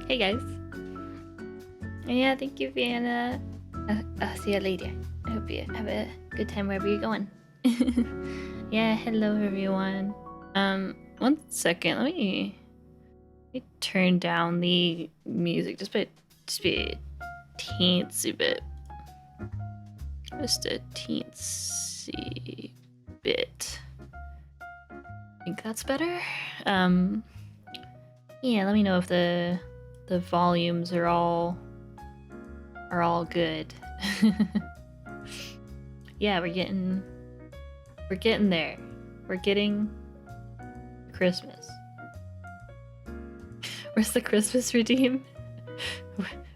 Hey guys. Yeah, thank you, Vienna. I'll see you later. I hope you have a good time wherever you're going. Yeah, hello everyone. 1 second. Let me turn down the music just a teensy bit. Just a teensy bit. I think that's better. Yeah, let me know if the volumes are all good. Yeah, we're getting there. We're getting Christmas. Where's the Christmas redeem?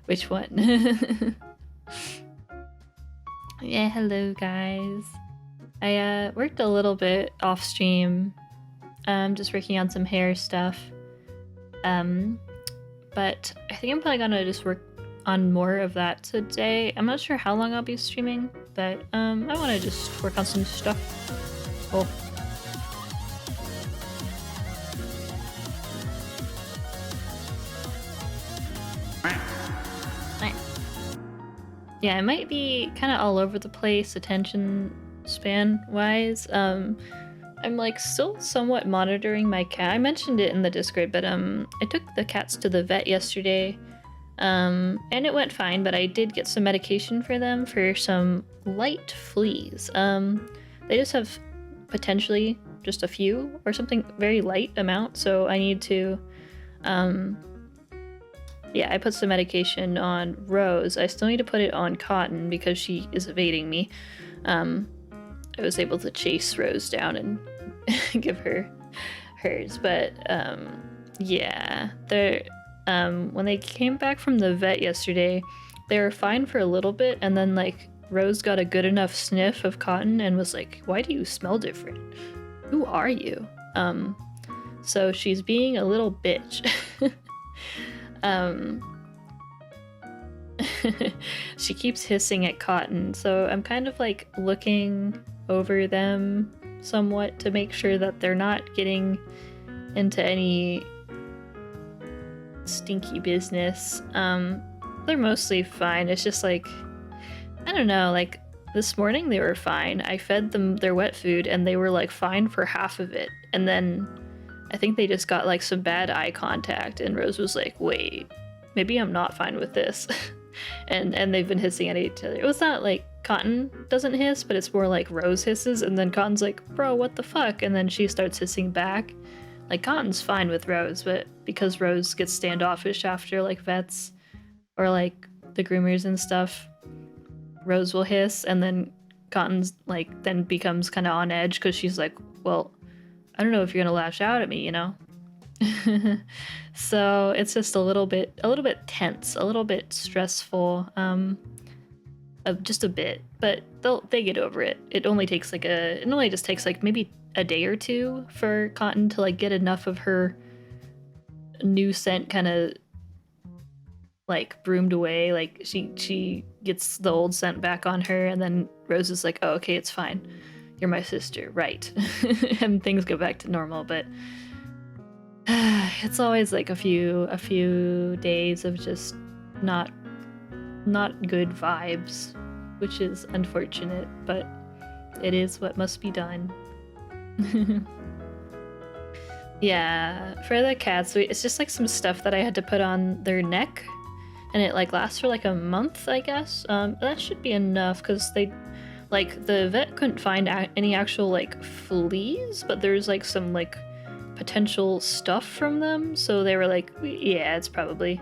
Which one? Yeah, hello guys. I worked a little bit off stream. Just working on some hair stuff. But I think I'm probably gonna just work on more of that today. I'm not sure how long I'll be streaming, but I want to just work on some stuff. Oh. Yeah, it might be kind of all over the place attention span wise. I'm like still somewhat monitoring my cat. I mentioned it in the Discord, but I took the cats to the vet yesterday. And it went fine, but I did get some medication for them for some light fleas. They just have potentially just a few or something very light amount, so I need to yeah, I put some medication on Rose. I still need to put it on Cotton because she is evading me. I was able to chase Rose down and give her hers, but yeah, they're when they came back from the vet yesterday, they were fine for a little bit, and then like Rose got a good enough sniff of Cotton and was like, "Why do you smell different? Who are you?" So she's being a little bitch. She keeps hissing at Cotton, so I'm kind of like looking over them somewhat to make sure that they're not getting into any stinky business. They're mostly fine. It's just like, I don't know, like this morning they were fine. I fed them their wet food and they were like fine for half of it, and then I think they just got like some bad eye contact and Rose was like, wait, maybe I'm not fine with this. and they've been hissing at each other. It was not like Cotton doesn't hiss, but it's more like Rose hisses, and then Cotton's like, bro, what the fuck? And then she starts hissing back. Like Cotton's fine with Rose, but because Rose gets standoffish after like vets or like the groomers and stuff, Rose will hiss, and then Cotton's like then becomes kind of on edge because she's like, well, I don't know if you're gonna lash out at me, you know? So it's just a little bit tense, a little bit stressful, just a bit, but they get over it. It only just takes like maybe a day or two for Cotton to like get enough of her new scent kind of like broomed away. Like she gets the old scent back on her, and then Rose is like, oh, okay, it's fine. You're my sister, right? And things go back to normal, but it's always like a few days of just not good vibes, which is unfortunate, but it is what must be done. Yeah, for the cats, it's just like some stuff that I had to put on their neck, and it like lasts for like a month, I guess. That should be enough because they like the vet couldn't find any actual like fleas, but there's like some like potential stuff from them, so they were like, yeah, it's probably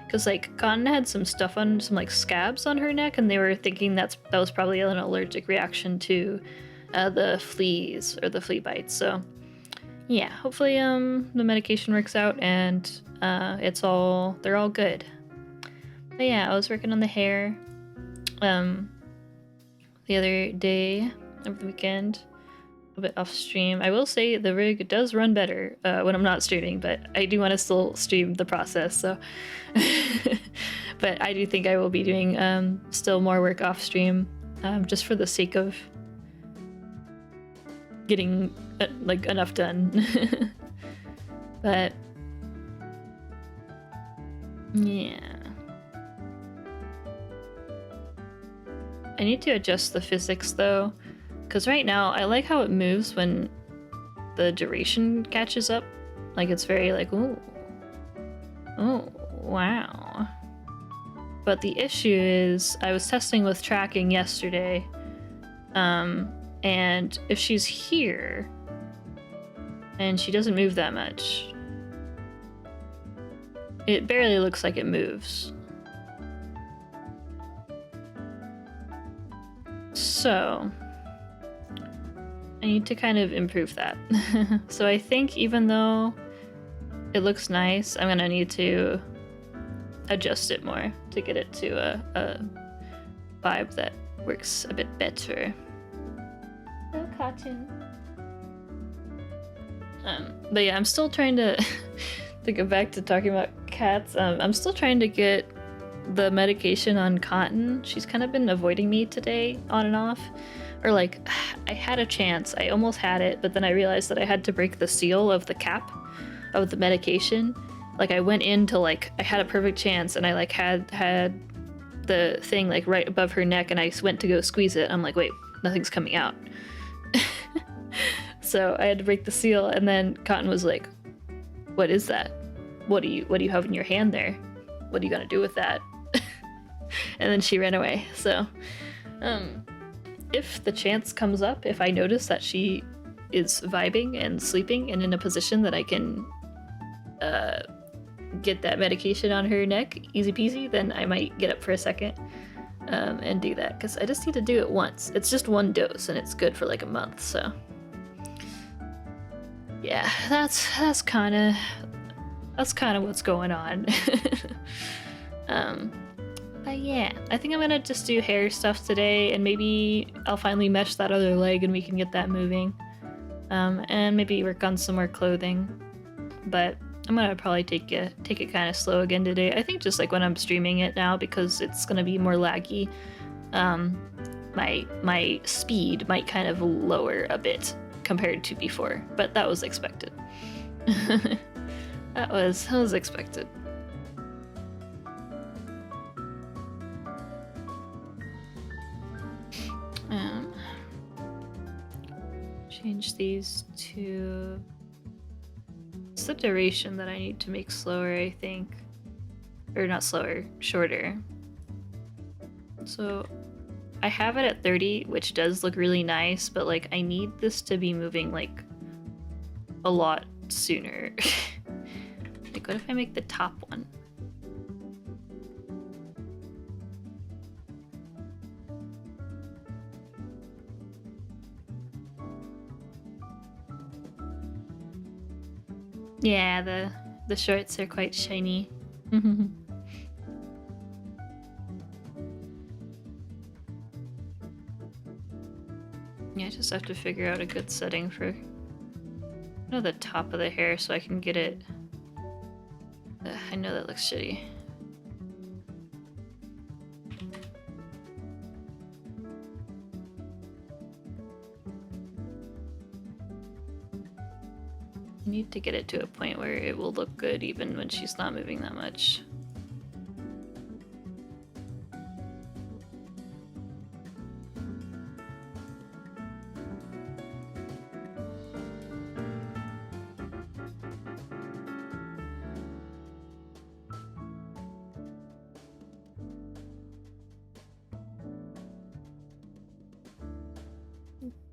because like Cotton had some stuff on some like scabs on her neck, and they were thinking that was probably an allergic reaction to the fleas or the flea bites. So yeah, hopefully the medication works out and they're all good. But yeah, I was working on the hair the other day over the weekend a bit off stream. I will say the rig does run better when I'm not streaming, but I do want to still stream the process, so. But I do think I will be doing still more work off stream, just for the sake of getting like enough done. But yeah. I need to adjust the physics though, because right now I like how it moves when the duration catches up. Like it's very like, ooh, oh, wow. But the issue is I was testing with tracking yesterday, and if she's here and she doesn't move that much, it barely looks like it moves. So I need to kind of improve that. So I think even though it looks nice, I'm gonna need to adjust it more to get it to a vibe that works a bit better. No cartoon. But yeah, I'm still trying to to get back to talking about cats. I'm still trying to get the medication on Cotton. She's kind of been avoiding me today, on and off. Or like, I had a chance, I almost had it, but then I realized that I had to break the seal of the cap of the medication. Like I went into like, I had a perfect chance and I like had the thing like right above her neck and I went to go squeeze it. I'm like, wait, nothing's coming out. So I had to break the seal, and then Cotton was like, what is that? What do you have in your hand there? What are you gonna do with that? And then she ran away. So if the chance comes up, if I notice that she is vibing and sleeping and in a position that I can get that medication on her neck easy peasy, then I might get up for a second and do that, because I just need to do it once. It's just one dose and it's good for like a month, so yeah, that's kind of what's going on. But yeah, I think I'm gonna just do hair stuff today, and maybe I'll finally mesh that other leg and we can get that moving, and maybe work on some more clothing. But I'm gonna probably take it kind of slow again today. I think just like when I'm streaming it now, because it's gonna be more laggy, my speed might kind of lower a bit compared to before, but that was expected. that was expected. Change these to... It's the duration that I need to make slower, I think. Or not slower, shorter. So I have it at 30, which does look really nice, but like I need this to be moving like a lot sooner. Like what if I make the top one? Yeah, the shorts are quite shiny. Yeah, I just have to figure out a good setting for the top of the hair so I can get it. I know that looks shitty. I need to get it to a point where it will look good even when she's not moving that much.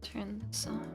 Turn this on.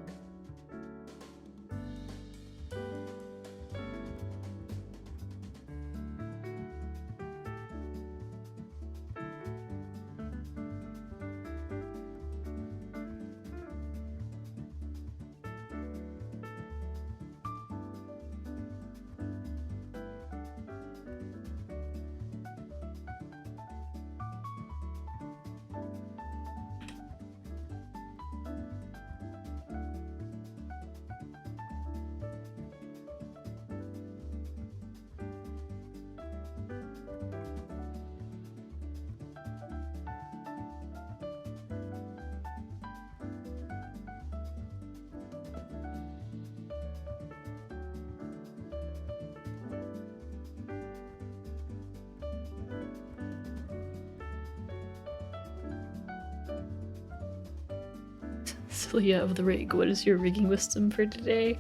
Cillia of the rig, what is your rigging wisdom for today?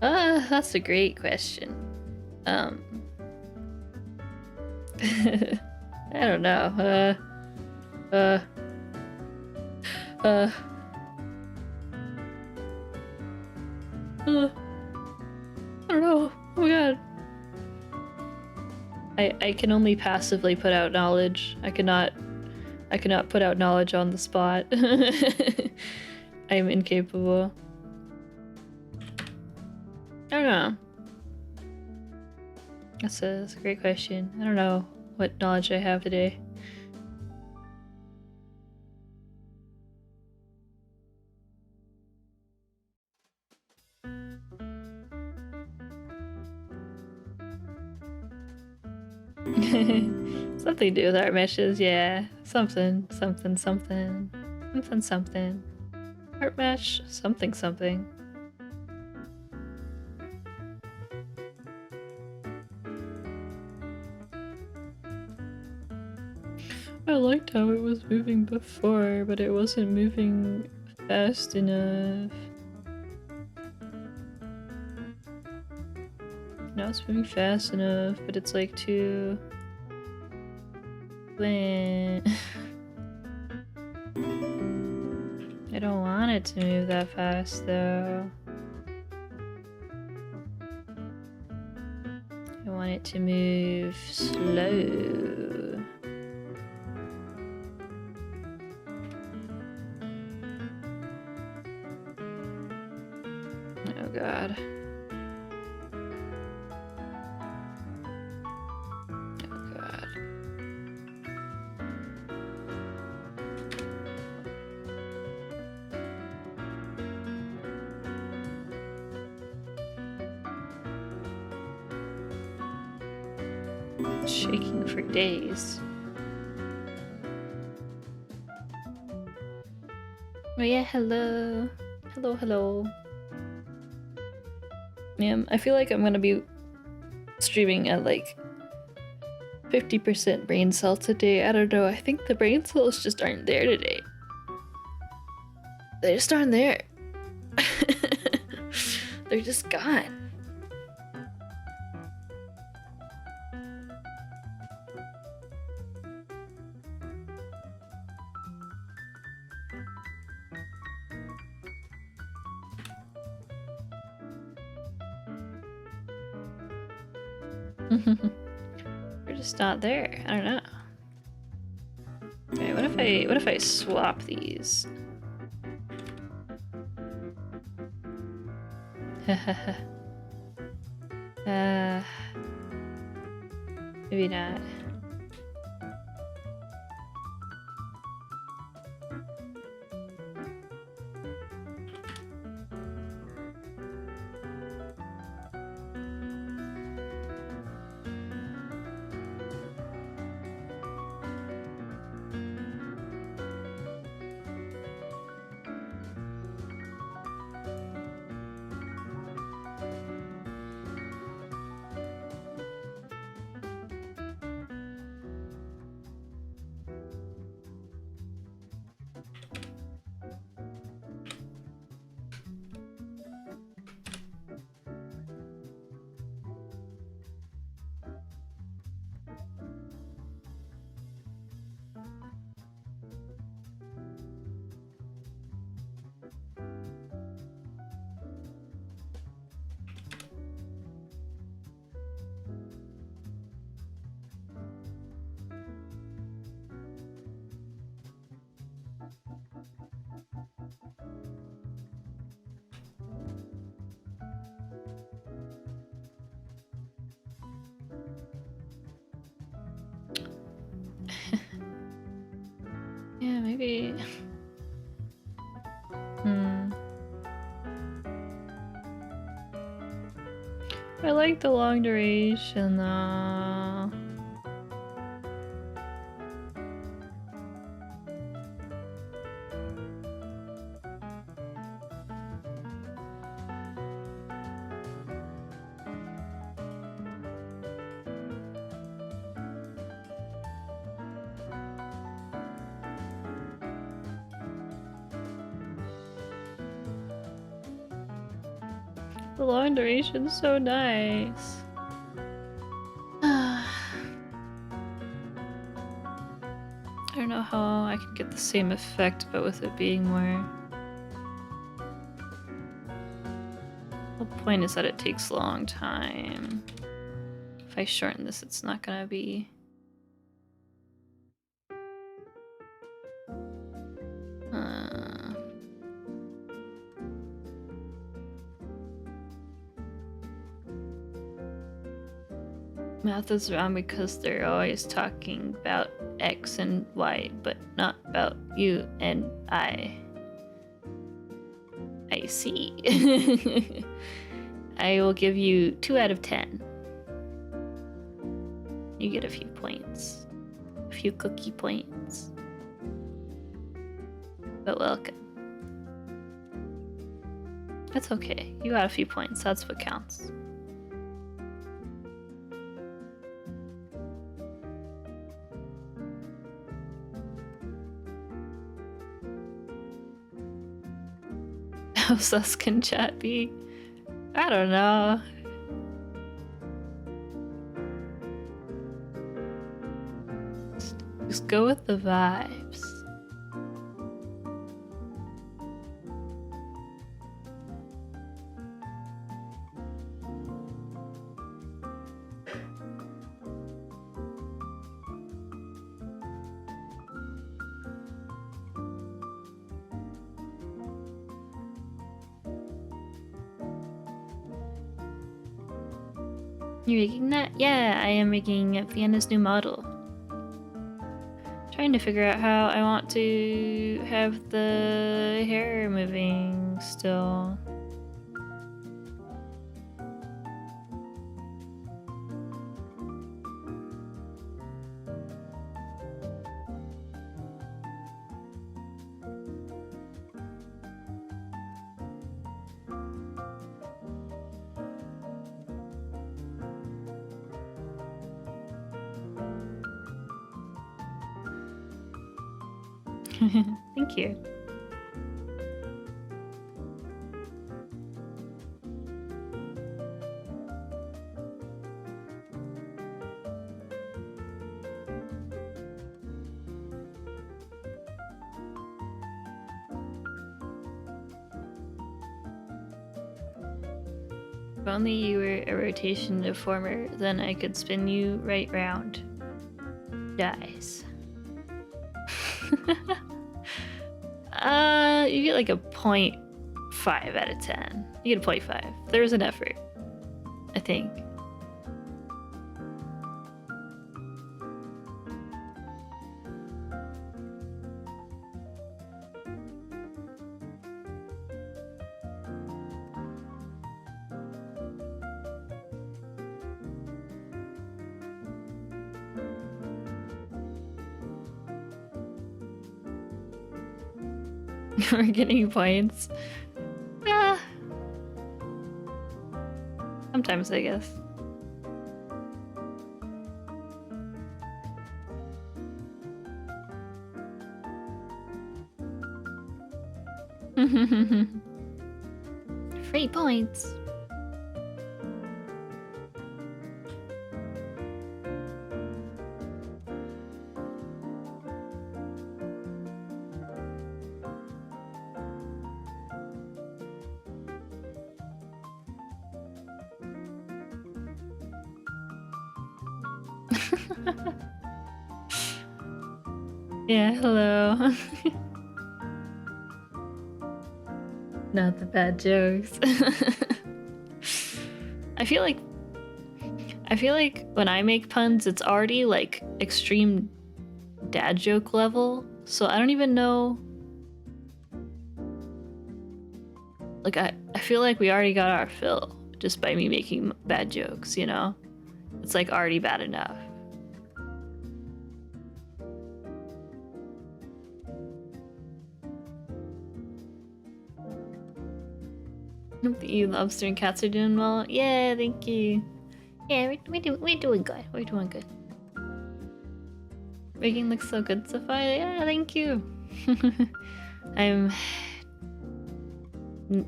That's a great question. I don't know. I don't know. Oh my god. I can only passively put out knowledge. I cannot put out knowledge on the spot. I am incapable. I don't know. That's a great question. I don't know what knowledge I have today. Something to do with art meshes, yeah. Something. Art mesh, something. I liked how it was moving before, but it wasn't moving fast enough. Now it's moving fast enough, but it's like too... I don't want it to move that fast though. I want it to move slow. Oh god. Shaking for days. Oh yeah, hello. Hello. Yeah, I feel like I'm gonna be streaming at like 50% brain cell today. I don't know, I think the brain cells just aren't there today. They just aren't there. They're just gone. They're just not there. I don't know. Okay, what if I swap these? Maybe not. Yeah, maybe. I like the long duration though. The long duration's so nice. I don't know how I can get the same effect, but with it being more... The point is that it takes a long time. If I shorten this, it's not gonna be... Math is wrong because they're always talking about X and Y, but not about you and I. I see. I will give you 2 out of 10. You get a few points. A few cookie points. But welcome. That's okay. You got a few points. That's what counts. How sus can chat be? I don't know. Just go with the vibes. You're making that? Yeah, I am making Vienna's new model. Trying to figure out how I want to have the hair moving still. Thank you. If only you were a rotation deformer, then I could spin you right round. Dies. You get like a 0.5 out of 10. You get a 0.5. There was an effort, I think. We're getting points. Yeah. Sometimes, I guess. Free points. Yeah, hello. Not the bad jokes. I feel like when I make puns, it's already like extreme dad joke level, so I don't even know. Like I feel like we already got our fill just by me making bad jokes, you know? It's like already bad enough. Hope that you lobster and cats are doing well. Yeah, thank you. Yeah, we're doing good. We're doing good. Making looks so good so far. Yeah, thank you.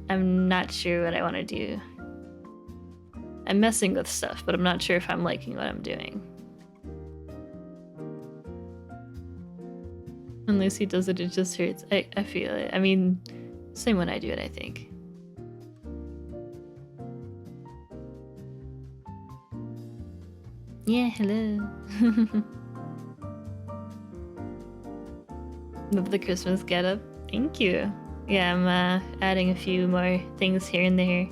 I'm not sure what I want to do I'm messing with stuff, but I'm not sure if I'm liking what I'm doing. When Lucy does it, it just hurts. I feel it. I mean, same when I do it, I think. Yeah, hello. Love the Christmas getup. Thank you. Yeah, I'm adding a few more things here and there.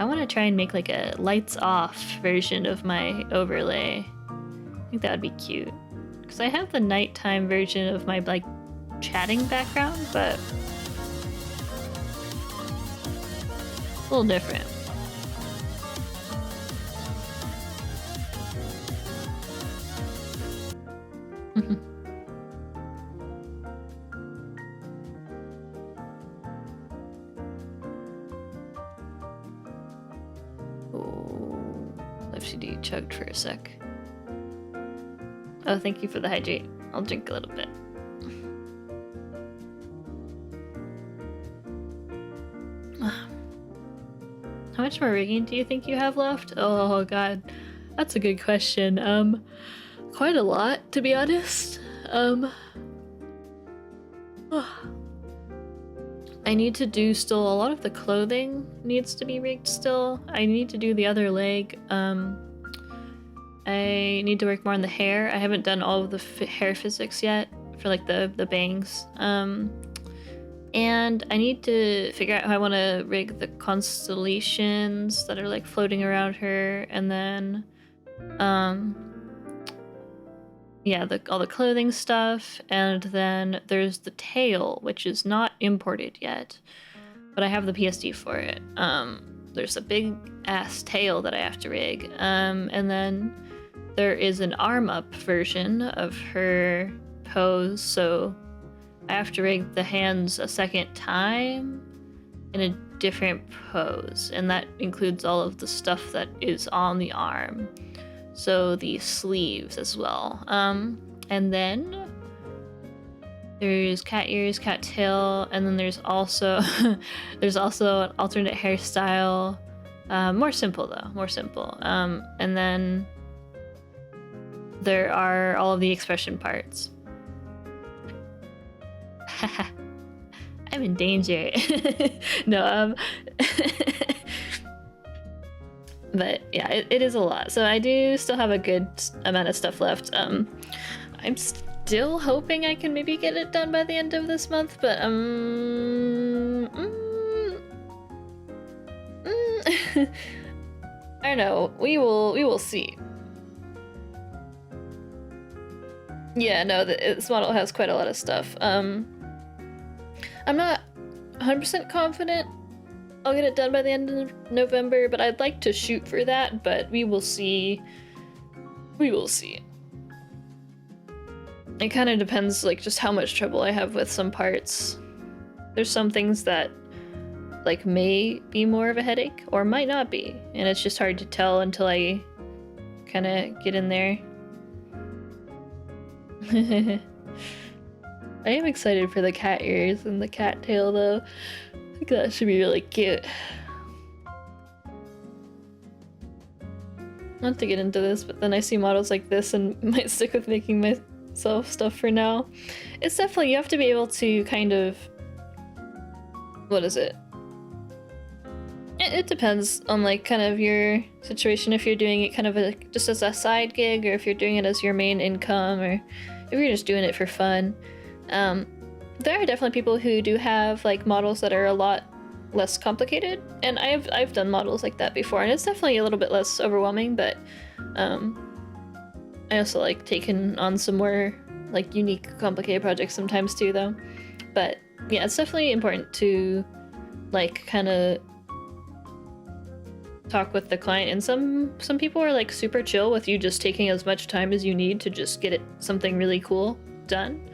I want to try and make like a lights off version of my overlay. I think that would be cute. Because I have the nighttime version of my like chatting background, but a little different. Oh, Live2D chugged for a sec. Oh, thank you for the hydrate. I'll drink a little bit. How much more rigging do you think you have left? Oh god, that's a good question. Quite a lot, to be honest. I need to do still a lot of the clothing needs to be rigged still. I need to do the other leg. I need to work more on the hair. I haven't done all of the hair physics yet for like the bangs. And I need to figure out how I want to rig the constellations that are like floating around her, and then yeah, all the clothing stuff, and then there's the tail, which is not imported yet, but I have the PSD for it. There's a big ass tail that I have to rig, and then there is an arm up version of her pose, so I have to rig the hands a second time in a different pose, and that includes all of the stuff that is on the arm. So the sleeves as well. And then there's cat ears, cat tail, and then there's also an alternate hairstyle. More simple though, more simple. And then there are all of the expression parts. I'm in danger. No, but yeah, it is a lot. So I do still have a good amount of stuff left. I'm still hoping I can maybe get it done by the end of this month, but I don't know. We will see. Yeah, no, this model has quite a lot of stuff. I'm not 100% confident I'll get it done by the end of November, but I'd like to shoot for that, but we will see. We will see. It kind of depends, like, just how much trouble I have with some parts. There's some things that, like, may be more of a headache, or might not be, and it's just hard to tell until I kind of get in there. I am excited for the cat ears and the cat tail, though. I think that should be really cute. Not to get into this, but then I see models like this and might stick with making myself stuff for now. It's definitely, you have to be able to kind of... What is it? It depends on, like, kind of your situation, if you're doing it kind of just as a side gig, or if you're doing it as your main income, or if you're just doing it for fun. There are definitely people who do have like models that are a lot less complicated, and I've done models like that before, and it's definitely a little bit less overwhelming, but I also like taking on some more like unique, complicated projects sometimes too, though. But yeah, it's definitely important to like kind of talk with the client, and some people are like super chill with you just taking as much time as you need to just get something really cool done.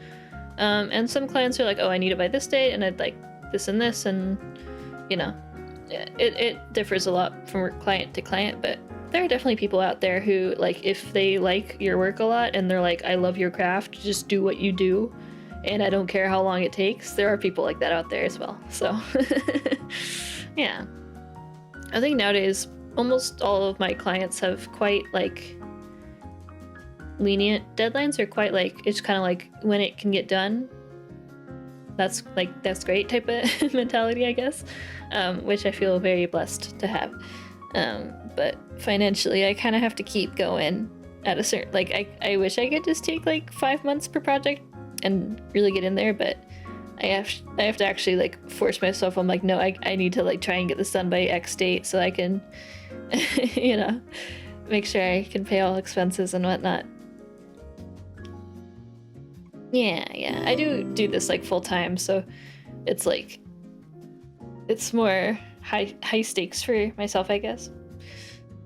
And some clients are like, oh, I need it by this date, and I'd like this and this, and you know, it differs a lot from client to client, but there are definitely people out there who, like, if they like your work a lot and they're like, I love your craft, just do what you do, and I don't care how long it takes. There are people like that out there as well, so yeah. I think nowadays almost all of my clients have quite like lenient deadlines, or quite like it's kind of like when it can get done. That's great type of mentality, I guess, which I feel very blessed to have. But financially, I kind of have to keep going at a certain, like, I wish I could just take like 5 months per project and really get in there, but I have to actually like force myself. I'm like, no, I need to like try and get this done by X date so I can, you know, make sure I can pay all expenses and whatnot. Yeah, I do this like full time, so it's like it's more high stakes for myself, I guess.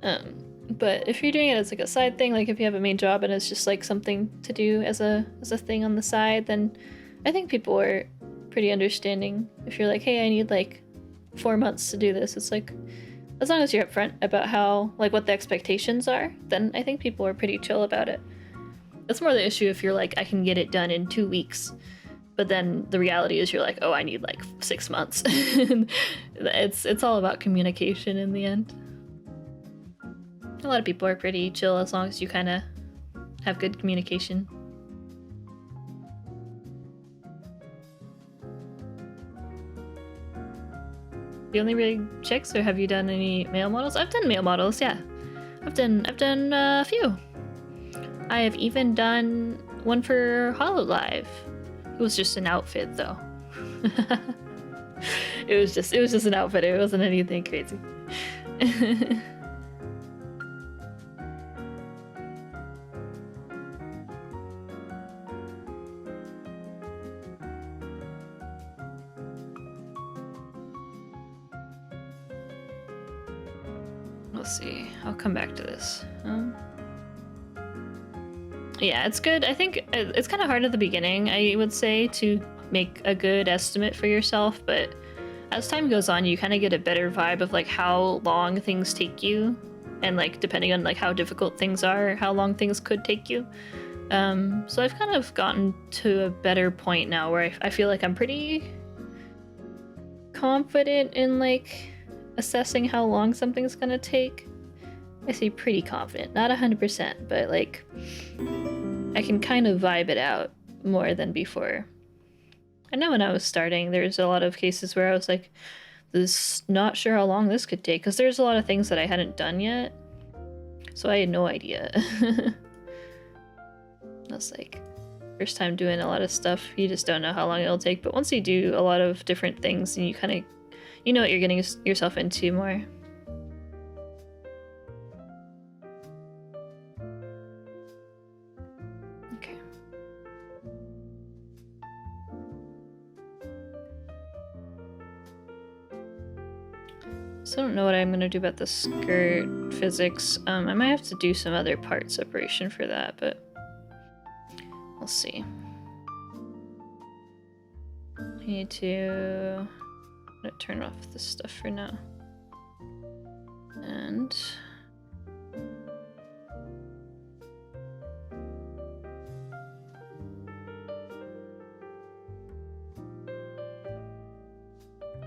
But if you're doing it as like a side thing, like if you have a main job and it's just like something to do as a thing on the side, then I think people are pretty understanding. If you're like, hey, I need like 4 months to do this, it's like, as long as you're upfront about how, like, what the expectations are, then I think people are pretty chill about it. That's more the issue if you're like, I can get it done in 2 weeks, but then the reality is you're like, oh, I need like 6 months. It's all about communication in the end. A lot of people are pretty chill as long as you kind of have good communication. The only rig chicks, or have you done any male models? I've done male models, yeah. I've done a few. I have even done one for HoloLive. It was just an outfit, though. it was just an outfit. It wasn't anything crazy. Let's see. I'll come back to this. Yeah, it's good. I think it's kind of hard at the beginning, I would say, to make a good estimate for yourself, but as time goes on, you kind of get a better vibe of like how long things take you, and like depending on like how difficult things are, how long things could take you. So I've kind of gotten to a better point now where I feel like I'm pretty confident in like assessing how long something's gonna take. I say pretty confident, not 100%, but like I can kind of vibe it out more than before. I know when I was starting, there's a lot of cases where I was like, not sure how long this could take, because there's a lot of things that I hadn't done yet, so I had no idea. I was like, first time doing a lot of stuff, you just don't know how long it'll take, but once you do a lot of different things, and you kind of, you know what you're getting yourself into more. Okay. So I don't know what I'm gonna do about the skirt physics. I might have to do some other part separation for that, but we'll see. I need to turn off this stuff for now. And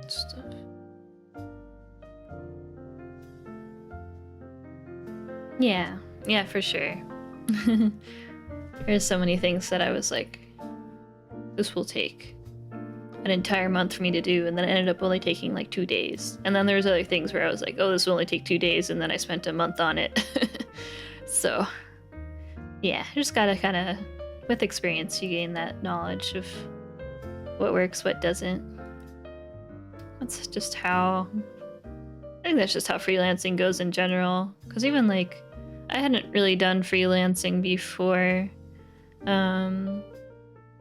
stuff. Yeah, for sure. There's so many things that I was like, this will take an entire month for me to do, and then it ended up only taking like 2 days. And then there's other things where I was like, oh, this will only take 2 days, and then I spent a month on it. So yeah, just gotta kind of, with experience, you gain that knowledge of what works, what doesn't. That's just how, I think that's just how freelancing goes in general. Because even like, I hadn't really done freelancing before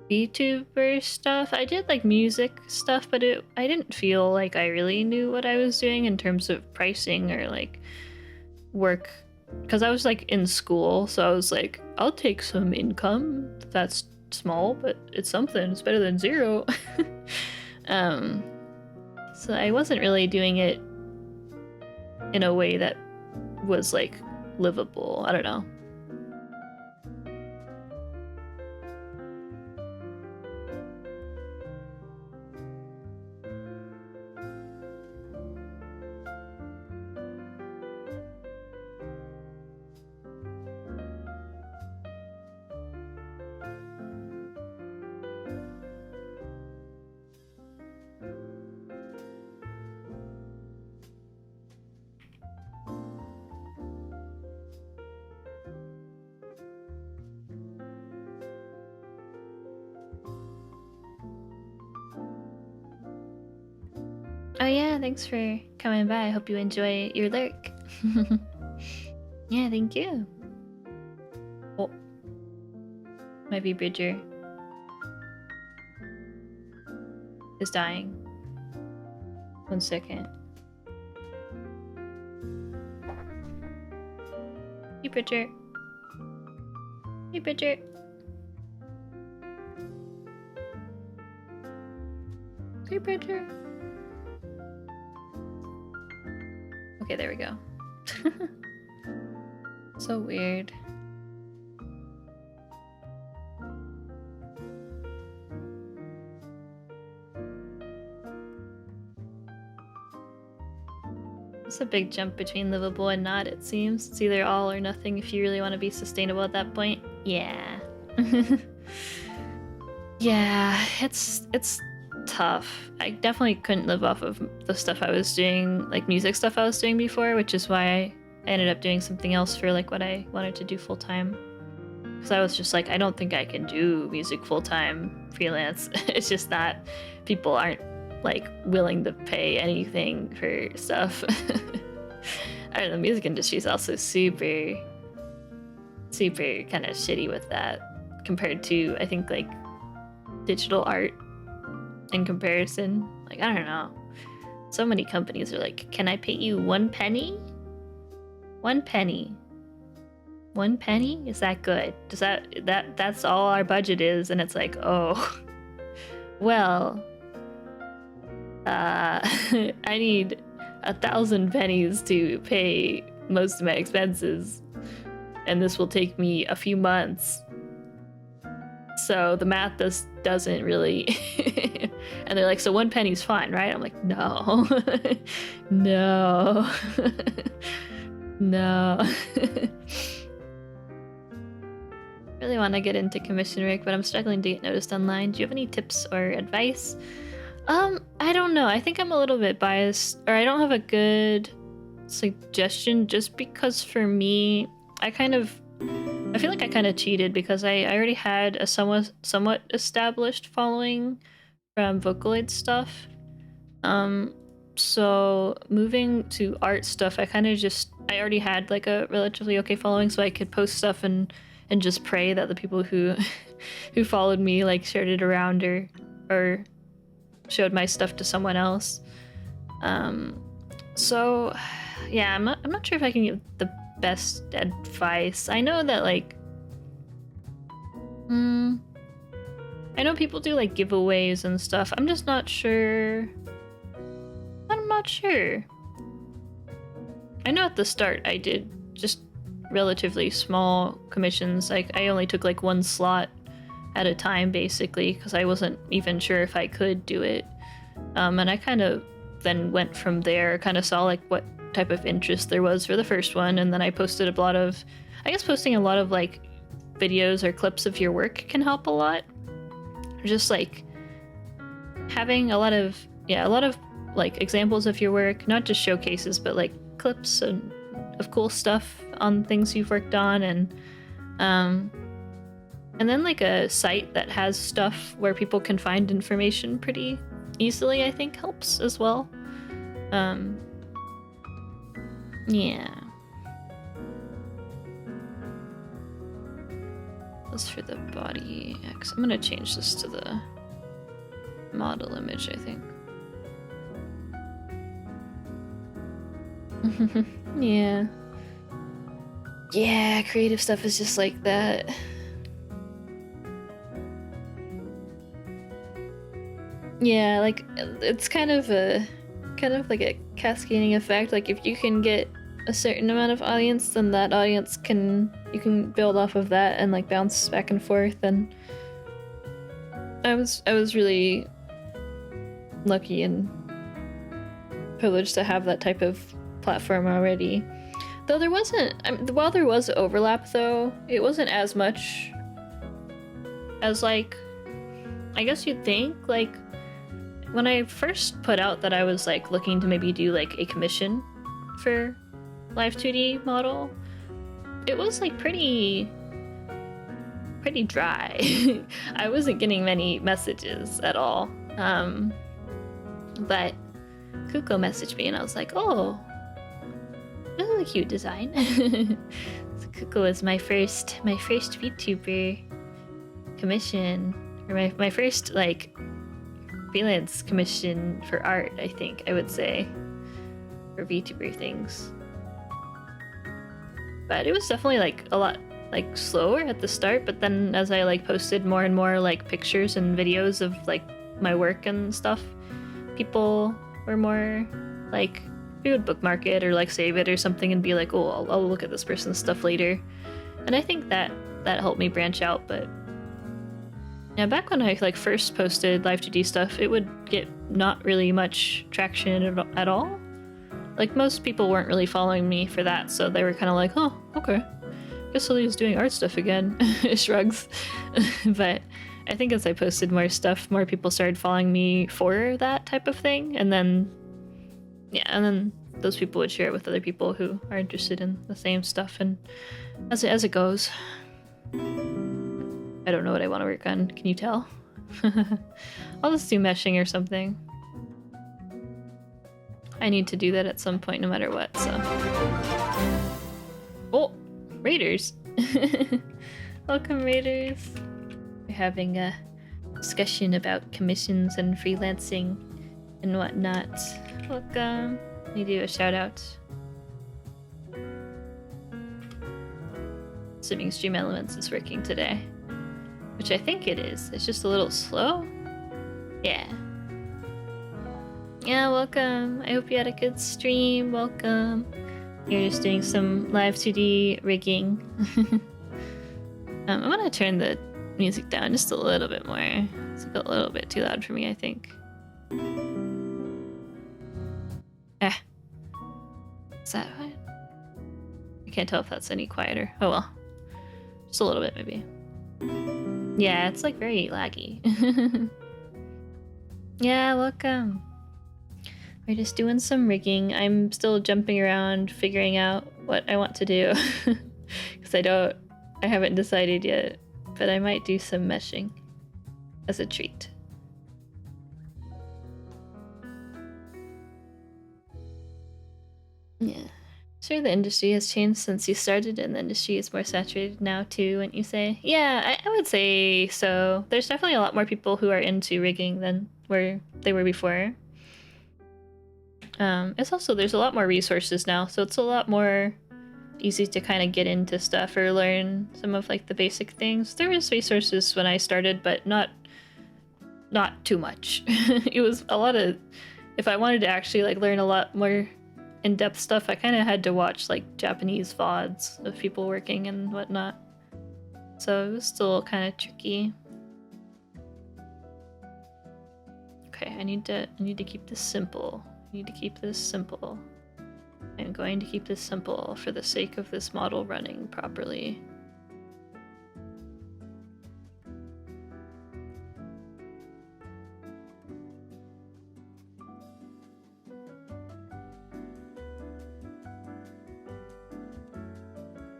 VTuber stuff. I did like music stuff, but I didn't feel like I really knew what I was doing in terms of pricing or like work, because I was like in school, so I was like, I'll take some income. That's small, but it's something. It's better than zero. So I wasn't really doing it in a way that was like livable. I don't know. Oh yeah, thanks for coming by. I hope you enjoy your lurk. Yeah, thank you. Oh. Might be Bridger. Is dying. 1 second. Hey, Bridger. Hey, Bridger. Hey, Bridger. Okay, there we go. So weird. It's a big jump between livable and not, it seems. It's either all or nothing if you really want to be sustainable at that point. Yeah. Yeah, it's tough. I definitely couldn't live off of the stuff I was doing, like music stuff I was doing before, which is why I ended up doing something else for like what I wanted to do full time. Because I was just like, I don't think I can do music full time freelance. It's just not, people aren't like willing to pay anything for stuff. I don't know, the music industry is also super kind of shitty with that compared to, I think, like digital art in comparison. Like, I don't know, so many companies are like, can I pay you 1 penny? 1 penny. 1 penny? Is that good? Does that's all our budget is? And it's like, oh, well, I need 1,000 pennies to pay most of my expenses, and this will take me a few months. So the math just doesn't really. And they're like, so 1 penny's fine, right? I'm like, no. No. No. Really want to get into commission work, but I'm struggling to get noticed online. Do you have any tips or advice? I don't know. I think I'm a little bit biased, or I don't have a good suggestion, just because for me, I feel like I kind of cheated because I already had a somewhat established following from Vocaloid stuff. So moving to art stuff, I already had like a relatively okay following, so I could post stuff and just pray that the people who followed me like shared it around or showed my stuff to someone else. So yeah, I'm not sure if I can give the best advice. I know that like I know people do like giveaways and stuff. I'm just not sure. I'm not sure. I know at the start I did just relatively small commissions. Like I only took like 1 slot at a time basically because I wasn't even sure if I could do it. And I kind of then went from there, kind of saw like what type of interest there was for the first one, and then I posted a lot of, I guess posting a lot of like videos or clips of your work can help a lot. Just like having a lot of like examples of your work, not just showcases, but like clips of cool stuff on things you've worked on, and then like a site that has stuff where people can find information pretty easily, I think helps as well. Yeah. As for the body X, I'm gonna change this to the model image, I think. Yeah. Yeah, creative stuff is just like that. Yeah, like it's kind of like a cascading effect. Like if you can get a certain amount of audience, then that audience you can build off of that and like bounce back and forth. And I was really lucky and privileged to have that type of platform already. Though there wasn't, while there was overlap though, it wasn't as much as like, I guess you'd think. Like when I first put out that I was like looking to maybe do like a commission for Live2D model, it was like pretty dry. I wasn't getting many messages at all. But Kuko messaged me and I was like, oh, this is a cute design. So Kuko was my first VTuber commission, or my first like freelance commission for art, I think I would say, for VTuber things. But it was definitely like a lot like slower at the start, but then as I like posted more and more like pictures and videos of like my work and stuff, people were more like, we would bookmark it or like save it or something and be like, oh, I'll look at this person's stuff later. And I think that helped me branch out. But yeah, back when I like first posted Live2D stuff, it would get not really much traction at all. Like most people weren't really following me for that, so they were kind of like, oh, okay, guess Cillia's doing art stuff again. Shrugs. But I think as I posted more stuff, more people started following me for that type of thing, and then those people would share it with other people who are interested in the same stuff, and as it goes. I don't know what I want to work on. Can you tell? I'll just do meshing or something. I need to do that at some point no matter what, so. Oh, Raiders. Welcome, Raiders. We're having a discussion about commissions and freelancing and whatnot. Welcome. Let me do a shout out. Assuming Stream Elements is working today. Which I think it is. It's just a little slow. Yeah. Yeah, welcome. I hope you had a good stream. Welcome. You're just doing some Live2D rigging. I'm gonna turn the music down just a little bit more. It's like a little bit too loud for me, I think. Is that what? I can't tell if that's any quieter. Oh well. Just a little bit, maybe. Yeah, it's like very laggy. Yeah, welcome. We're just doing some rigging. I'm still jumping around figuring out what I want to do. Because I haven't decided yet. But I might do some meshing as a treat. Yeah. Sure, the industry has changed since you started, and the industry is more saturated now too, wouldn't you say? Yeah, I would say so. There's definitely a lot more people who are into rigging than where they were before. It's also, there's a lot more resources now, so it's a lot more easy to kind of get into stuff or learn some of like the basic things. There was resources when I started, but not too much. It was a lot of, if I wanted to actually like learn a lot more in-depth stuff, I kind of had to watch like Japanese VODs of people working and whatnot. So it was still kind of tricky. Okay, I need to keep this simple. I need to keep this simple. I'm going to keep this simple for the sake of this model running properly.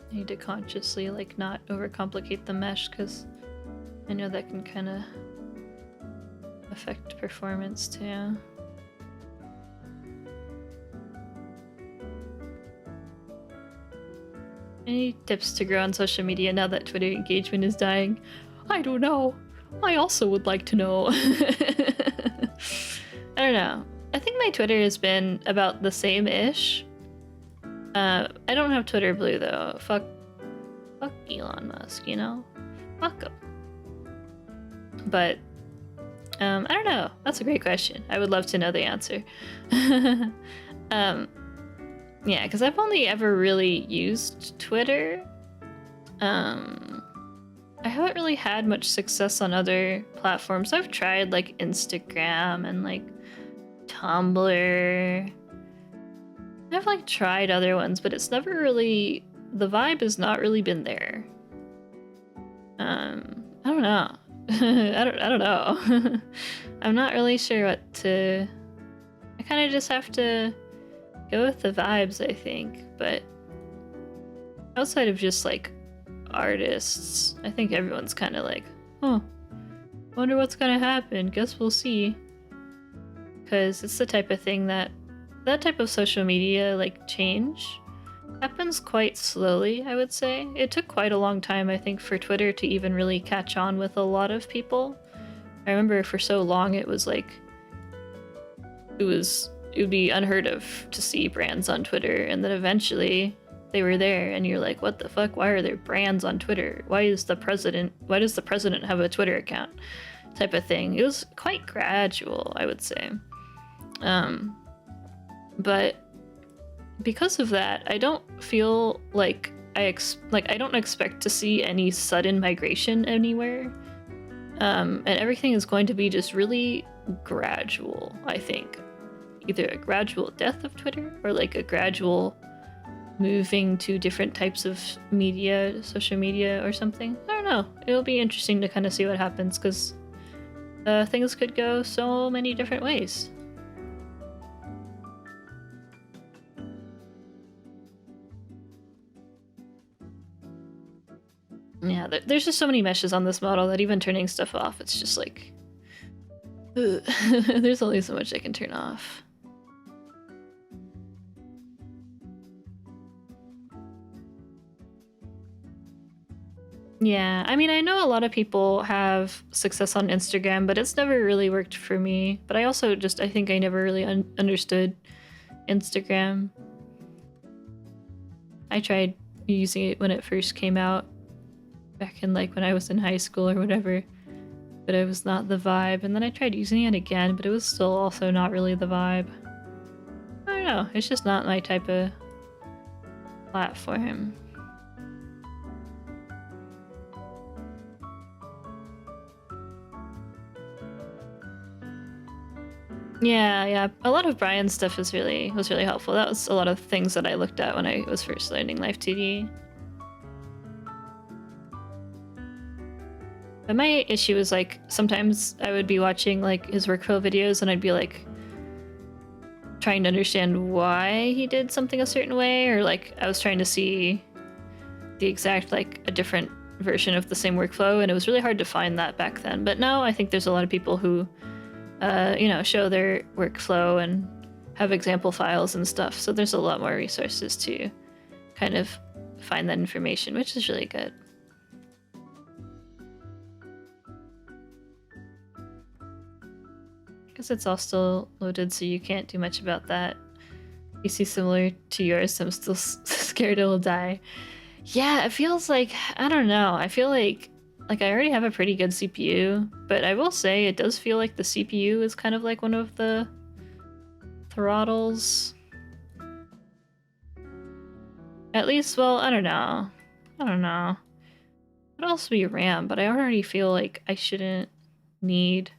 I need to consciously like not overcomplicate the mesh, because I know that can kind of affect performance too. Any tips to grow on social media now that Twitter engagement is dying? I don't know. I also would like to know. I don't know. I think my Twitter has been about the same-ish. I don't have Twitter Blue though. Fuck Elon Musk, you know? Fuck him. But, I don't know. That's a great question. I would love to know the answer. Yeah, because I've only ever really used Twitter. I haven't really had much success on other platforms. I've tried like Instagram and like Tumblr. I've like tried other ones, but it's never really, the vibe has not really been there. I don't know. I don't know. I'm not really sure what to, I kind of just have to go with the vibes, I think. But outside of just like artists, I think everyone's kind of like, oh, wonder what's gonna happen, guess we'll see. because it's the type of thing that type of social media like change happens quite slowly, I would say. It took quite a long time, I think, for Twitter to even really catch on with a lot of people. I remember for so long it was like it would be unheard of to see brands on Twitter, and then eventually they were there and you're like, what the fuck? Why are there brands on Twitter? Why does the president have a Twitter account? Type of thing. It was quite gradual, I would say. But because of that, I don't feel like I don't expect to see any sudden migration anywhere. And everything is going to be just really gradual, I think. Either a gradual death of Twitter or like a gradual moving to different types of media, social media or something. I don't know. It'll be interesting to kind of see what happens, because things could go so many different ways. Yeah, there's just so many meshes on this model that even turning stuff off, it's just like... there's only so much I can turn off. Yeah, I mean, I know a lot of people have success on Instagram, but it's never really worked for me. But I also I think I never really understood Instagram. I tried using it when it first came out, back in like when I was in high school or whatever, but it was not the vibe. And then I tried using it again, but it was still also not really the vibe. I don't know, it's just not my type of platform. Yeah, a lot of Brian's stuff was really helpful. That was a lot of things that I looked at when I was first learning Live2D. But my issue was like sometimes I would be watching like his workflow videos and I'd be like trying to understand why he did something a certain way, or like I was trying to see the exact like a different version of the same workflow, and it was really hard to find that back then. But now I think there's a lot of people who you know, show their workflow and have example files and stuff. So there's a lot more resources to kind of find that information, which is really good. Because it's all still loaded, so you can't do much about that. You see, similar to yours, I'm still scared it'll die. Yeah, it feels like, I don't know, I feel like I already have a pretty good CPU, but I will say it does feel like the CPU is kind of like one of the throttles. At least, well, I don't know. It could also be RAM, but I already feel like I shouldn't need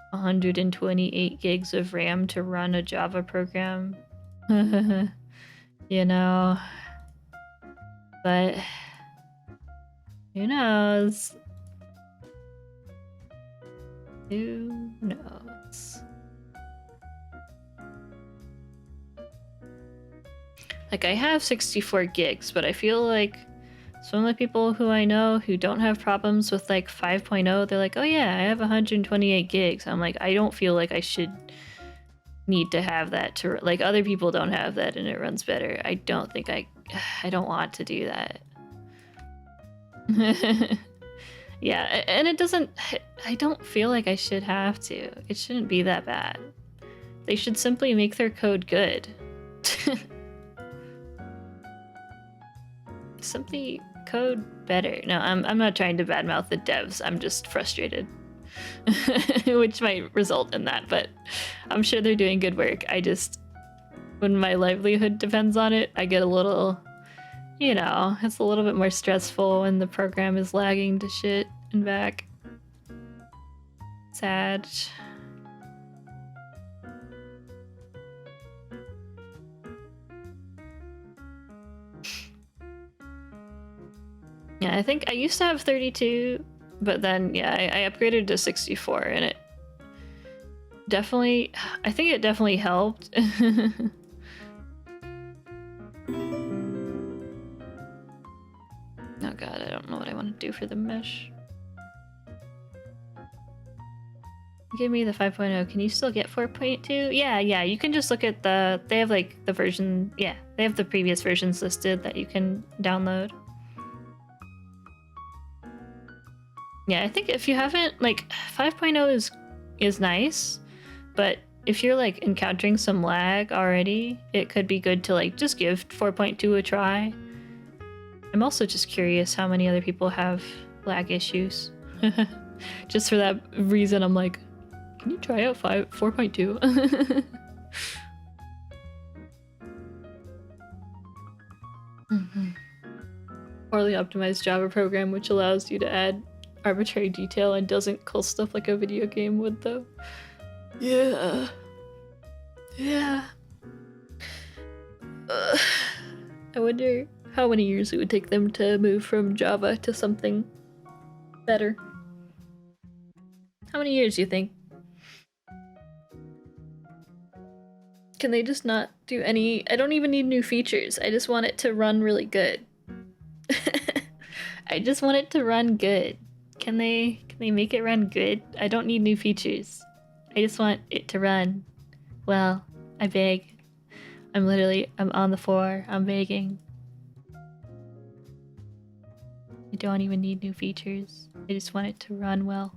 128 gigs of RAM to run a Java program. You know. But who knows? Who knows? Like, I have 64 gigs, but I feel like some of the people who I know who don't have problems with like 5.0, they're like, oh yeah, I have 128 gigs. I'm like, I don't feel like I should need to have that to, like, other people don't have that and it runs better. I don't think I don't want to do that. Yeah, and it doesn't, I don't feel like I should have to. It shouldn't be that bad. They should simply make their code good. Simply code better. No, I'm not trying to badmouth the devs. I'm just frustrated. Which might result in that, but I'm sure they're doing good work. I just, when my livelihood depends on it, I get a little, you know, it's a little bit more stressful when the program is lagging to shit and back. Sad. Yeah, I think I used to have 32, but then, yeah, I upgraded to 64, and it definitely, I think it definitely helped. Oh god, I don't know what I want to do for the mesh. Give me the 5.0. Can you still get 4.2? Yeah, you can just look at they have like the version, yeah, they have the previous versions listed that you can download. Yeah, I think if you haven't, like, 5.0 is nice, but if you're like encountering some lag already, it could be good to like just give 4.2 a try. I'm also just curious how many other people have lag issues. Just for that reason, I'm like, can you try out 4.2? Poorly optimized Java program which allows you to add arbitrary detail and doesn't cull stuff like a video game would, though. Yeah. I wonder how many years it would take them to move from Java to something better. How many years do you think? Can they just not do any? I don't even need new features. I just want it to run really good. I just want it to run good. Can they make it run good? I don't need new features. I just want it to run. Well, I beg. I'm on the floor. I'm begging. I don't even need new features. I just want it to run well.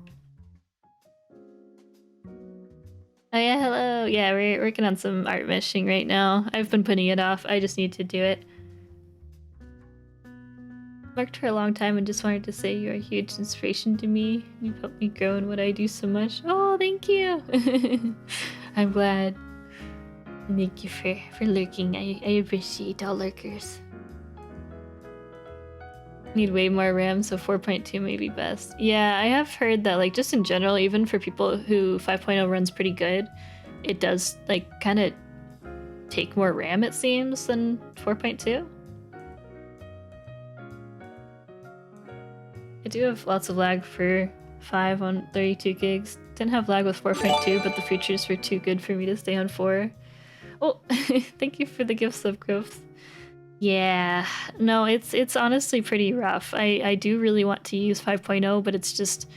Oh yeah, hello. Yeah, we're working on some art meshing right now. I've been putting it off. I just need to do it. Worked for a long time and just wanted to say you're a huge inspiration to me. You've helped me grow in what I do so much. Oh, thank you. I'm glad. Thank you for lurking. I appreciate all lurkers. Need way more RAM, so 4.2 may be best. Yeah, I have heard that, like, just in general, even for people who 5.0 runs pretty good, it does, like, kind of take more RAM, it seems, than 4.2. I do have lots of lag for 5 on 32 gigs. Didn't have lag with 4.2, but the features were too good for me to stay on 4. Oh, thank you for the gifts of growth. Yeah, no, it's honestly pretty rough. I do really want to use 5.0, but it's just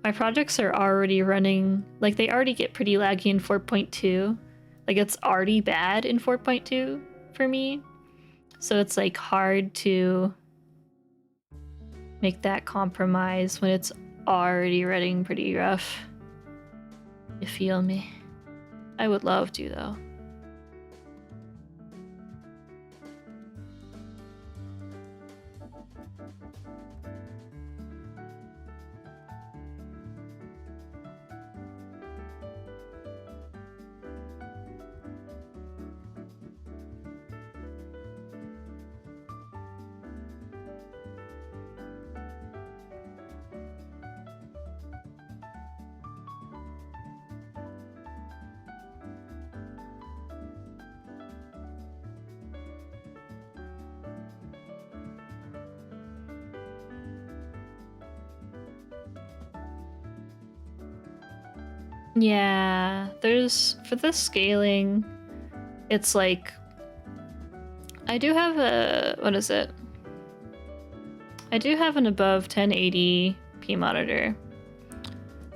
my projects are already running, like they already get pretty laggy in 4.2. Like it's already bad in 4.2 for me. So it's like hard to make that compromise when it's already running pretty rough. You feel me? I would love to though. Yeah, for the scaling, it's like, I do have what is it? I do have an above 1080p monitor.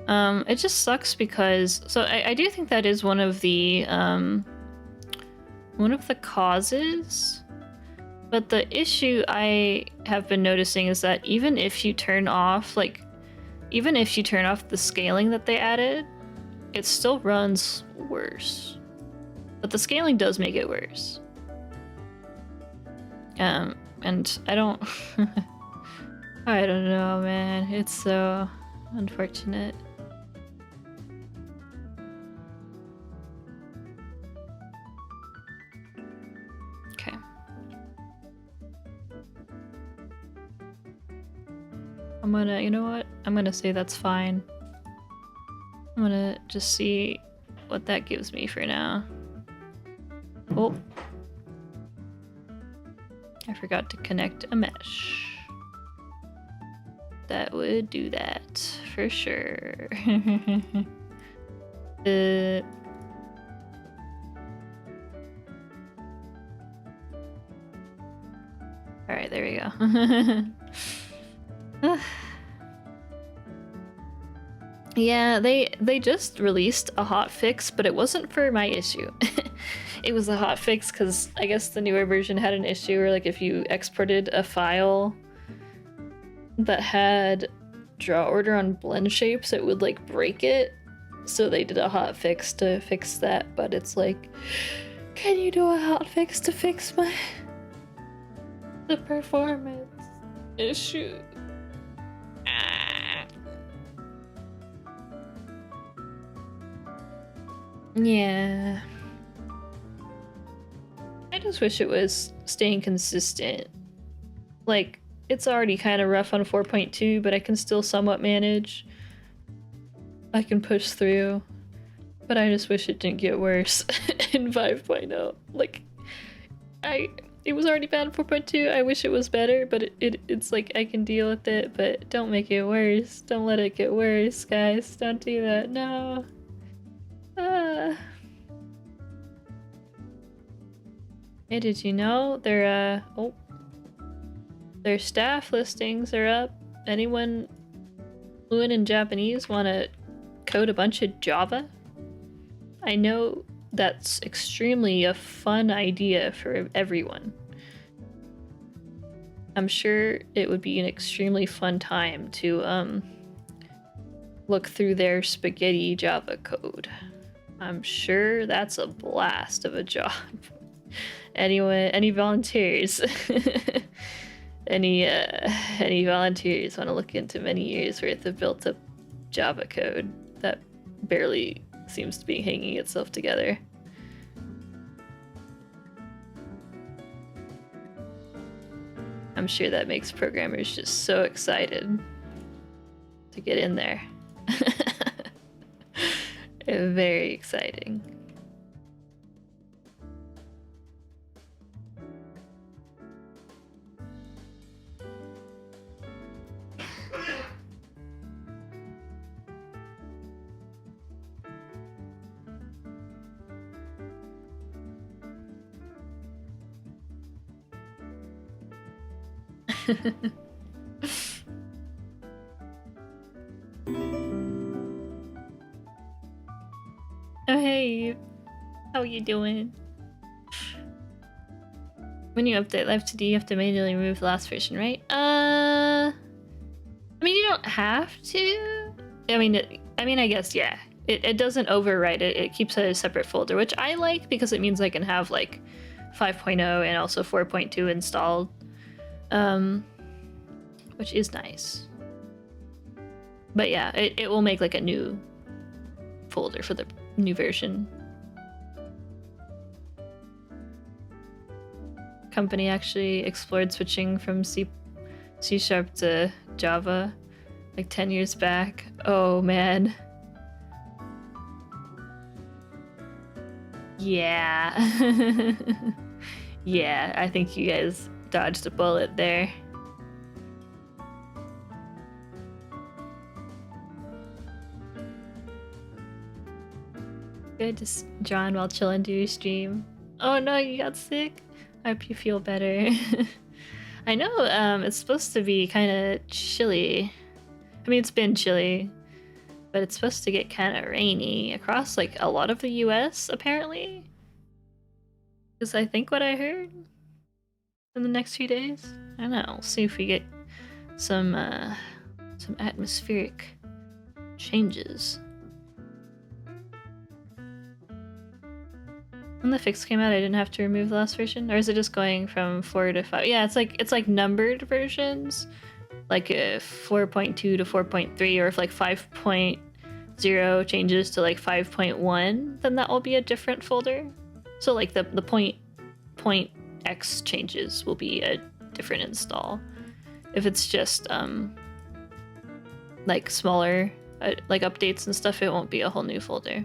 It just sucks because, so I do think that is one of the causes, but the issue I have been noticing is that even if you turn off the scaling that they added, it still runs worse. But the scaling does make it worse. And I don't I don't know, man. It's so unfortunate. Okay. You know what? I'm gonna say that's fine. I'm gonna just see what that gives me for now. Oh. I forgot to connect a mesh. That would do that for sure. Alright, there we go. Yeah, they just released a hotfix, but it wasn't for my issue. It was a hotfix because I guess the newer version had an issue where like if you exported a file that had draw order on blend shapes, it would like break it. So they did a hotfix to fix that, but it's like, can you do a hotfix to fix the performance issue? Yeah. I just wish it was staying consistent. Like, it's already kind of rough on 4.2, but I can still somewhat manage. I can push through. But I just wish it didn't get worse in 5.0. Like, it was already bad in 4.2. I wish it was better, but it's like I can deal with it, but don't make it worse. Don't let it get worse, guys. Don't do that. No. Hey, did you know their staff listings are up? Anyone fluent in Japanese want to code a bunch of Java? I know that's extremely a fun idea for everyone. I'm sure it would be an extremely fun time to look through their spaghetti Java code. I'm sure that's a blast of a job. Anyone, any volunteers? Any volunteers want to look into many years worth of built up Java code that barely seems to be hanging itself together? I'm sure that makes programmers just so excited to get in there. Very exciting. Oh hey, how you doing? When you update Live2D, you have to manually remove the last version, right? I mean, you don't have to. I mean, I guess yeah. It doesn't overwrite it. It keeps a separate folder, which I like because it means I can have like 5.0 and also 4.2 installed, which is nice. But yeah, it will make like a new folder for the new version. Company actually explored switching from C# to Java like 10 years back. Oh man. Yeah. Yeah, I think you guys dodged a bullet there. Good, just drawing while chilling to your stream. Oh no, you got sick? I hope you feel better. I know it's supposed to be kind of chilly. I mean, it's been chilly, but it's supposed to get kind of rainy across like a lot of the US apparently. Is I think what I heard in the next few days. I don't know. We'll see if we get some atmospheric changes. When the fix came out, I didn't have to remove the last version, or is it just going from 4 to 5? Yeah, it's like numbered versions, like 4.2 to 4.3, or if like 5.0 changes to like 5.1, then that will be a different folder. So like the point X changes will be a different install. If it's just like smaller like updates and stuff, it won't be a whole new folder.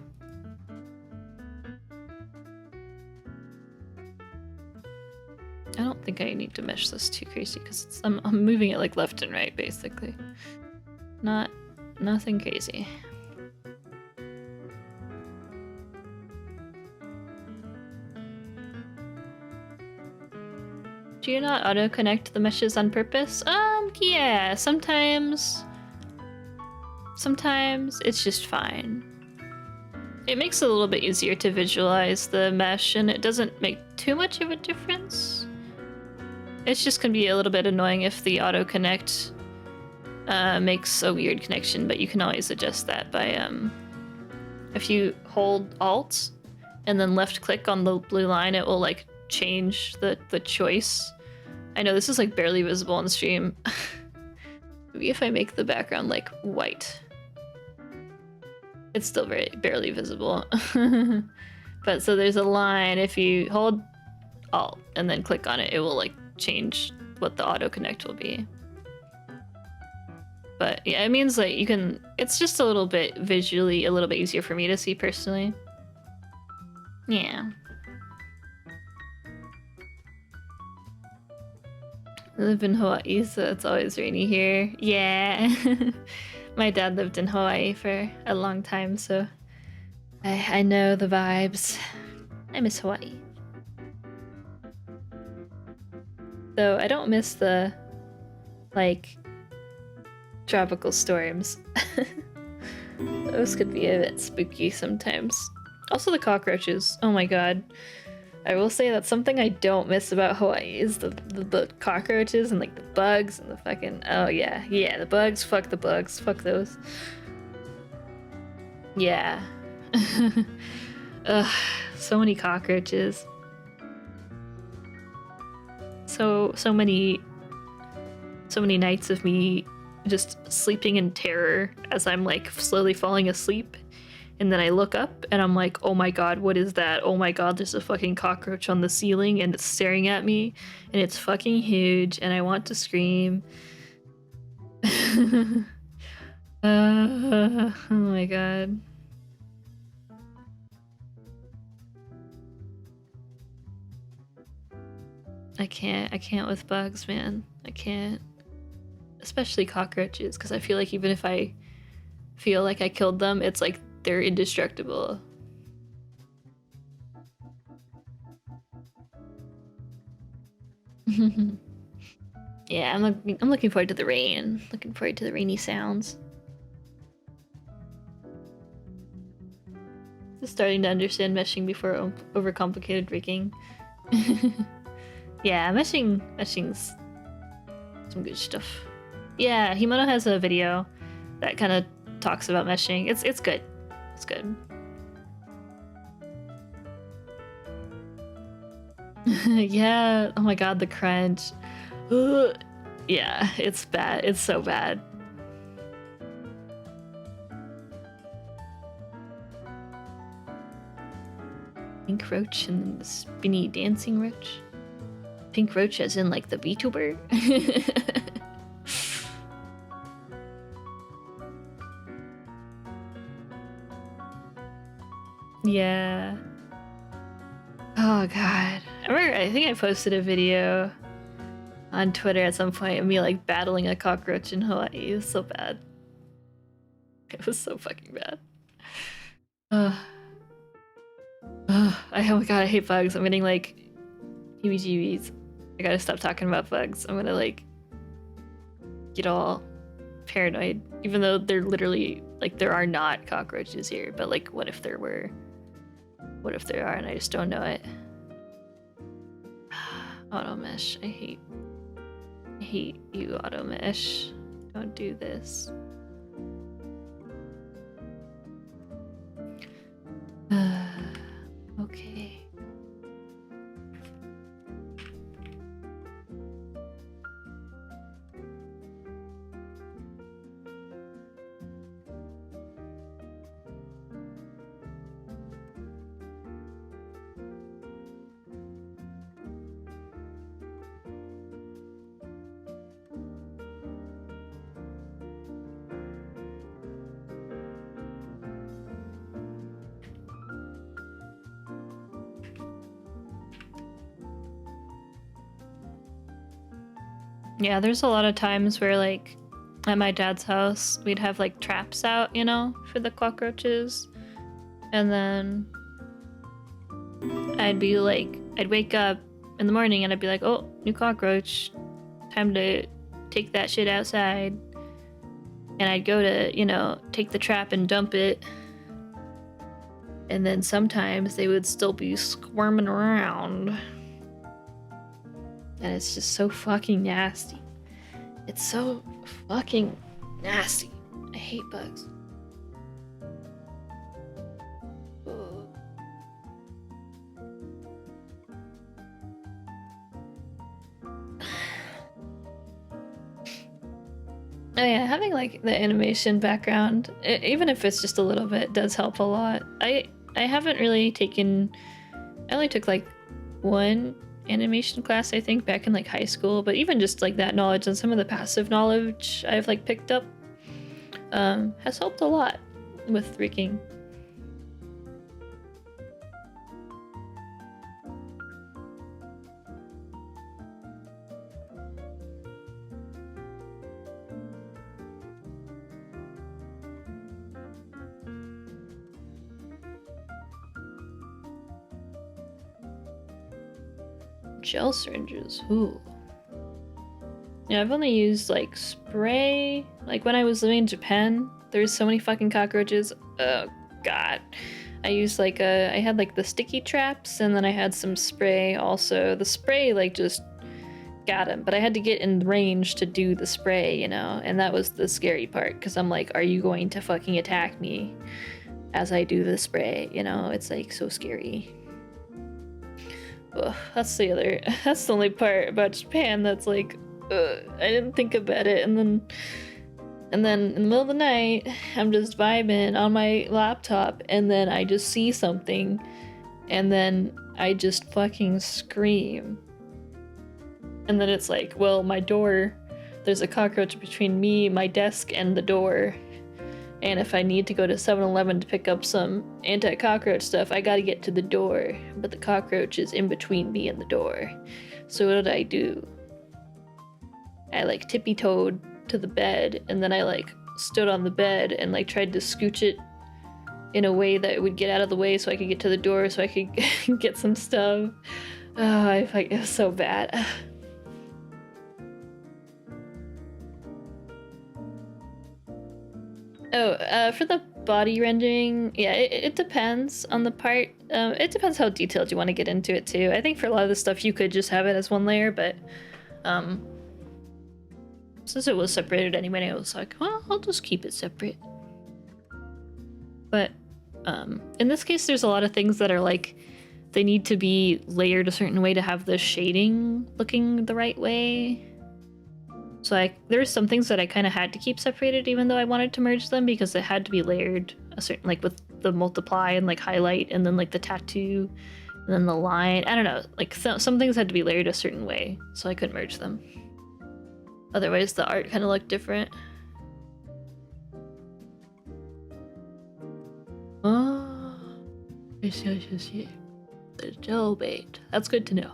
I don't think I need to mesh this too crazy because I'm moving it like left and right basically. Nothing crazy. Do you not auto-connect the meshes on purpose? Yeah, sometimes sometimes it's just fine. It makes it a little bit easier to visualize the mesh, and it doesn't make too much of a difference. It's just gonna be a little bit annoying if the auto connect makes a weird connection, but you can always adjust that by if you hold Alt and then left click on the blue line, it will like change the choice. I know this is like barely visible on the stream. Maybe if I make the background like white. It's still very barely visible. But so there's a line, if you hold Alt and then click on it, it will like change what the auto connect will be. But yeah, it means like you can, it's just a little bit visually a little bit easier for me to see personally. Yeah. I live in Hawaii, so it's always rainy here. Yeah. My dad lived in Hawaii for a long time, so I know the vibes. I miss Hawaii. Though I don't miss the, like, tropical storms. Those could be a bit spooky sometimes. Also the cockroaches. Oh my god. I will say that's something I don't miss about Hawaii is the cockroaches and like the bugs and the fucking, oh yeah, the bugs, fuck those. Yeah. Ugh, so many cockroaches. So many nights of me just sleeping in terror as I'm like slowly falling asleep. And then I look up and I'm like, oh my god, what is that? Oh my god, there's a fucking cockroach on the ceiling and it's staring at me and it's fucking huge and I want to scream. Oh my god. I can't with bugs, man. I can't. Especially cockroaches, because I feel like even if I feel like I killed them, it's like they're indestructible. Yeah, I'm looking forward to the rain. Looking forward to the rainy sounds. Just starting to understand meshing before overcomplicated rigging. Yeah, meshing's some good stuff. Yeah, Himono has a video that kind of talks about meshing. It's good. It's good. Yeah. Oh my god, the crunch. Ugh. Yeah, it's bad. It's so bad. Pink roach and the spinny dancing roach. Pink roach as in like the VTuber. Yeah. Oh god. I think I posted a video on Twitter at some point of me like battling a cockroach in Hawaii. It was so bad. It was so fucking bad. Oh my god, I hate bugs. I'm getting like heebie-jeebies. I gotta stop talking about bugs. I'm gonna like get all paranoid. Even though they're literally like there are not cockroaches here, but like what if there were? What if there are and I just don't know it? Auto mesh. I hate you, auto mesh. Don't do this. Okay. Yeah, there's a lot of times where like at my dad's house we'd have like traps out, you know, for the cockroaches. And then I'd wake up in the morning and I'd be like, oh, new cockroach. Time to take that shit outside. and I'd go to, you know, take the trap and dump it. And then sometimes they would still be squirming around. And it's just so fucking nasty. It's so fucking nasty. I hate bugs. Ugh. Oh yeah, having like the animation background, even if it's just a little bit, does help a lot. I haven't really taken, I only took like one animation class, I think, back in like high school, but even just like that knowledge and some of the passive knowledge I've like picked up has helped a lot with rigging. Gel syringes, ooh. Yeah, I've only used like spray. Like when I was living in Japan, there's so many fucking cockroaches. Oh god. I used like I had like the sticky traps, and then I had some spray also. The spray like just got him, but I had to get in range to do the spray, you know? And that was the scary part, because I'm like, are you going to fucking attack me as I do the spray? You know, it's like so scary. Ugh, that's the only part about Japan that's like, I didn't think about it. And then in the middle of the night, I'm just vibing on my laptop, and then I just see something, and then I just fucking scream. And then it's like, well, my door, there's a cockroach between me, my desk, and the door. And if I need to go to 7-Eleven to pick up some anti-cockroach stuff, I gotta get to the door. But the cockroach is in between me and the door. So what did I do? I like tippy-toed to the bed, and then I like stood on the bed and like tried to scooch it in a way that it would get out of the way so I could get to the door so I could get some stuff. Oh, it was so bad. Oh, for the body rendering, yeah, it depends on the part. It depends how detailed you want to get into it too. I think for a lot of the stuff you could just have it as one layer, but since it was separated anyway, I was like, well, I'll just keep it separate. But in this case, there's a lot of things that are like, they need to be layered a certain way to have the shading looking the right way. So there's some things that I kind of had to keep separated even though I wanted to merge them, because it had to be layered a certain, like with the multiply and like highlight and then like the tattoo and then the line. I don't know, like some things had to be layered a certain way so I couldn't merge them. Otherwise the art kind of looked different. Oh, I see. The gel bait. That's good to know.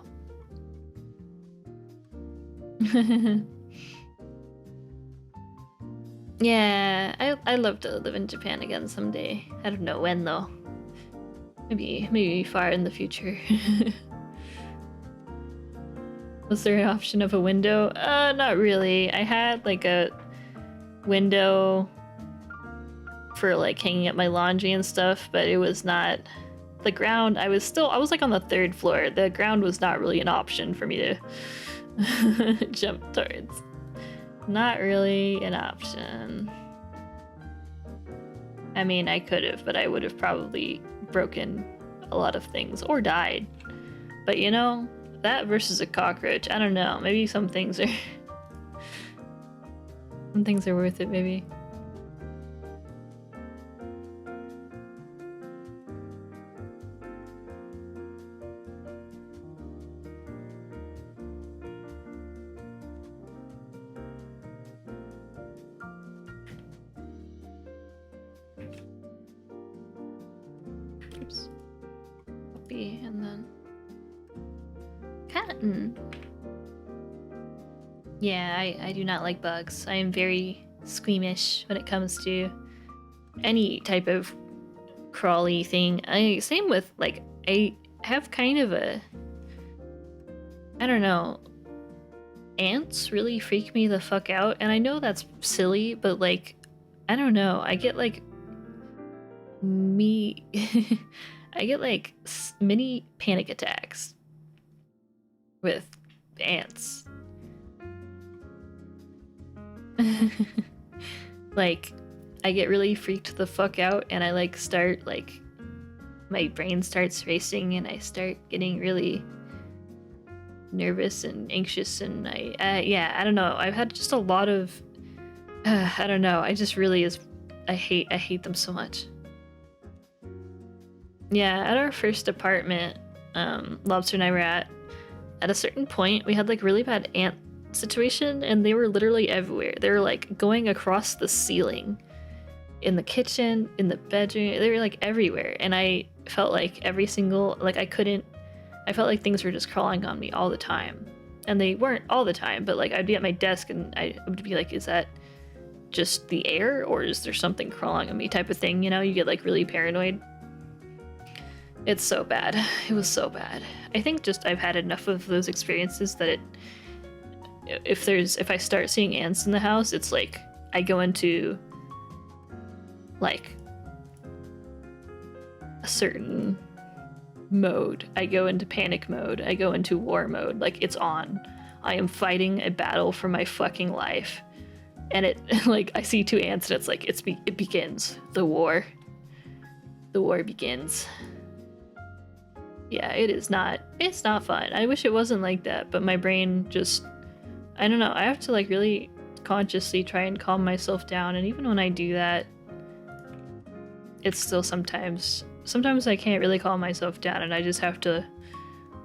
Yeah, I'd love to live in Japan again someday. I don't know when though. Maybe far in the future. Was there an option of a window? Not really. I had like a window for like hanging up my laundry and stuff, but it was not the ground. I was like on the 3rd floor. The ground was not really an option for me to jump towards. Not really an option. I mean, I could have, but I would have probably broken a lot of things or died. But you know, that versus a cockroach, I don't know. Maybe some things are worth it, maybe. Oops. Puppy, and then cotton. Yeah, I do not like bugs. I am very squeamish when it comes to any type of crawly thing. Same with like, I have kind of a, I don't know, ants really freak me the fuck out, and I know that's silly, but like I don't know. I get like I get like mini panic attacks with ants. Like, I get really freaked the fuck out, and I like start like my brain starts racing, and I start getting really nervous and anxious, and yeah, I don't know. I've had just a lot of I don't know. I just really is I hate them so much. Yeah, at our first apartment, Lobster and I were at a certain point, we had like really bad ant situation, and they were literally everywhere. They were like going across the ceiling, in the kitchen, in the bedroom. They were like everywhere, and I felt like every single like I felt like things were just crawling on me all the time, and they weren't all the time, but like I'd be at my desk and I would be like, is that just the air, or is there something crawling on me, type of thing, you know? You get like really paranoid. It's so bad. It was so bad. I think just I've had enough of those experiences that if I start seeing ants in the house, it's like I go into like a certain mode. I go into panic mode. I go into war mode. Like, it's on. I am fighting a battle for my fucking life. And it like I see two ants and it's like it begins. The war. The war begins. Yeah, it's not fun. I wish it wasn't like that, but my brain just, I don't know, I have to like really consciously try and calm myself down, and even when I do that, it's still sometimes I can't really calm myself down, and I just have to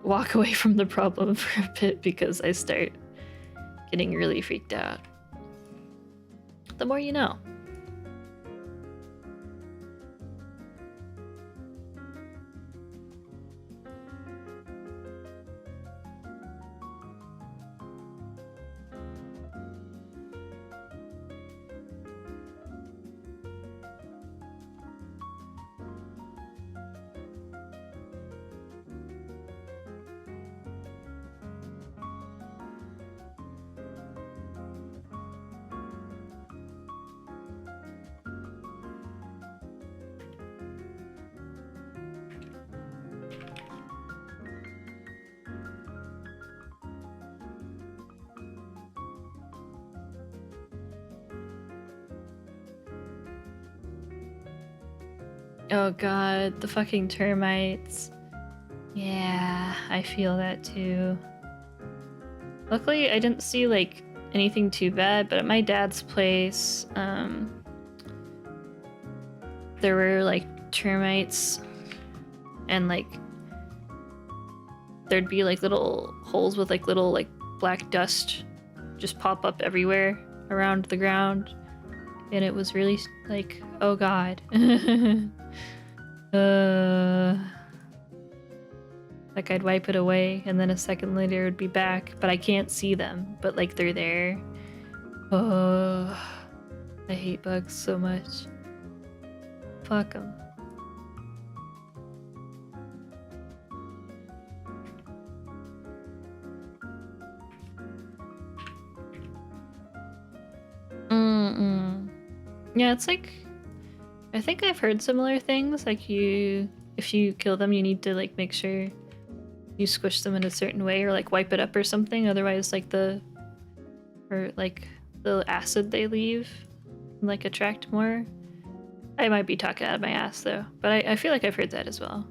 walk away from the problem for a bit because I start getting really freaked out. The more you know. Oh god, the fucking termites. Yeah, I feel that too. Luckily, I didn't see like anything too bad, but at my dad's place, there were like termites, and like there'd be like little holes with like little like black dust just pop up everywhere around the ground, and it was really like, oh god. Like I'd wipe it away and then a second later it would be back, but I can't see them, but like they're there. Oh, I hate bugs so much. Fuck them. Yeah, it's like, I think I've heard similar things, like if you kill them, you need to like make sure you squish them in a certain way or like wipe it up or something, otherwise like the acid they leave like attract more. I might be talking out of my ass though, but I feel like I've heard that as well.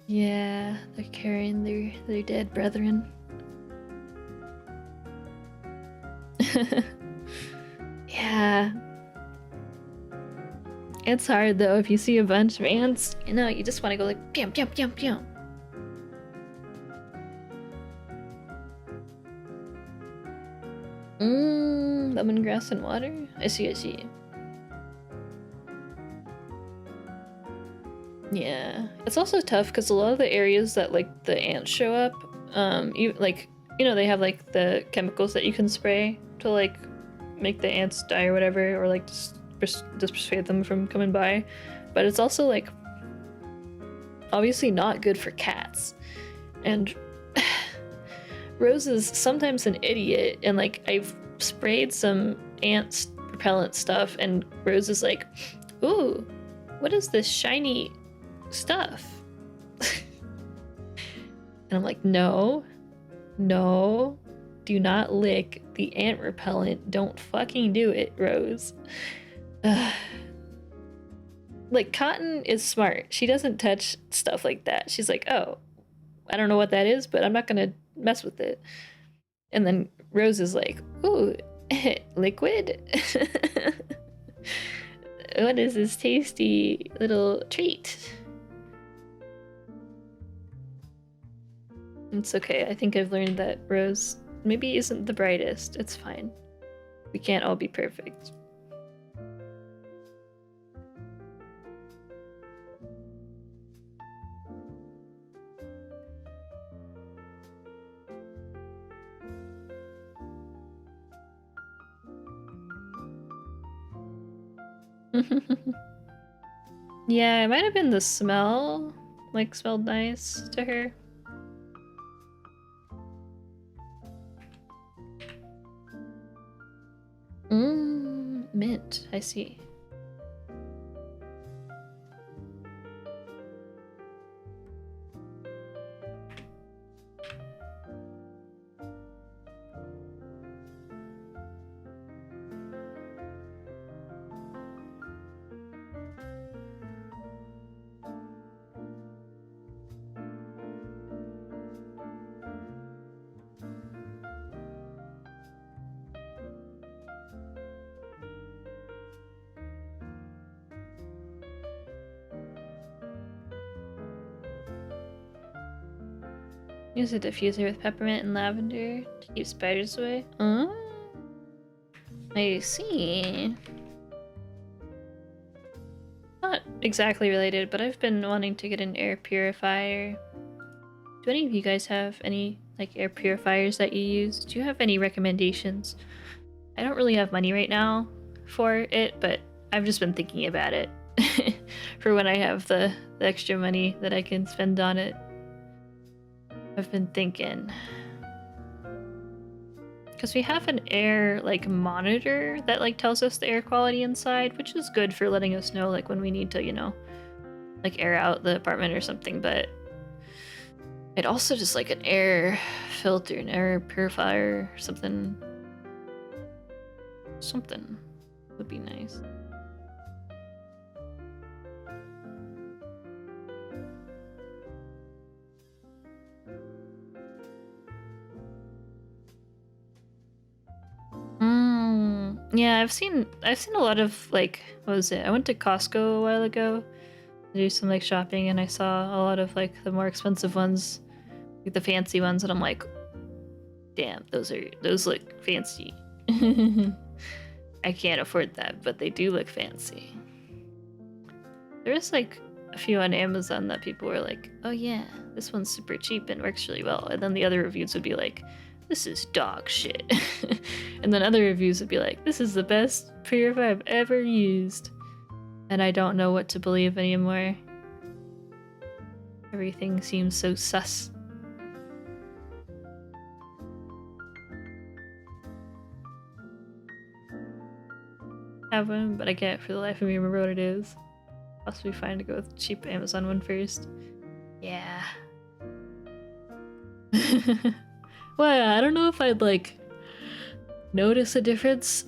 Yeah, they're carrying their dead brethren. Yeah. It's hard though, if you see a bunch of ants, you know, you just want to go like pew pew pew pew. Lemongrass and water? I see, I see. Yeah. It's also tough because a lot of the areas that, like, the ants show up, they have, like, the chemicals that you can spray to, like, make the ants die or whatever, or, like, just dissuade them from coming by. But it's also, like, obviously not good for cats. And Rose is sometimes an idiot, and, like, I've sprayed some ant repellent stuff, and Rose is like, ooh, what is this shiny stuff? And I'm like, no, do not lick the ant repellent. Don't fucking do it, Rose. Like, Cotton is smart. She doesn't touch stuff like that. She's like, oh, I don't know what that is, but I'm not gonna mess with it. And then Rose is like, ooh, liquid? What is this tasty little treat? It's okay. I think I've learned that Rose maybe isn't the brightest. It's fine. We can't all be perfect. Yeah, it might have been the smell. Like, smelled nice to her. Mint. I see. Use a diffuser with peppermint and lavender to keep spiders away. I see. Not exactly related, but I've been wanting to get an air purifier. Do any of you guys have any, like, air purifiers that you use? Do you have any recommendations? I don't really have money right now for it, but I've just been thinking about it for when I have the extra money that I can spend on it. I've been thinking. Because we have an air, like, monitor that, like, tells us the air quality inside, which is good for letting us know, like, when we need to, you know, like, air out the apartment or something, but it also just, like, an air filter, an air purifier, something would be nice. Yeah, I've seen a lot of, like, what was it? I went to Costco a while ago to do some, like, shopping, and I saw a lot of, like, the more expensive ones, like the fancy ones, and I'm like, damn, those look fancy. I can't afford that, but they do look fancy. There's, like, a few on Amazon that people were like, oh yeah, this one's super cheap and works really well, and then the other reviews would be like, this is dog shit. And then other reviews would be like, this is the best purifier I've ever used. And I don't know what to believe anymore. Everything seems so sus. Have one, but I can't for the life of me remember what it is. Possibly fine to go with the cheap Amazon one first. Yeah. Well, I don't know if I'd, like, notice a difference,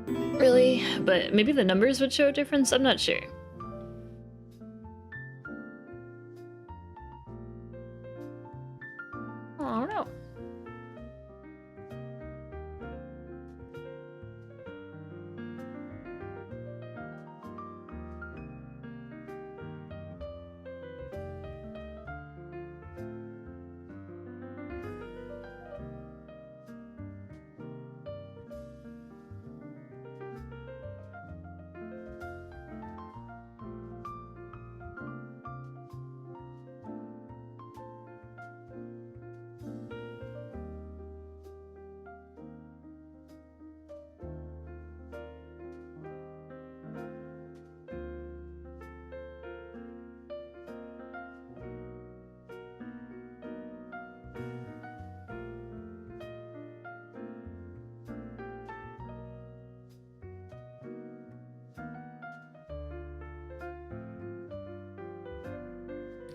really, but maybe the numbers would show a difference. I'm not sure. I don't know.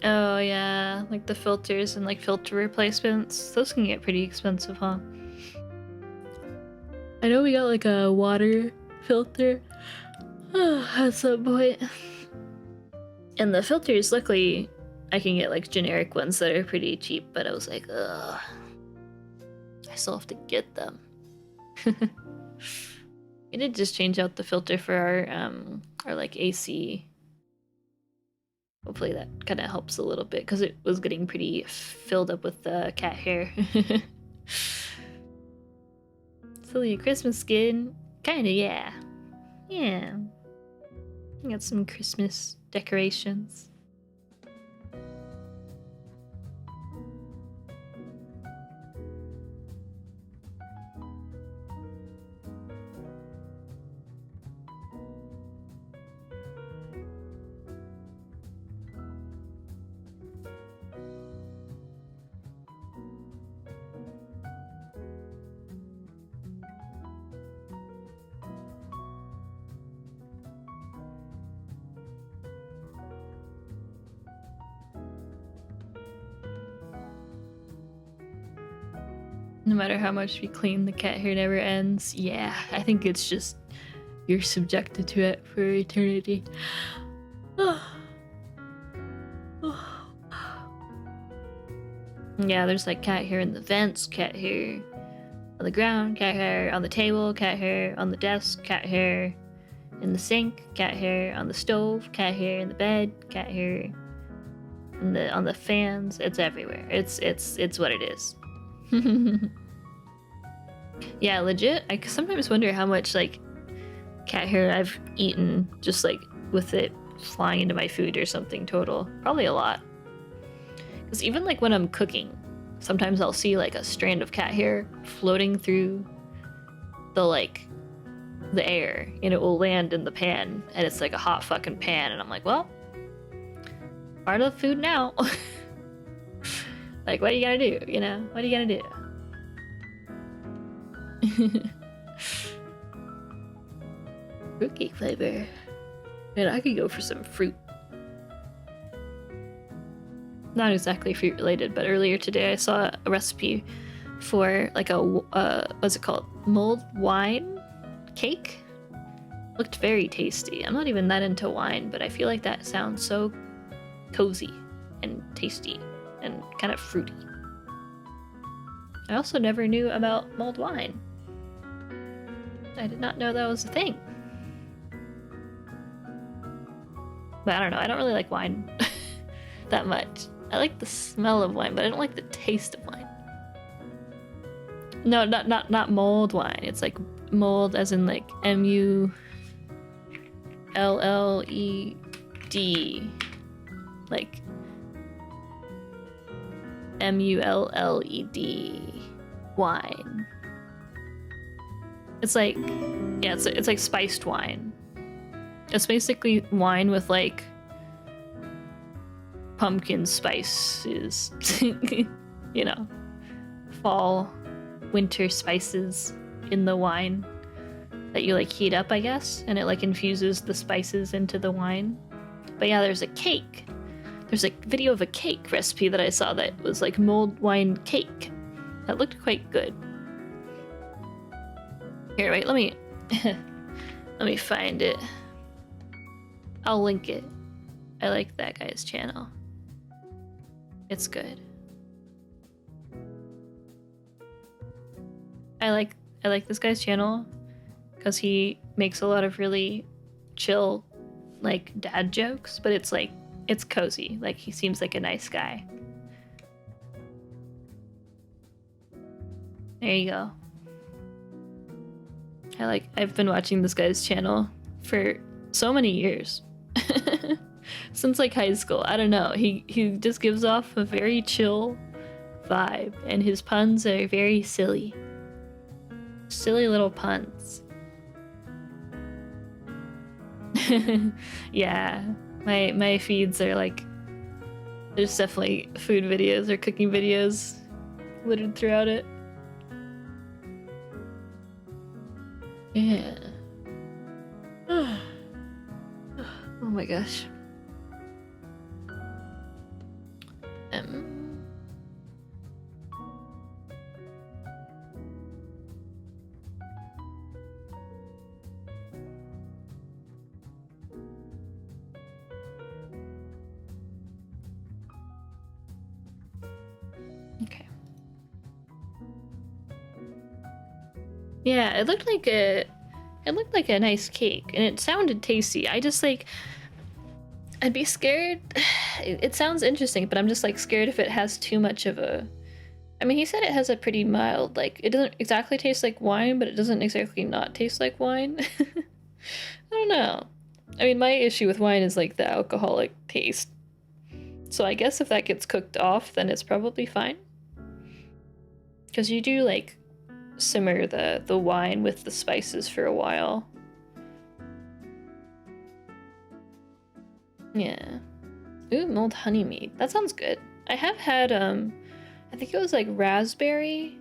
Oh yeah, like the filters and like filter replacements. Those can get pretty expensive, huh? I know we got like a water filter at some point. And the filters, luckily, I can get like generic ones that are pretty cheap, but I was like, ugh. I still have to get them. I did just change out the filter for our like AC. Hopefully that kind of helps a little bit because it was getting pretty filled up with cat hair. Silly Christmas skin, kinda, yeah. Yeah. I got some Christmas decorations. No matter how much we clean, the cat hair never ends. Yeah, I think it's just you're subjected to it for eternity. Yeah, there's like cat hair in the vents, cat hair on the ground, cat hair on the table, cat hair on the desk, cat hair in the sink, cat hair on the stove, cat hair in the bed, cat hair on the fans. It's everywhere. It's what it is. Yeah, legit. I sometimes wonder how much like cat hair I've eaten just like with it flying into my food or something total. Probably a lot. Because even like when I'm cooking, sometimes I'll see like a strand of cat hair floating through the air and it will land in the pan and it's like a hot fucking pan and I'm like, well, part of the food now. Like, what are you gonna do? You know? What are you gonna do? Fruitcake flavor. Man, I could go for some fruit. Not exactly fruit related, but earlier today I saw a recipe for like a what's it called? Mulled wine cake. Looked very tasty. I'm not even that into wine, but I feel like that sounds so cozy and tasty and kind of fruity. I also never knew about mulled wine. I did not know that was a thing. But I don't know, I don't really like wine that much. I like the smell of wine, but I don't like the taste of wine. No, not mulled wine. It's like mulled as in like MULLED. Like MULLED wine. It's like, yeah, it's like spiced wine. It's basically wine with like pumpkin spices, you know, fall, winter spices in the wine that you like heat up, I guess, and it like infuses the spices into the wine. But yeah, there's a cake. There's a video of a cake recipe that I saw that was like mulled wine cake. That looked quite good. Here, wait, let me let me find it. I'll link it. I like that guy's channel. It's good. I like this guy's channel because he makes a lot of really chill like dad jokes, but it's like it's cozy. Like he seems like a nice guy. There you go. I've been watching this guy's channel for so many years. Since like high school. I don't know. He just gives off a very chill vibe and his puns are very silly. Silly little puns. Yeah. My feeds are like there's definitely food videos or cooking videos littered throughout it. Yeah. Oh my gosh. Okay. Yeah, it looked like a nice cake, and it sounded tasty. I just like, I'd be scared. It sounds interesting, but I'm just like scared if it has too much of a. I mean, he said it has a pretty mild, like, it doesn't exactly taste like wine, but it doesn't exactly not taste like wine. I don't know. I mean, my issue with wine is like the alcoholic taste. So I guess if that gets cooked off, then it's probably fine. Because you do like simmer the wine with the spices for a while. Yeah. Ooh, mulled honey mead. That sounds good. I have had I think it was like raspberry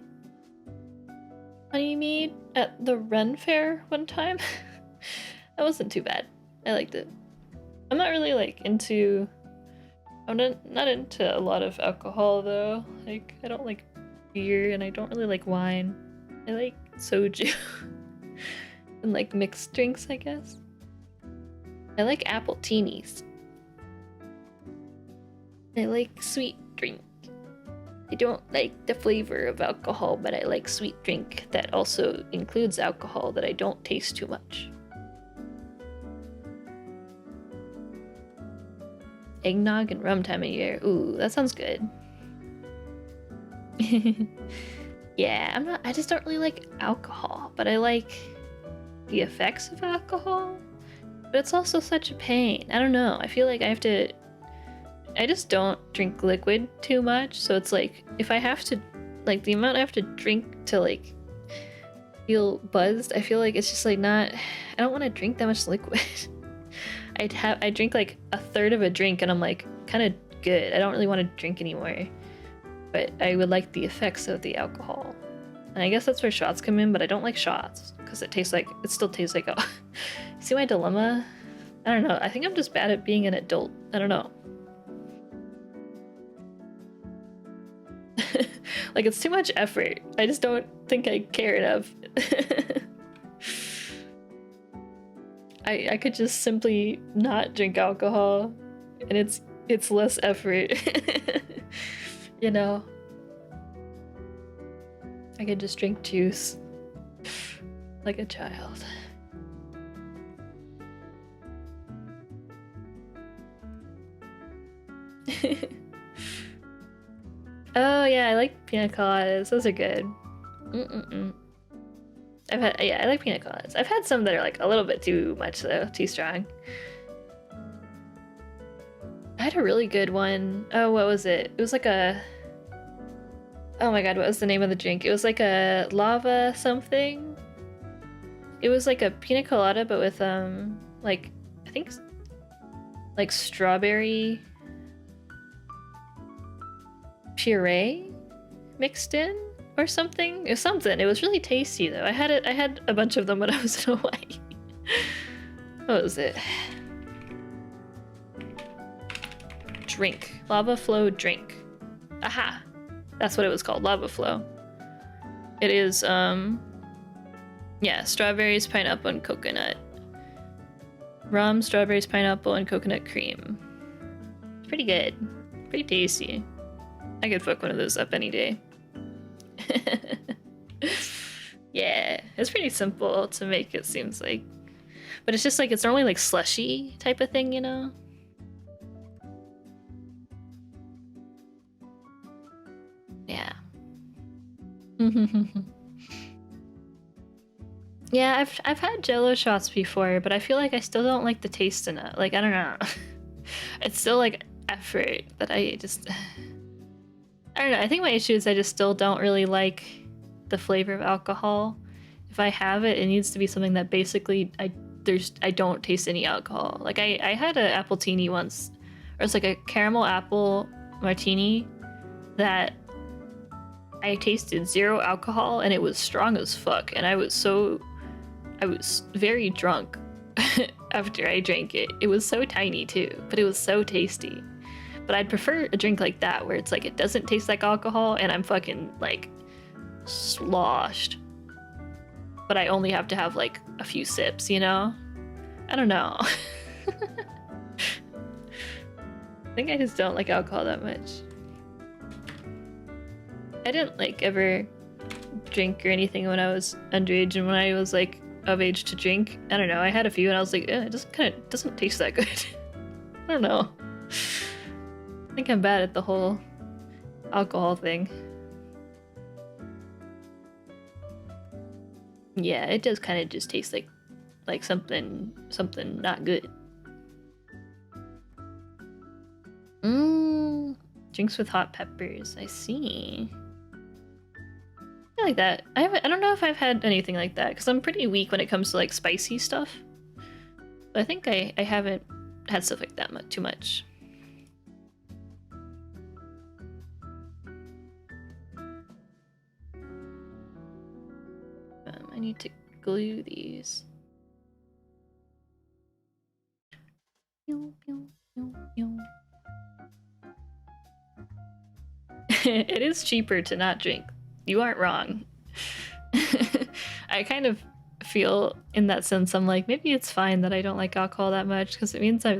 honey mead at the Ren Fair one time. That wasn't too bad. I liked it. I'm not really like into. I'm not into a lot of alcohol though. Like, I don't like beer and I don't really like wine. I like soju and like mixed drinks, I guess. I like apple teenies. I like sweet drink. I don't like the flavor of alcohol, but I like sweet drink that also includes alcohol that I don't taste too much. Eggnog and rum time of year. Ooh, that sounds good. Yeah, I just don't really like alcohol, but I like the effects of alcohol. But it's also such a pain. I don't know. I feel like I just don't drink liquid too much, so it's like if I have to, like the amount I have to drink to like feel buzzed, I feel like it's just like not. I don't want to drink that much liquid. I drink like a third of a drink and I'm like kind of good. I don't really want to drink anymore, but I would like the effects of the alcohol, and I guess that's where shots come in. But I don't like shots because it still tastes like. Oh, see my dilemma? I don't know. I think I'm just bad at being an adult. I don't know. Like, it's too much effort. I just don't think I care enough. I could just simply not drink alcohol and it's less effort. You know? I could just drink juice like a child. Oh yeah, I like pina coladas. Those are good. I like pina coladas. I've had some that are like a little bit too much though, too strong. I had a really good one. Oh, what was it? It was like a. Oh my god, what was the name of the drink? It was like a lava something. It was like a pina colada, but with like I think like strawberry puree mixed in or something. It was something. It was really tasty though. I had a bunch of them when I was in Hawaii. What was it? Drink. Lava flow drink. Aha! That's what it was called, lava flow. It is yeah, strawberries, pineapple, and coconut. Rum, strawberries, pineapple, and coconut cream. It's pretty good. Pretty tasty. I could fuck one of those up any day. Yeah, it's pretty simple to make, it seems like. But it's just like, it's normally like slushy type of thing, you know? Yeah. Yeah, I've had Jello shots before, but I feel like I still don't like the taste in it. Like, I don't know. It's still like effort that I just. I don't know. I think my issue is I just still don't really like the flavor of alcohol. If I have it, it needs to be something that basically I don't taste any alcohol. Like I had an apple teeny once, or it's like a caramel apple martini that I tasted zero alcohol and it was strong as fuck, and I was very drunk after I drank it. It was so tiny too, but it was so tasty. But I'd prefer a drink like that where it's like it doesn't taste like alcohol and I'm fucking like sloshed. But I only have to have like a few sips, you know? I don't know. I think I just don't like alcohol that much. I didn't like ever drink or anything when I was underage, and when I was like of age to drink, I don't know, I had a few and I was like, it just kind of doesn't taste that good. I don't know. I think I'm bad at the whole alcohol thing. Yeah, it does kind of just taste like something not good. Drinks with hot peppers. I see. I like that. I don't know if I've had anything like that because I'm pretty weak when it comes to like spicy stuff. But I think I haven't had stuff like that too much. I need to glue these. It is cheaper to not drink. You aren't wrong. I kind of feel in that sense, I'm like, maybe it's fine that I don't like alcohol that much because it means I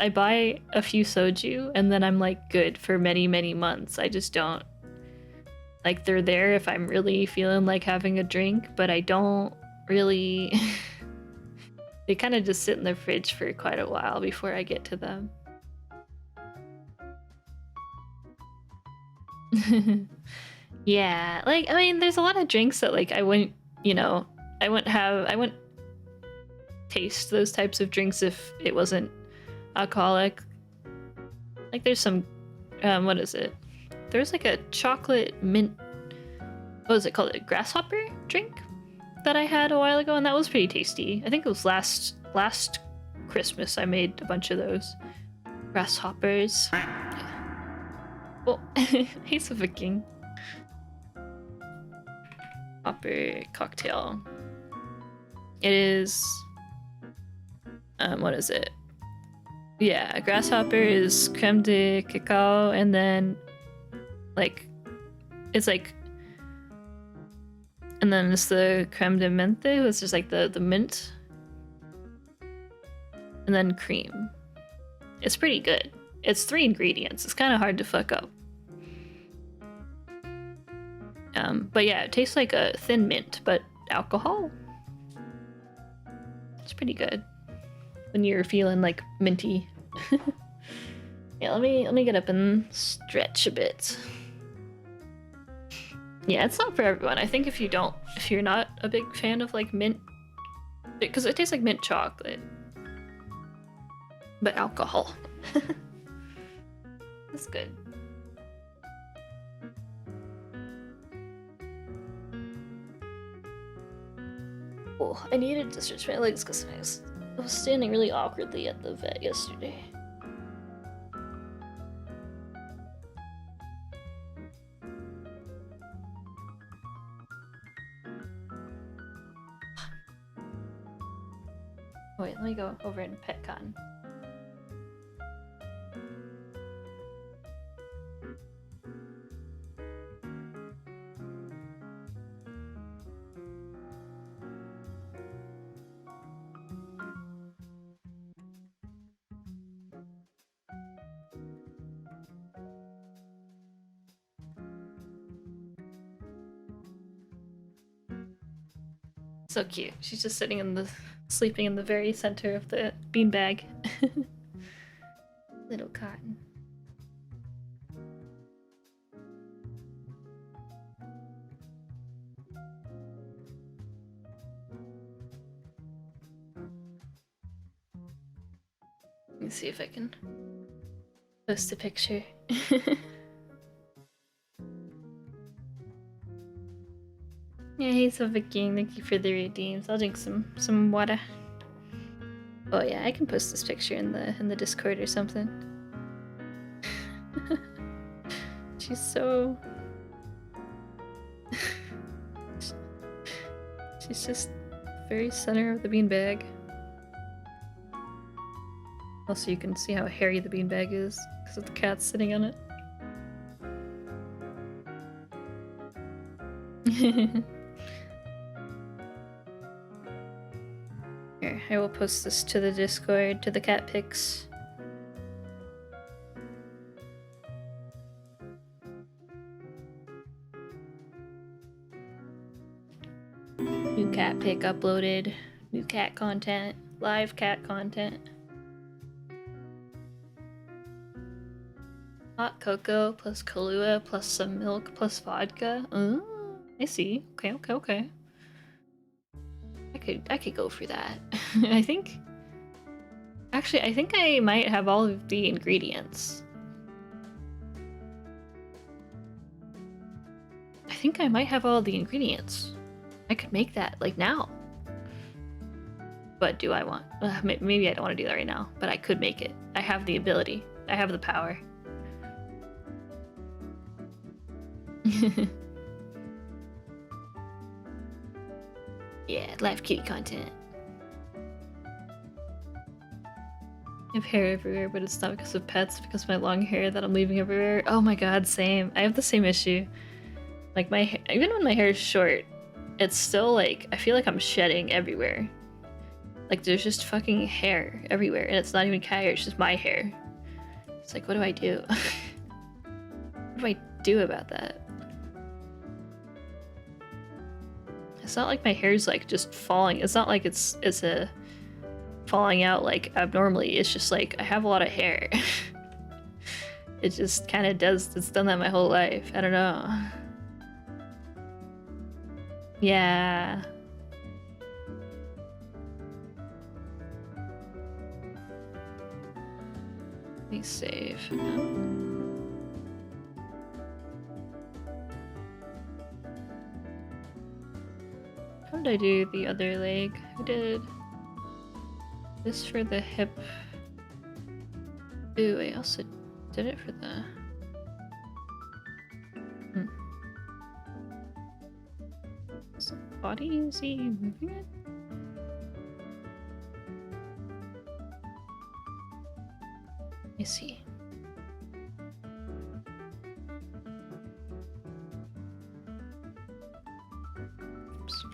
buy a few soju and then I'm like good for many, many months. I just don't like, they're there if I'm really feeling like having a drink, but I don't really. They kind of just sit in the fridge for quite a while before I get to them. Yeah, like, I mean, there's a lot of drinks that like I wouldn't taste those types of drinks if it wasn't alcoholic. Like there's some what is it? There's like a chocolate mint, what was it called? A grasshopper drink that I had a while ago, and that was pretty tasty. I think it was last Christmas I made a bunch of those grasshoppers. Well, he's a Viking. Hopper cocktail. It is what is it? Yeah, grasshopper is creme de cacao, and then like it's like, and then it's the creme de menthe, which is like the mint, and then cream. It's pretty good. It's 3 ingredients. It's kind of hard to fuck up. But yeah, it tastes like a thin mint, but alcohol. It's pretty good when you're feeling like minty. Yeah, let me get up and stretch a bit. Yeah, it's not for everyone. I think if you're not a big fan of like mint, because it tastes like mint chocolate, but alcohol. That's good. Oh, I needed to stretch my legs because I was standing really awkwardly at the vet yesterday. Oh, wait, let me go over and pet Cotton. So cute. She's just sleeping in the very center of the beanbag. Little Cotton. Let me see if I can post a picture. Yeah, he's a Viking. Thank you for the redeems. I'll drink some water. Oh yeah, I can post this picture in the Discord or something. She's so. She's just very center of the beanbag. Also, you can see how hairy the beanbag is because of the cat sitting on it. Here, I will post this to the Discord, to the cat pics. New cat pic uploaded. New cat content. Live cat content. Hot cocoa plus Kahlua plus some milk plus vodka. Oh, I see. Okay, okay, okay. I could go for that. I think actually I think I might have all of the ingredients. I think I might have all the ingredients. I could make that like now. But do I want? Maybe I don't want to do that right now, but I could make it. I have the ability. I have the power. Yeah, live kitty content. I have hair everywhere, but it's not because of pets, because of my long hair that I'm leaving everywhere. Oh my god, same. I have the same issue. Like my hair, even when my hair is short, it's still like, I feel like I'm shedding everywhere. Like there's just fucking hair everywhere, and it's not even cat hair, it's just my hair. It's like, what do I do? What do I do about that? It's not like my hair's like just falling. It's not like it's a falling out like abnormally. It's just like I have a lot of hair. It just kind of does. It's done that my whole life. I don't know. Yeah. Let me save. How did I do the other leg? Who did this for the hip? Ooh, I also did it for the... Is the body, is he moving it? Let me see. Oops.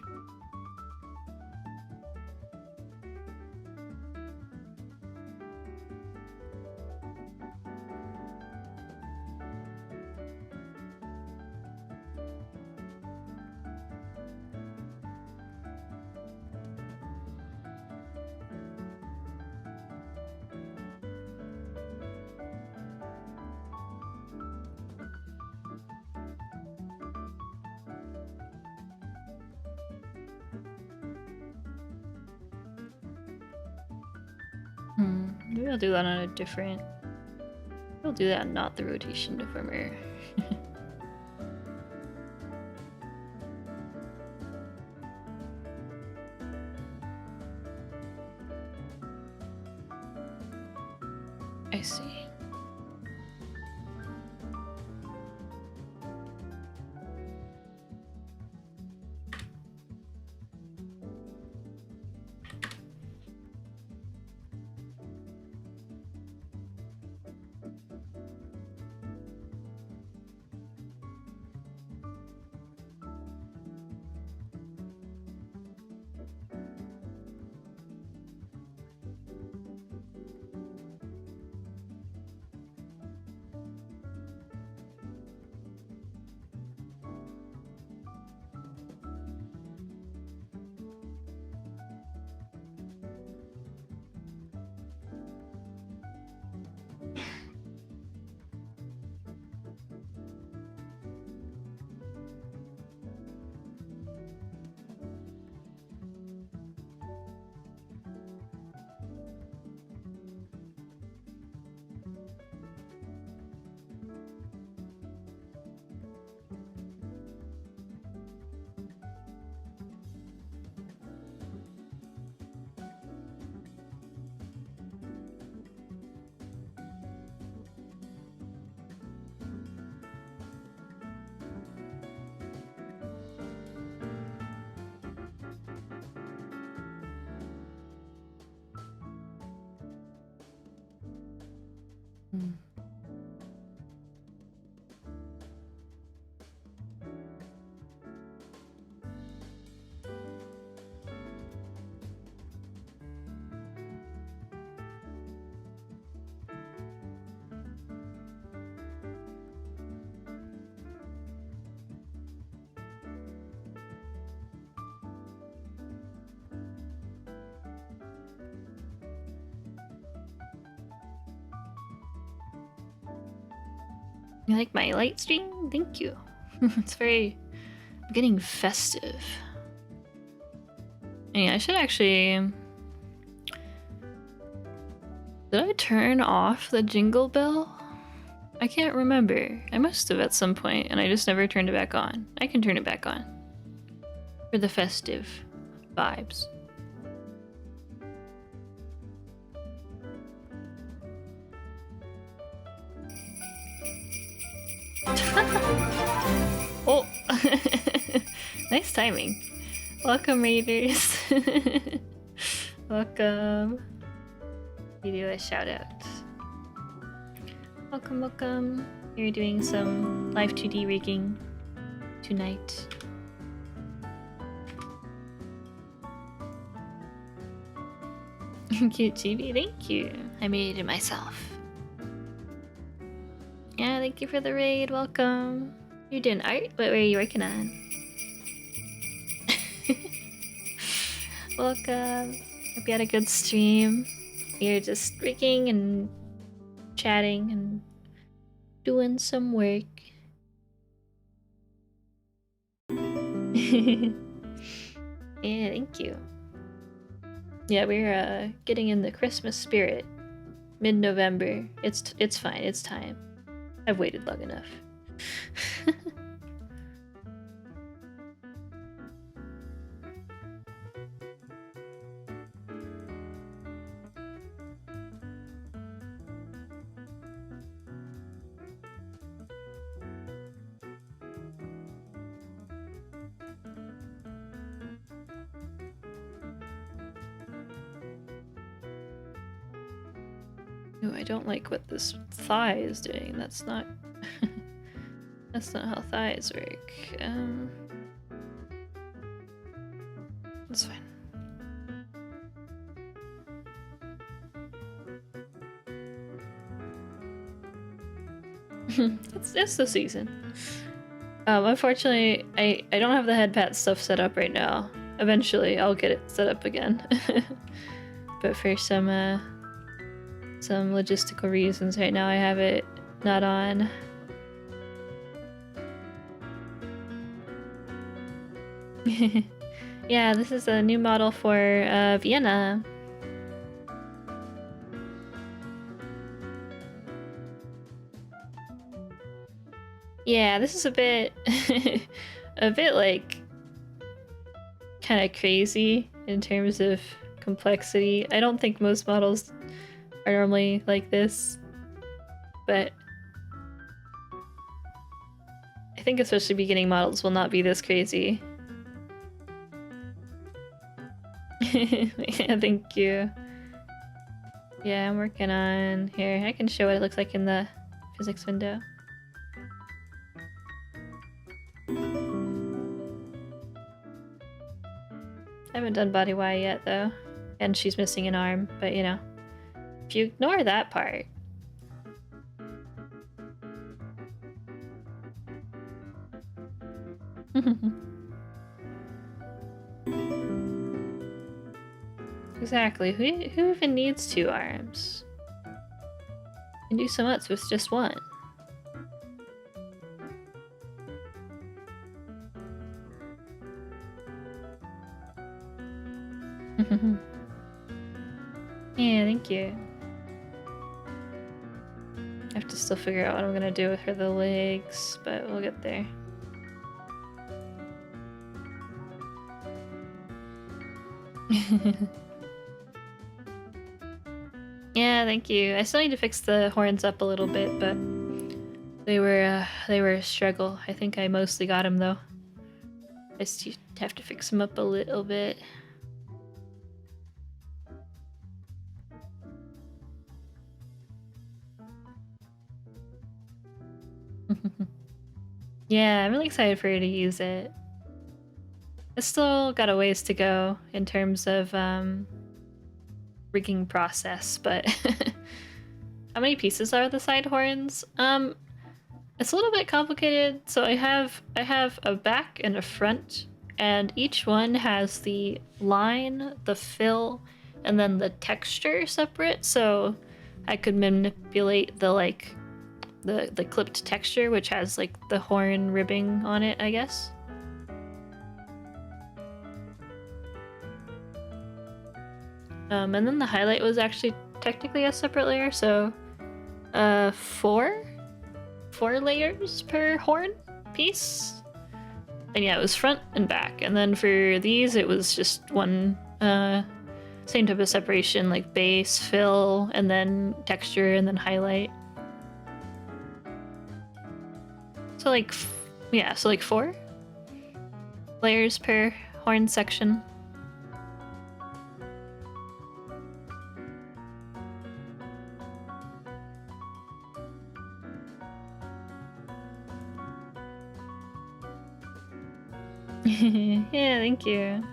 Maybe I'll do that on a different... I'll do that, not the rotation deformer. I see. Hmm. You like my light stream? Thank you. It's very getting festive. Yeah, I should actually. Did I turn off the jingle bell? I can't remember. I must have at some point, and I just never turned it back on. I can turn it back on. For the festive vibes. Oh! Nice timing. Welcome, Raiders. Welcome. You do a shout out. Welcome, welcome. You're doing some Live2D rigging tonight. Cute chibi, thank you. I made it myself. Yeah, thank you for the raid. Welcome. You're doing art? What were you working on? Welcome. Hope you had a good stream. You're just rigging and chatting and doing some work. Yeah, thank you. Yeah, we're getting in the Christmas spirit. Mid-November. It's fine. It's time. I've waited long enough. Ooh, I don't like what this thigh is doing. That's not... That's not how thighs work. That's fine. it's the season. Unfortunately, I don't have the head pat stuff set up right now. Eventually, I'll get it set up again. But for some logistical reasons, right now I have it not on. Yeah, this is a new model for Vienna. Yeah, this is a bit a bit like kind of crazy in terms of complexity. I don't think most models are normally like this, but I think especially beginning models will not be this crazy. Yeah, thank you. Yeah, I'm working on here. I can show what it looks like in the physics window. I haven't done body Y yet though, and she's missing an arm, but you know, if you ignore that part. Exactly. Who even needs 2 arms? You can do so much with just one. Yeah, thank you. I have to still figure out what I'm gonna do for the legs, but we'll get there. Yeah, thank you. I still need to fix the horns up a little bit, but they were a struggle. I think I mostly got them though. I just have to fix them up a little bit. Yeah, I'm really excited for you to use it. It's still got a ways to go in terms of rigging process, but how many pieces are the side horns? It's a little bit complicated. So I have a back and a front, and each one has the line, the fill, and then the texture separate. So I could manipulate the the clipped texture, which has like the horn ribbing on it, I guess. And then the highlight was actually technically a separate layer, so four layers per horn piece. And yeah, it was front and back. And then for these, it was just one same type of separation, like base, fill, and then texture, and then highlight. So like, yeah, so like 4 layers per horn section. Yeah, thank you.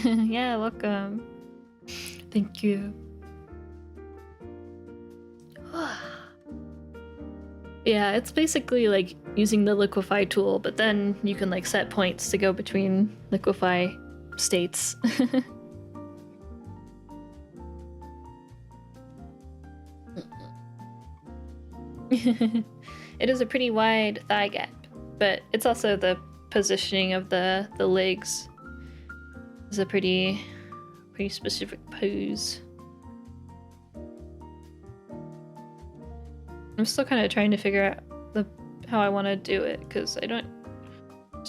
Yeah, welcome. Thank you. Yeah, it's basically like using the liquefy tool, but then you can like set points to go between liquefy states. It is a pretty wide thigh gap, but it's also the positioning of the legs is a pretty specific pose. I'm still kind of trying to figure out how I want to do it, because there's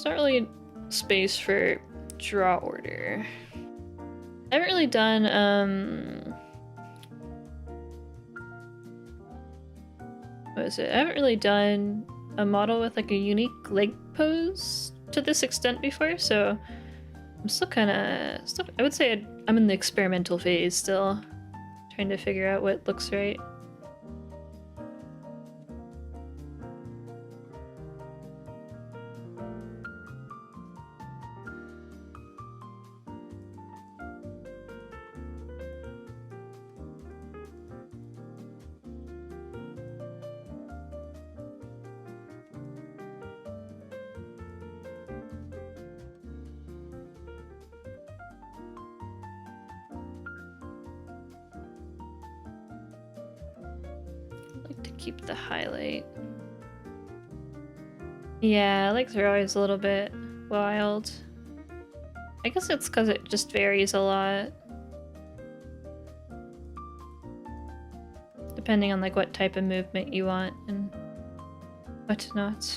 not really space for draw order. I haven't really done what is it? I haven't really done a model with like a unique leg pose to this extent before, so I'm still kind of I would say I'm in the experimental phase still, trying to figure out what looks right. Keep the highlight. Yeah, legs are always a little bit wild. I guess it's because it just varies a lot. Depending on like what type of movement you want and whatnot.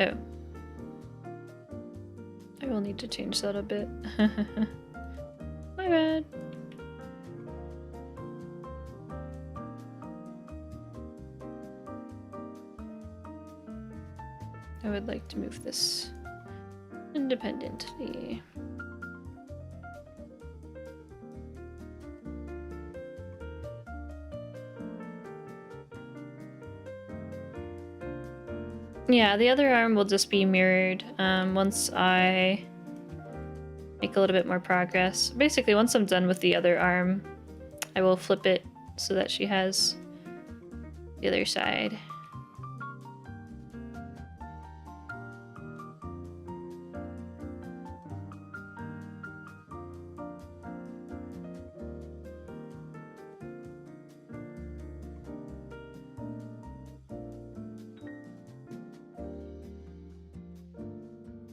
Oh. I will need to change that a bit. My bad. I would like to move this independently. Yeah, the other arm will just be mirrored once I make a little bit more progress. Basically, once I'm done with the other arm, I will flip it so that she has the other side.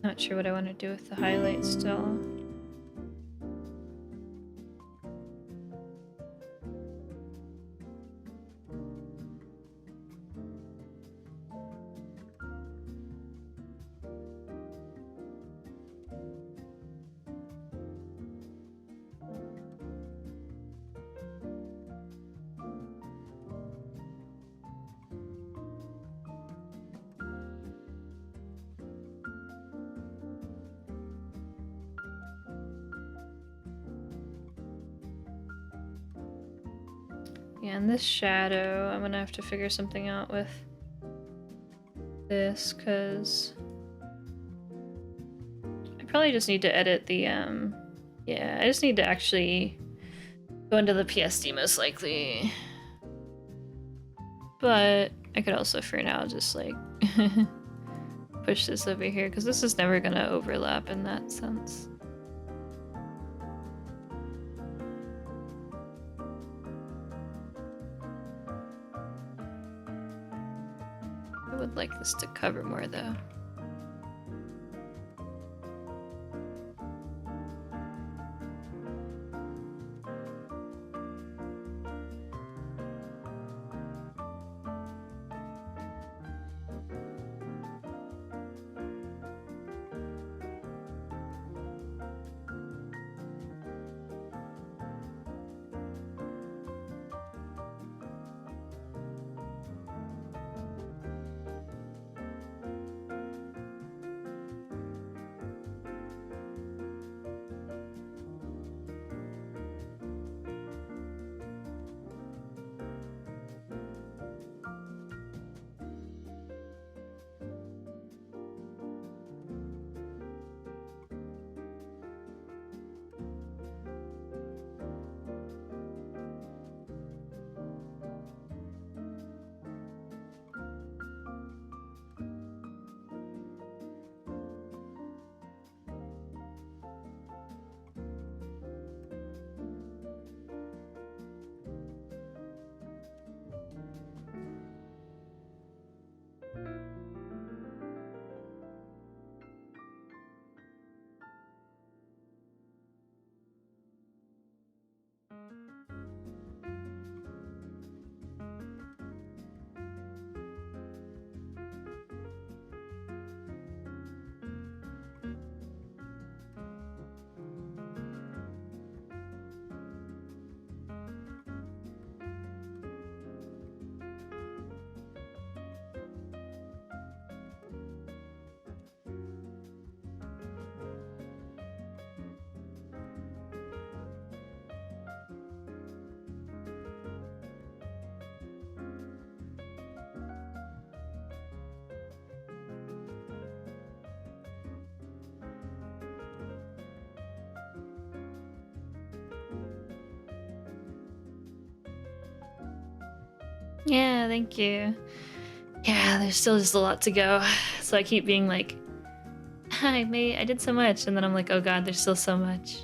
Not sure what I want to do with the highlight still. Yeah, and this shadow, I'm gonna have to figure something out with this, because I probably just need to edit the, yeah, I just need to actually go into the PSD most likely. But I could also, for now, just, like, push this over here, because this is never gonna overlap in that sense. I would like this to cover more, though. Yeah, thank you. Yeah, there's still just a lot to go. So I keep being like, I did so much, and then I'm like, oh god, there's still so much.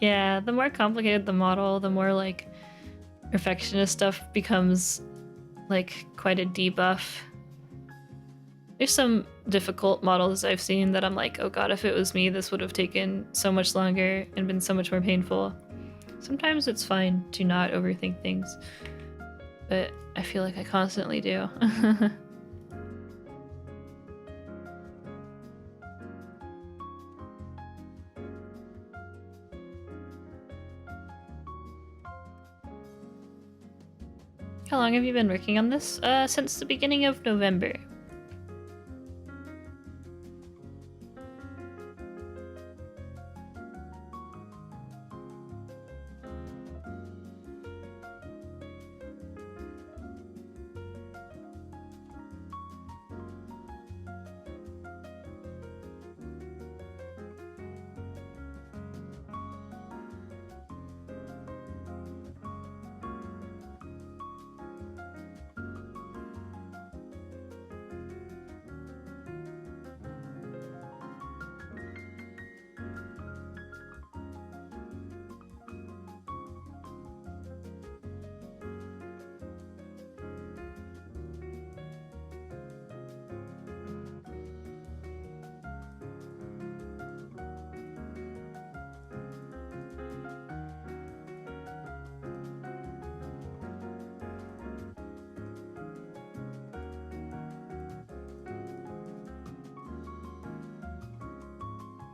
Yeah, the more complicated the model, the more like perfectionist stuff becomes like quite a debuff. There's some difficult models I've seen that I'm like, oh god, if it was me, this would have taken so much longer and been so much more painful. Sometimes it's fine to not overthink things, but I feel like I constantly do. How long have you been working on this? Since the beginning of November.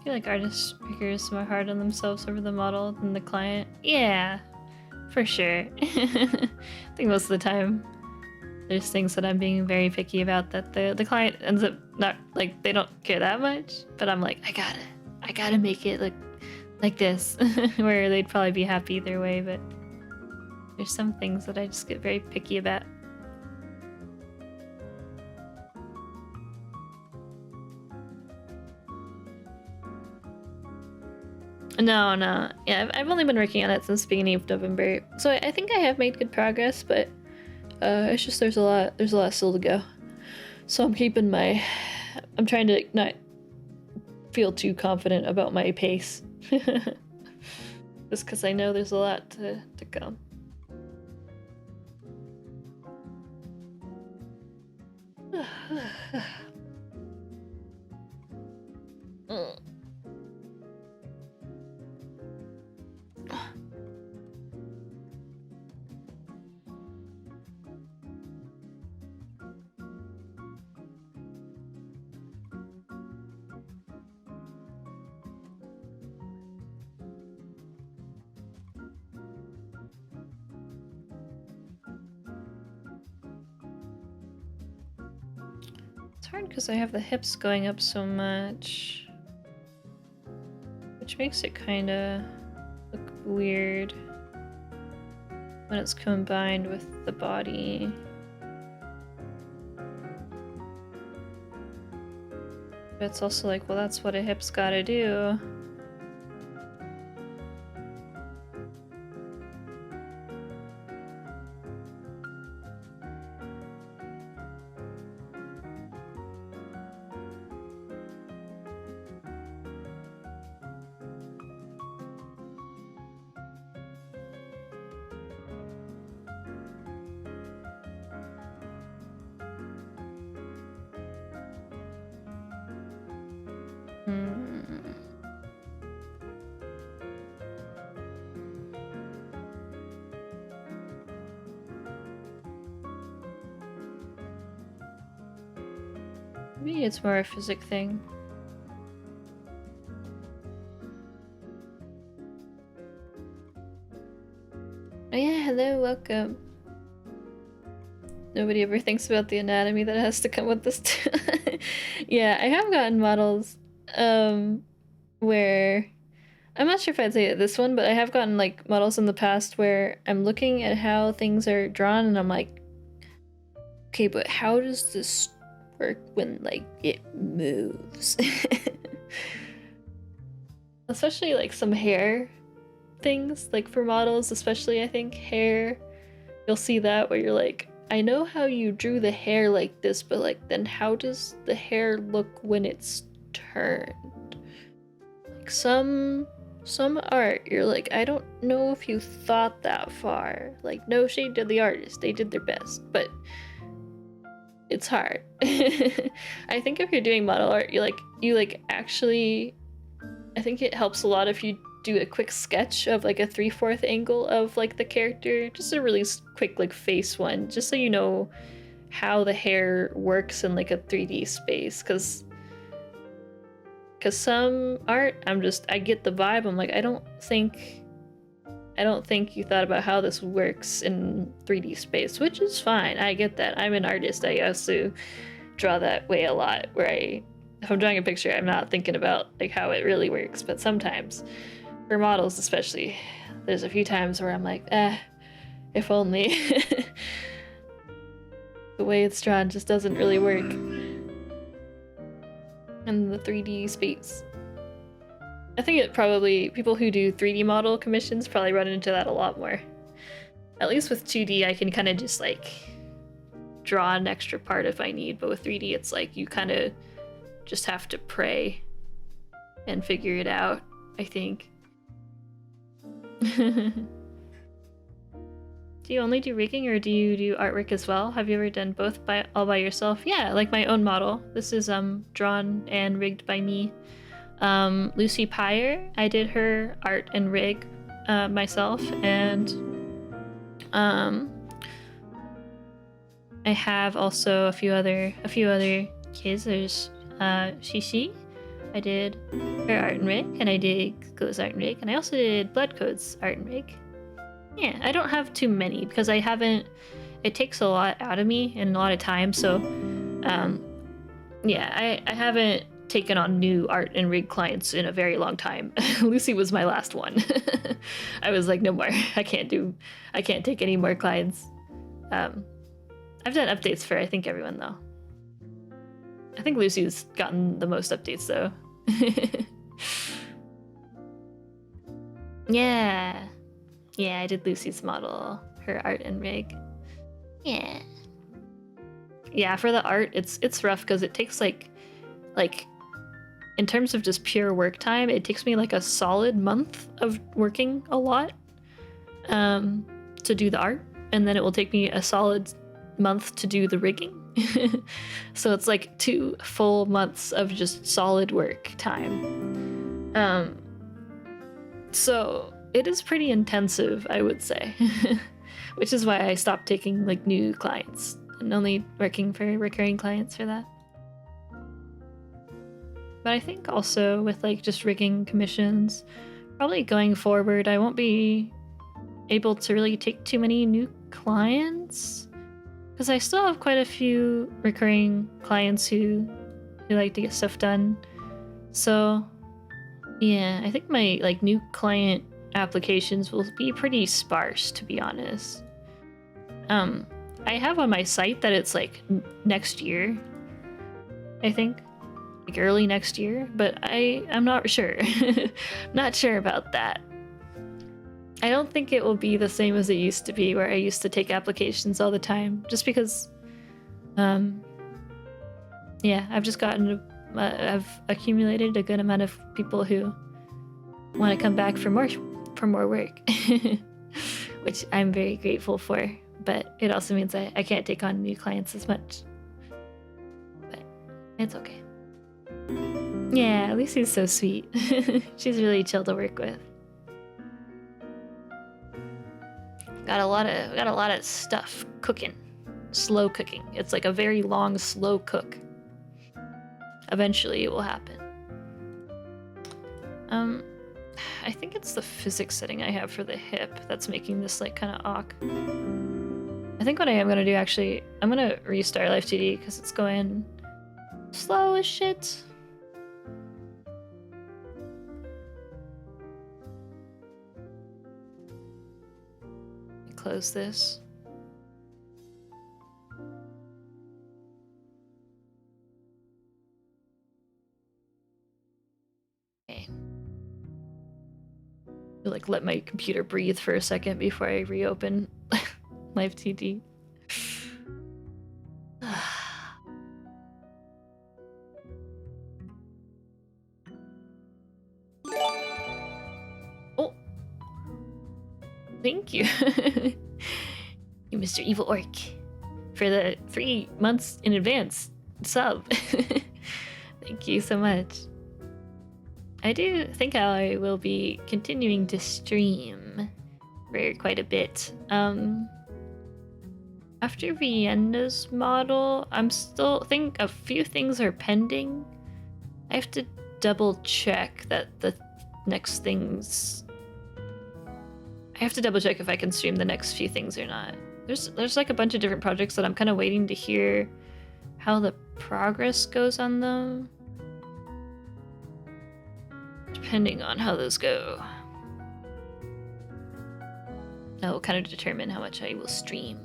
feel like artist pickers more hard on themselves over the model than the client. Yeah, for sure. I think most of the time there's things that I'm being very picky about that the client ends up not, like, they don't care that much, but I'm like, I gotta make it look like this, where they'd probably be happy either way, but there's some things that I just get very picky about. No. Yeah, I've only been working on it since the beginning of November, so I think I have made good progress, but it's just there's a lot still to go. So I'm trying to not feel too confident about my pace. Just because I know there's a lot to come. It's hard because I have the hips going up so much, which makes it kind of look weird when it's combined with the body. But it's also like, well, that's what a hip's gotta do. Maybe it's more a physic thing. Oh yeah, hello, welcome. Nobody ever thinks about the anatomy that has to come with this too. Yeah, I have gotten models where I'm not sure if I'd say this one, but I have gotten like models in the past where I'm looking at how things are drawn and I'm like, okay, but how does this work when like it moves? Especially like some hair things, like for models, especially I think hair, you'll see that where you're like, I know how you drew the hair like this, but like then how does the hair look when it's turned? Like some art, you're like, I don't know if you thought that far. Like, no shade to the artist, they did their best, but it's hard. I think if you're doing model art, you actually, I think it helps a lot if you do a quick sketch of like a 3/4 angle of like the character, just a really quick like face one, just so you know how the hair works in like a 3D space, because some art I get the vibe, I'm like, I don't think you thought about how this works in 3D space, which is fine. I get that. I'm an artist. I also draw that way a lot, where if I'm drawing a picture, I'm not thinking about like how it really works, but sometimes for models especially, there's a few times where I'm like, if only. The way it's drawn just doesn't really work in the 3D space. I think people who do 3D model commissions probably run into that a lot more. At least with 2D, I can kind of just like draw an extra part if I need, but with 3D, it's like you kind of just have to pray and figure it out, I think. Do you only do rigging or do you do artwork as well? Have you ever done both all by yourself? Yeah, like my own model. This is drawn and rigged by me. Lucy Pyre, I did her art and rig myself, and I have also a few other kids. There's Shishi. I did her art and rig, and I did Glo's art and rig, and I also did Blood Code's art and rig. Yeah, I don't have too many because I haven't. It takes a lot out of me and a lot of time, so yeah, I haven't taken on new art and rig clients in a very long time. Lucy was my last one. I was like, no more. I can't take any more clients. I've done updates for I think everyone though. I think Lucy's gotten the most updates though. Yeah. Yeah, I did Lucy's model, her art and rig. Yeah. Yeah, for the art, it's rough because it takes like in terms of just pure work time, it takes me like a solid month of working a lot to do the art, and then it will take me a solid month to do the rigging. So it's like 2 full months of just solid work time. So it is pretty intensive, I would say. Which is why I stopped taking like new clients and only working for recurring clients for that. But I think also with like just rigging commissions, probably going forward, I won't be able to really take too many new clients because I still have quite a few recurring clients who like to get stuff done. So yeah, I think my like new client applications will be pretty sparse, to be honest. I have on my site that it's like next year, I think, like early next year, but I'm not sure. Not sure about that. I don't think it will be the same as it used to be, where I used to take applications all the time, just because yeah, I've accumulated a good amount of people who want to come back for more work, which I'm very grateful for, but it also means I can't take on new clients as much, but it's okay. Yeah, Lucy's so sweet. She's really chill to work with. Got a lot of stuff cooking. Slow cooking. It's like a very long, slow cook. Eventually it will happen. I think it's the physics setting I have for the hip that's making this like kind of awk. I think what I am gonna do actually, I'm gonna restart Live2D because it's going slow as shit. Close this. Okay. I'll, like, let my computer breathe for a second before I reopen Live2D. Oh! Thank you. You Mr. Evil Orc for the 3 months in advance sub. Thank you so much. I do think I will be continuing to stream for quite a bit. After Vienna's model, I'm still think a few things are pending. I have to double check that the next things. I have to double check if I can stream the next few things or not. There's like a bunch of different projects that I'm kind of waiting to hear how the progress goes on them. Depending on how those go, that will kind of determine how much I will stream.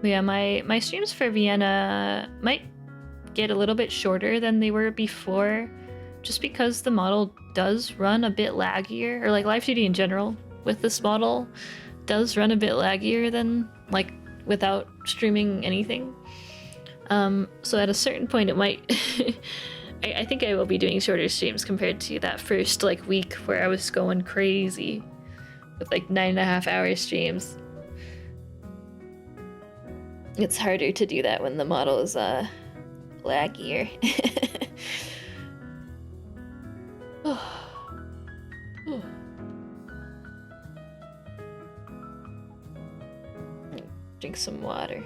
But yeah, my streams for Vienna might get a little bit shorter than they were before, just because the model does run a bit laggier, or like Live2D in general with this model does run a bit laggier than like without streaming anything. So at a certain point it might I think I will be doing shorter streams compared to that first like week where I was going crazy with like 9.5 hour streams. It's harder to do that when the model is laggier. Drink some water.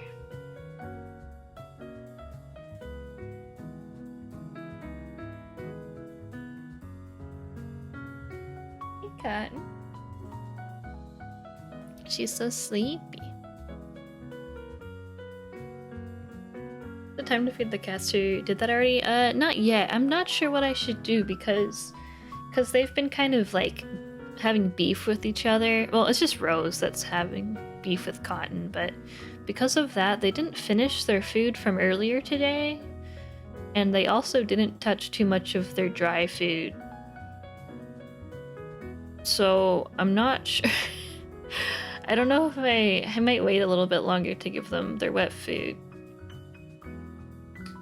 Cotton. She's so sleepy. The time to feed the cats. Who did that already? Not yet. I'm not sure what I should do because they've been kind of like having beef with each other. Well, it's just Rose that's having beef with Cotton, but because of that, they didn't finish their food from earlier today, and they also didn't touch too much of their dry food. So I'm not sure. I don't know if I might wait a little bit longer to give them their wet food.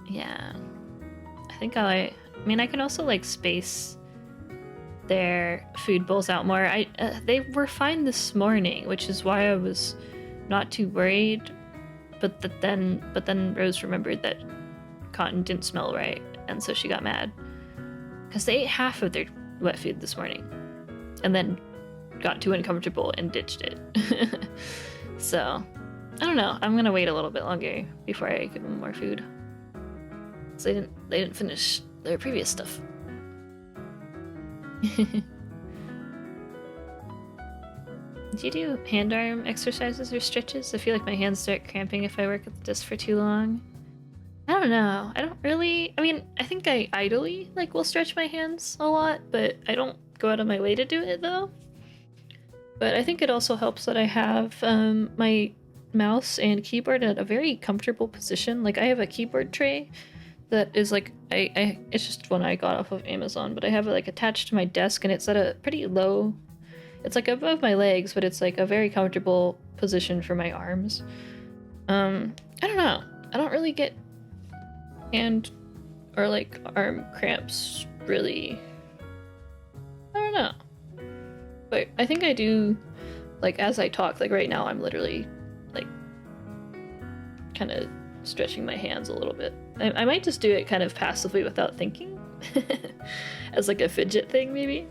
Yeah. I think I mean, I can also like space their food bowls out more. They were fine this morning, which is why I was not too worried. But then Rose remembered that Cotton didn't smell right, and so she got mad because they ate half of their wet food this morning, and then got too uncomfortable and ditched it. So I don't know. I'm gonna wait a little bit longer before I give them more food. So they didn't finish their previous stuff. Do you do hand arm exercises or stretches? I feel like my hands start cramping if I work at the desk for too long. I don't know. I don't really. I mean, I think I idly like will stretch my hands a lot, but I don't go out of my way to do it though. But I think it also helps that I have my mouse and keyboard at a very comfortable position. Like I have a keyboard tray that is like it's just one I got off of Amazon, but I have it like attached to my desk and it's at a pretty low. It's like above my legs, but it's like a very comfortable position for my arms. I don't know. I don't really get hand or like arm cramps really. I don't know. But I think I do, like as I talk, like right now I'm literally like kind of stretching my hands a little bit. I might just do it kind of passively without thinking as like a fidget thing maybe.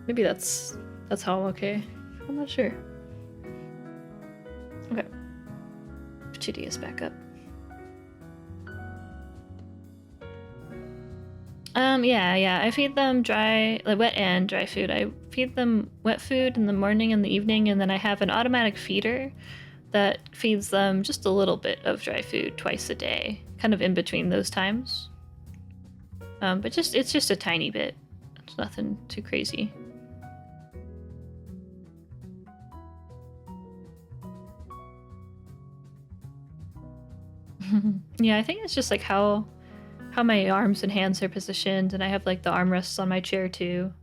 Maybe that's how I'm okay. I'm not sure. Okay. Chitty is back up. Yeah. I feed them dry, like wet and dry food. I feed them wet food in the morning and the evening, and then I have an automatic feeder that feeds them just a little bit of dry food twice a day, kind of in between those times. But it's just a tiny bit. It's nothing too crazy. Yeah, I think it's just like how my arms and hands are positioned, and I have like the armrests on my chair too.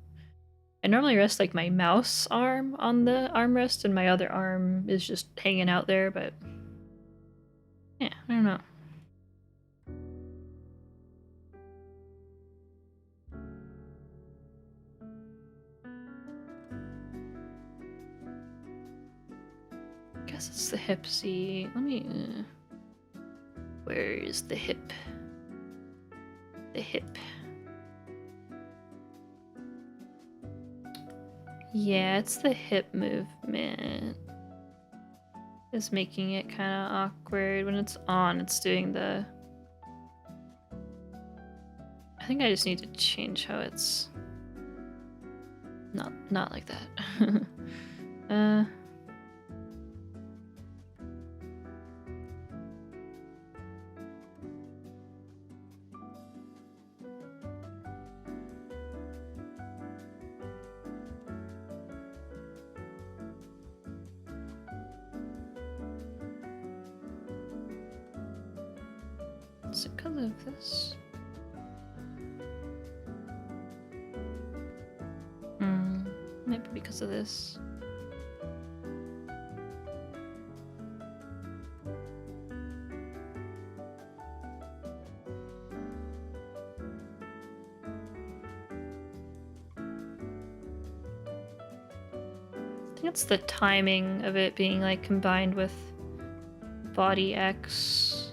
I normally rest like my mouse arm on the armrest, and my other arm is just hanging out there, but yeah, I don't know. I guess it's the hip. See, let me. Where is the hip? The hip. Yeah, it's the hip movement. Is making it kind of awkward. When it's on, it's doing the... I think I just need to change how it's... Not like that. Is it because of this? Maybe because of this. I think it's the timing of it being like combined with body X.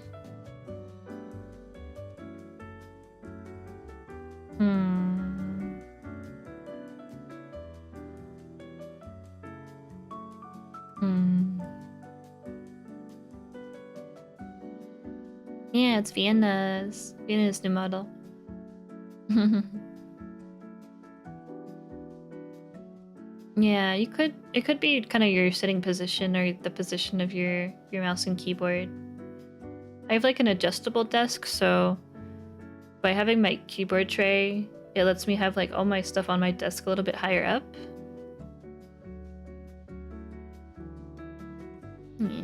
Yeah, it's Vienna's new model. Yeah, you could. It could be kind of your sitting position or the position of your mouse and keyboard. I have like an adjustable desk, so by having my keyboard tray, it lets me have like all my stuff on my desk a little bit higher up. Yeah.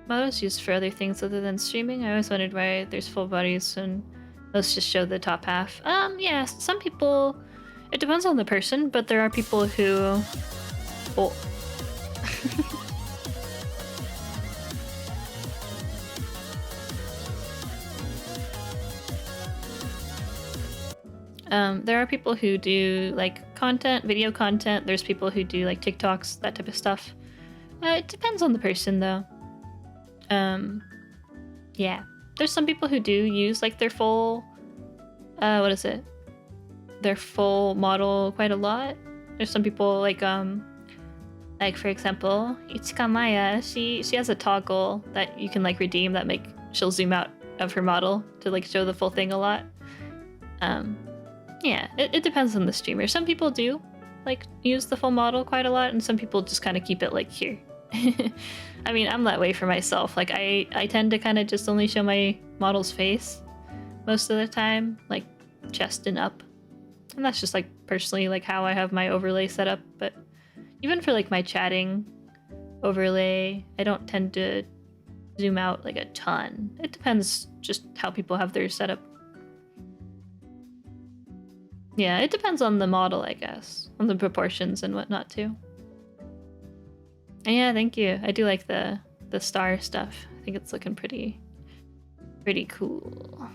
Models used for other things other than streaming. I always wondered why there's full bodies and those just show the top half. Yeah, some people. It depends on the person, but there are people who. Well, there are people who do like content, video content. There's people who do like TikToks, that type of stuff. It depends on the person, though. Yeah. There's some people who do use like their full, what is it? Their full model quite a lot. There's some people like for example, Ichika Maya, she has a toggle that you can like redeem that she'll zoom out of her model to like show the full thing a lot. Yeah, it depends on the streamer. Some people do like use the full model quite a lot, and some people just kind of keep it like here. I mean, I'm that way for myself. Like I tend to kind of just only show my model's face most of the time, like chest and up. And that's just like personally like how I have my overlay set up. But even for like my chatting overlay, I don't tend to zoom out like a ton. It depends just how people have their setup. Yeah, it depends on the model, I guess, on the proportions and whatnot too. And yeah, thank you. I do like the star stuff. I think it's looking pretty cool.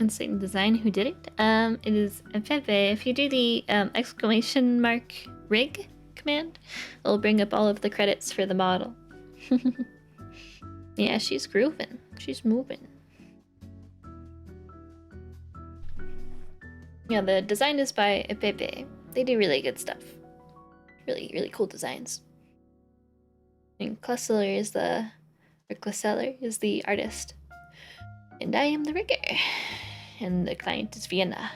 Insane design. Who did it? It is Pepe. If you do the exclamation mark rig command, it'll bring up all of the credits for the model. Yeah, she's grooving. She's moving. Yeah, the design is by Pepe. They do really good stuff. Really, really cool designs. And Classeller is the artist. And I am the rigger. And the client is Vienna.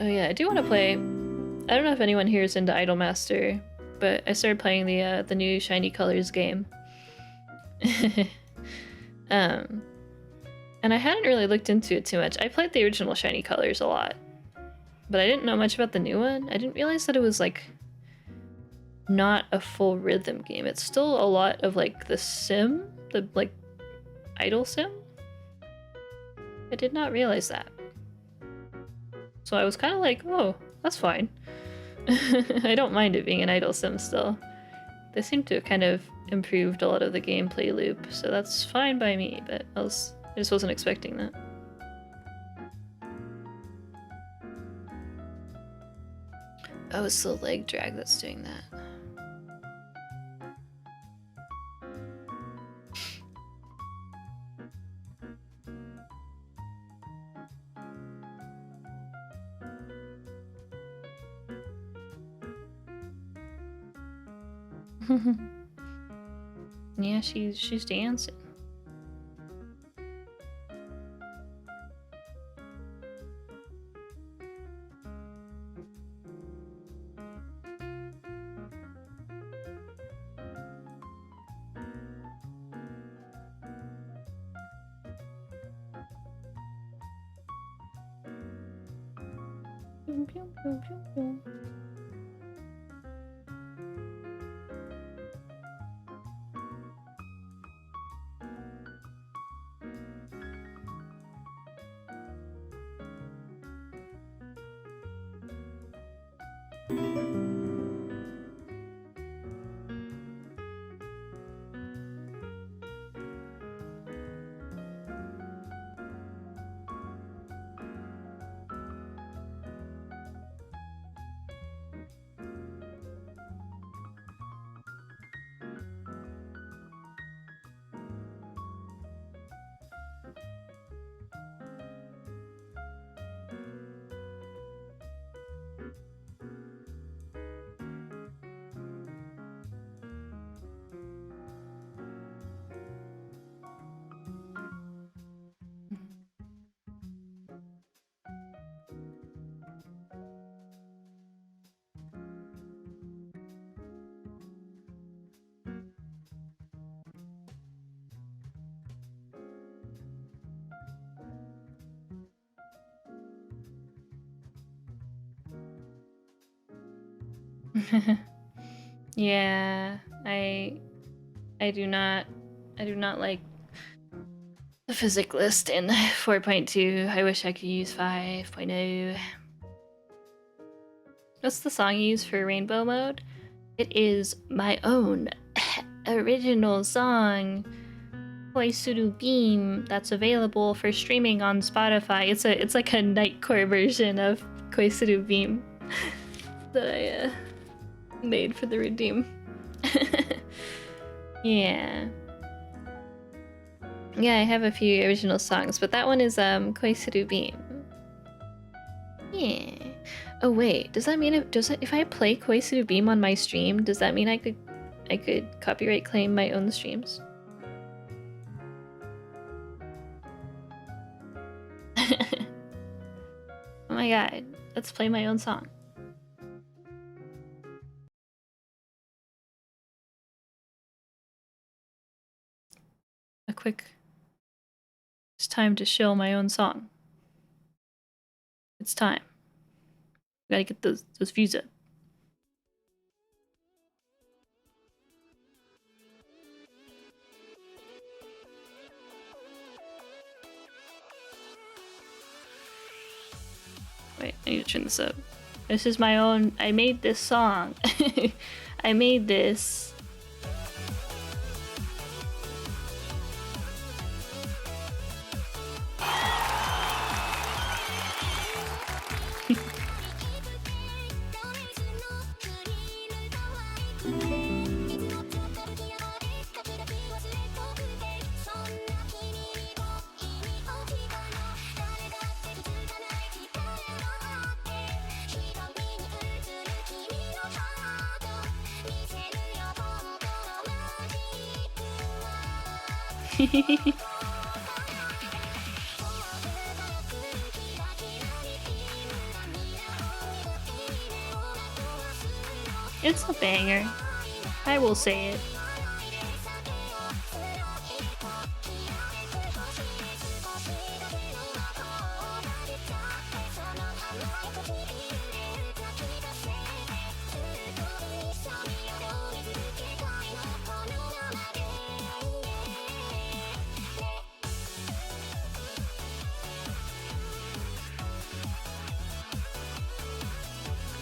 Oh yeah, I do want to play. I don't know if anyone here is into Idolmaster, but I started playing the new Shiny Colors game. And I hadn't really looked into it too much. I played the original Shiny Colors a lot, but I didn't know much about the new one. I didn't realize that it was like not a full rhythm game. It's still a lot of like the sim, the like idol sim. I did not realize that. So I was kind of like, oh, that's fine. I don't mind it being an idol sim still. They seem to have kind of improved a lot of the gameplay loop, so that's fine by me, but I just wasn't expecting that. Oh, it's the leg drag that's doing that. Yeah, she's dancing. Yeah, I do not like the physics list in 4.2. I wish I could use 5.0. What's the song you use for rainbow mode? It is my own original song, Koisuru Beam, that's available for streaming on Spotify. It's like a nightcore version of Koisuru Beam that I made for the redeem. Yeah. Yeah, I have a few original songs, but that one is Koisuru Beam. Yeah. Oh wait, does that mean if I play Koisuru Beam on my stream, does that mean I could copyright claim my own streams? Oh my god, let's play my own song. It's time to show my own song. It's time. Gotta get those views up. Wait, I need to turn this up. This is my own. I made this song. I made this. It's a banger. I will say it.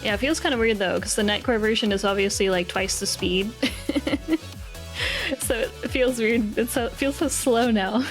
Yeah, it feels kind of weird though, because the netcore version is obviously like twice the speed. So it feels weird. It feels so slow now.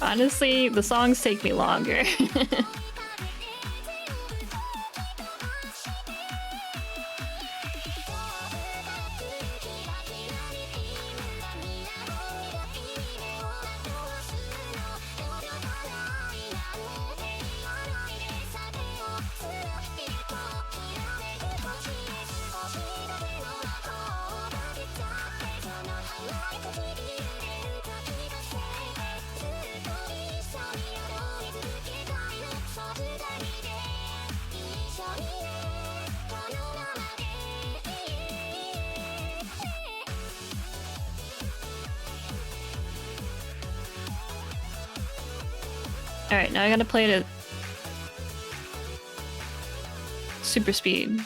Honestly, the songs take me longer. Alright, now I gotta play it at super speed.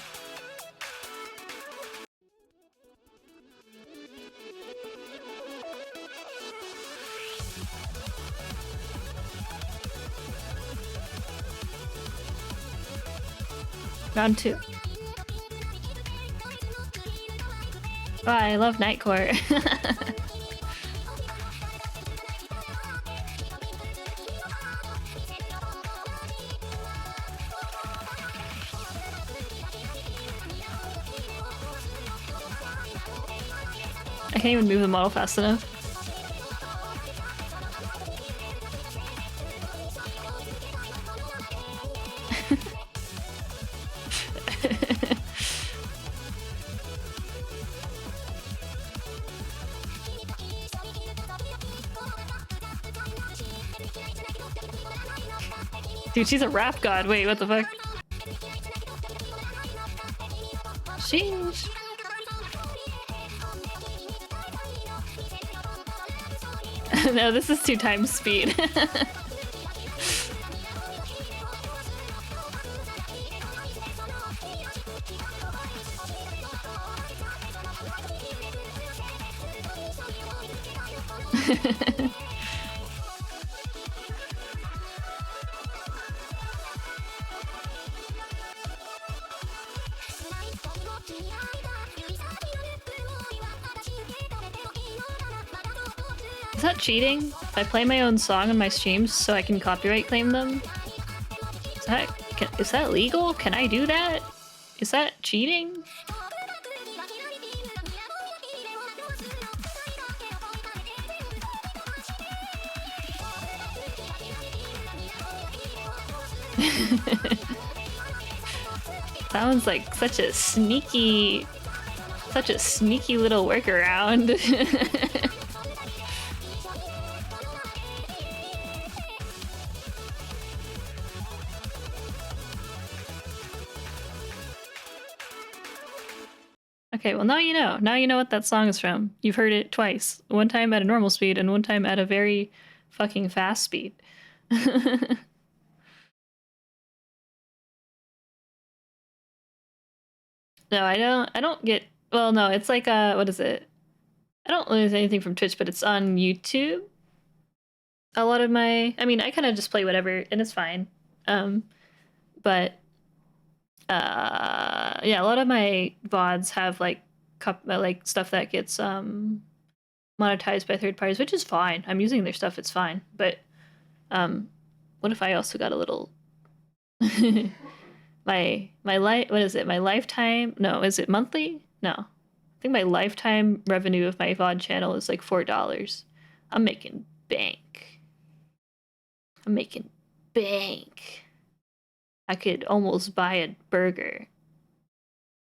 Round 2. Oh, I love Nightcore. I can't even move the model fast enough. Dude, she's a rap god. Wait, what the fuck? Sheesh. No, this is 2 times speed. Is that cheating? If I play my own song on my streams so I can copyright claim them? Is that legal? Can I do that? Is that cheating? Sounds like such a sneaky little workaround. Okay, well now you know. Now you know what that song is from. You've heard it twice. One time at a normal speed and one time at a very fucking fast speed. No, I don't get... Well, no, it's like, what is it? I don't lose anything from Twitch, but it's on YouTube. A lot of my... I mean, I kind of just play whatever, and it's fine. But... yeah, a lot of my VODs have, like stuff that gets, monetized by third parties, which is fine. I'm using their stuff, it's fine. But, what if I also got a little... my what is it? My lifetime? No, is it monthly? No. I think my lifetime revenue of my VOD channel is like $4. I'm making bank. I'm making bank. I could almost buy a burger.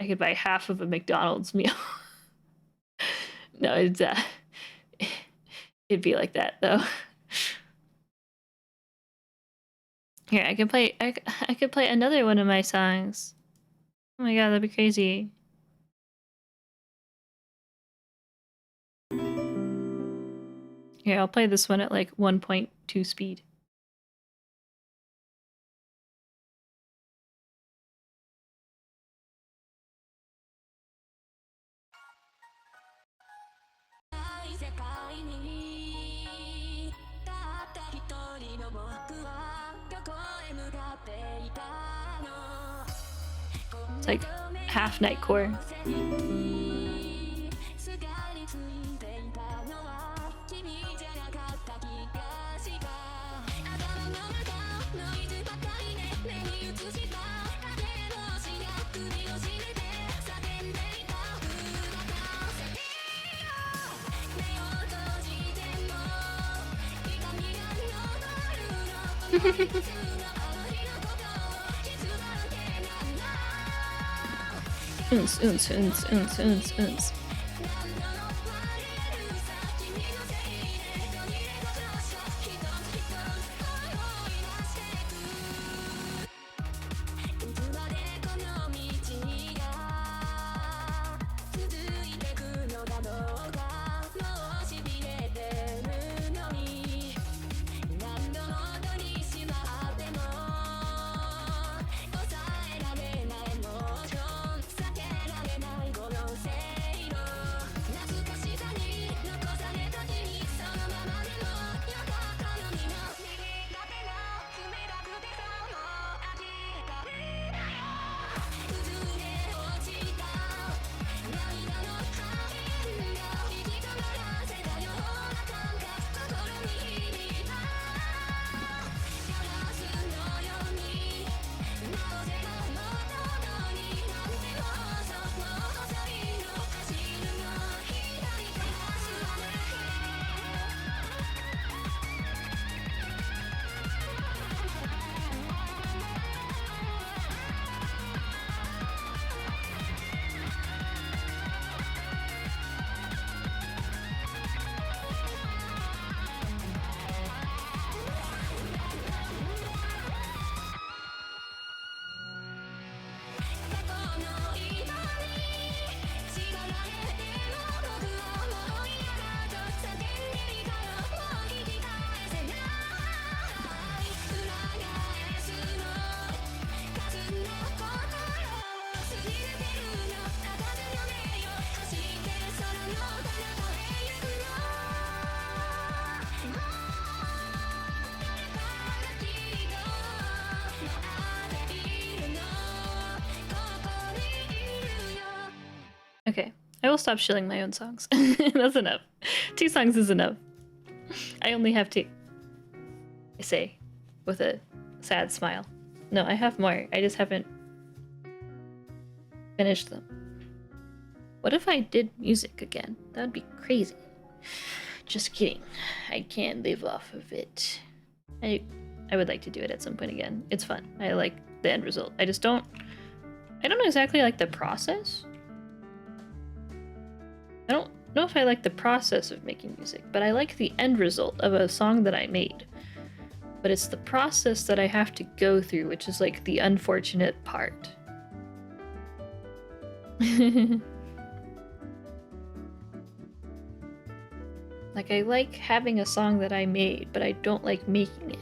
I could buy half of a McDonald's meal. No, it's it'd be like that though. Here, I could play another one of my songs. Oh my god, that'd be crazy. Here, I'll play this one at like 1.2 speed. like half nightcore. Uns, uns, uns, uns, uns, uns. Okay, I will stop shilling my own songs. That's enough. 2 songs is enough. I only have 2. I say, with a sad smile. No, I have more. I just haven't finished them. What if I did music again? That would be crazy. Just kidding. I can't live off of it. I would like to do it at some point again. It's fun. I like the end result. I don't exactly like the process. I don't know if I like the process of making music, but I like the end result of a song that I made. But it's the process that I have to go through, which is like the unfortunate part. Like, I like having a song that I made, but I don't like making it.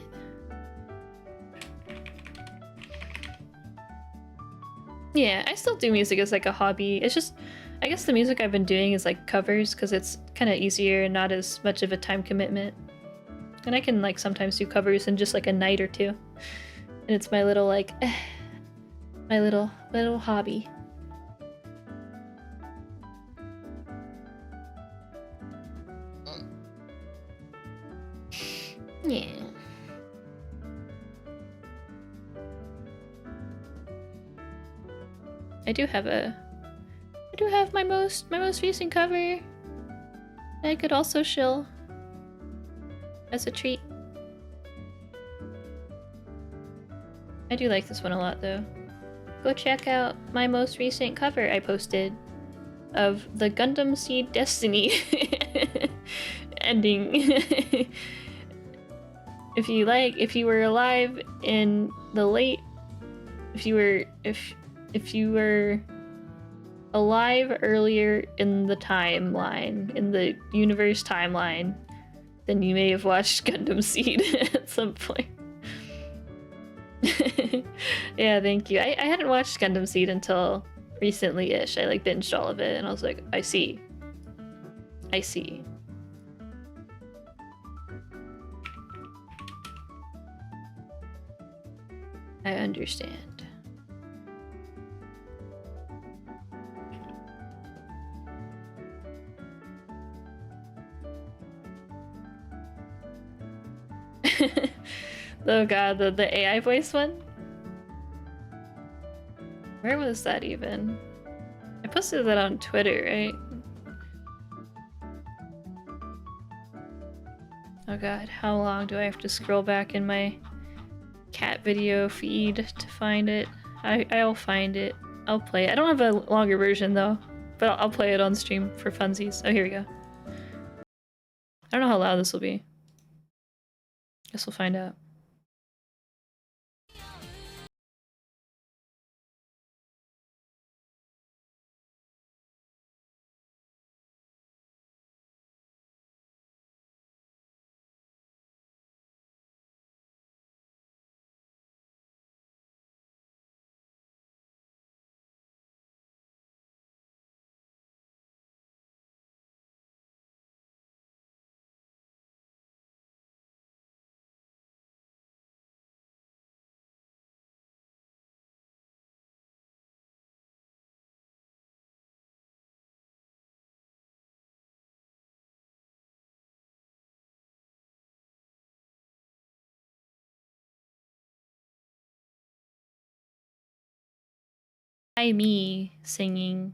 Yeah, I still do music as like a hobby. It's just, I guess the music I've been doing is like covers because it's kind of easier and not as much of a time commitment. And I can like sometimes do covers in just like a night or 2. And it's my little like, my little hobby. Yeah. I do have my most recent cover. I could also shill as a treat. I do like this one a lot though. Go check out my most recent cover I posted of the Gundam Seed Destiny ending. If you were alive in the late, if you were alive earlier in the timeline, in the universe timeline, then you may have watched Gundam Seed at some point. Yeah, thank you. I hadn't watched Gundam Seed until recently-ish. I like binged all of it and I was like, I see. I understand. Oh god, the AI voice one? Where was that even? I posted that on Twitter, right? Oh god, how long do I have to scroll back in my cat video feed to find it? I'll find it. I'll play it. I don't have a longer version though, but I'll play it on stream for funsies. Oh, here we go. I don't know how loud this will be. Guess we'll find out. Hi, me singing.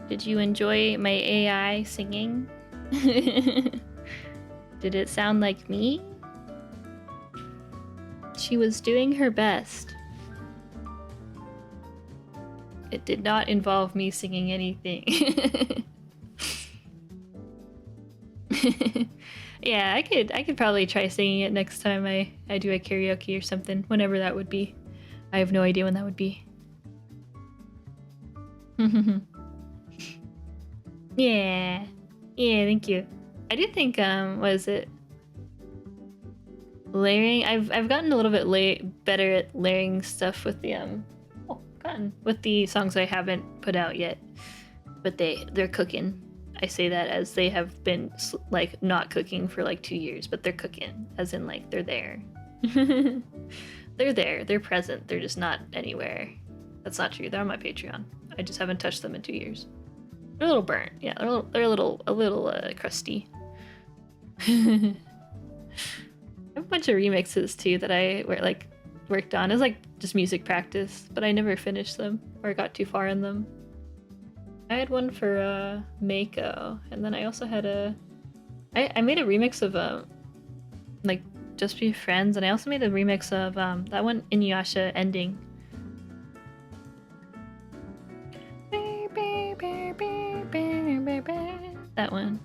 Did you enjoy my AI singing? Did it sound like me? She was doing her best. It did not involve me singing anything. Yeah, I could probably try singing it next time I do a karaoke or something, whenever that would be. I have no idea when that would be. Yeah. Yeah, thank you. I do think, what is it? Layering? I've gotten a little bit better at layering stuff with the, with the songs I haven't put out yet. But they're cooking. I say that as they have been, like, not cooking for, like, 2 years, but they're cooking. As in, like, they're there. They're there. They're present. They're just not anywhere. That's not true. They're on my Patreon. I just haven't touched them in 2 years. They're a little burnt. Yeah, they're a little crusty. I have a bunch of remixes too that I worked on. It was like just music practice, but I never finished them or got too far in them. I had one for Mako, and then I also had I made a remix of like Just Be Friends, and I also made a remix of that one Inuyasha ending. That one.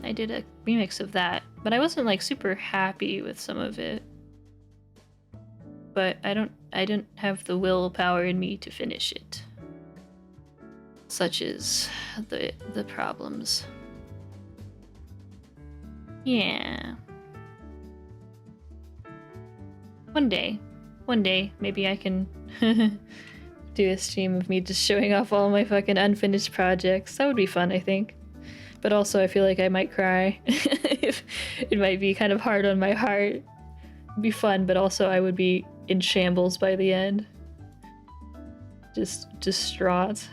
I did a remix of that, but I wasn't like super happy with some of it. But I didn't have the willpower in me to finish it. Such is the problems. Yeah. One day, maybe I can do a stream of me just showing off all my fucking unfinished projects. That would be fun, I think. But also, I feel like I might cry. It might be kind of hard on my heart. It'd be fun, but also I would be in shambles by the end. Just distraught.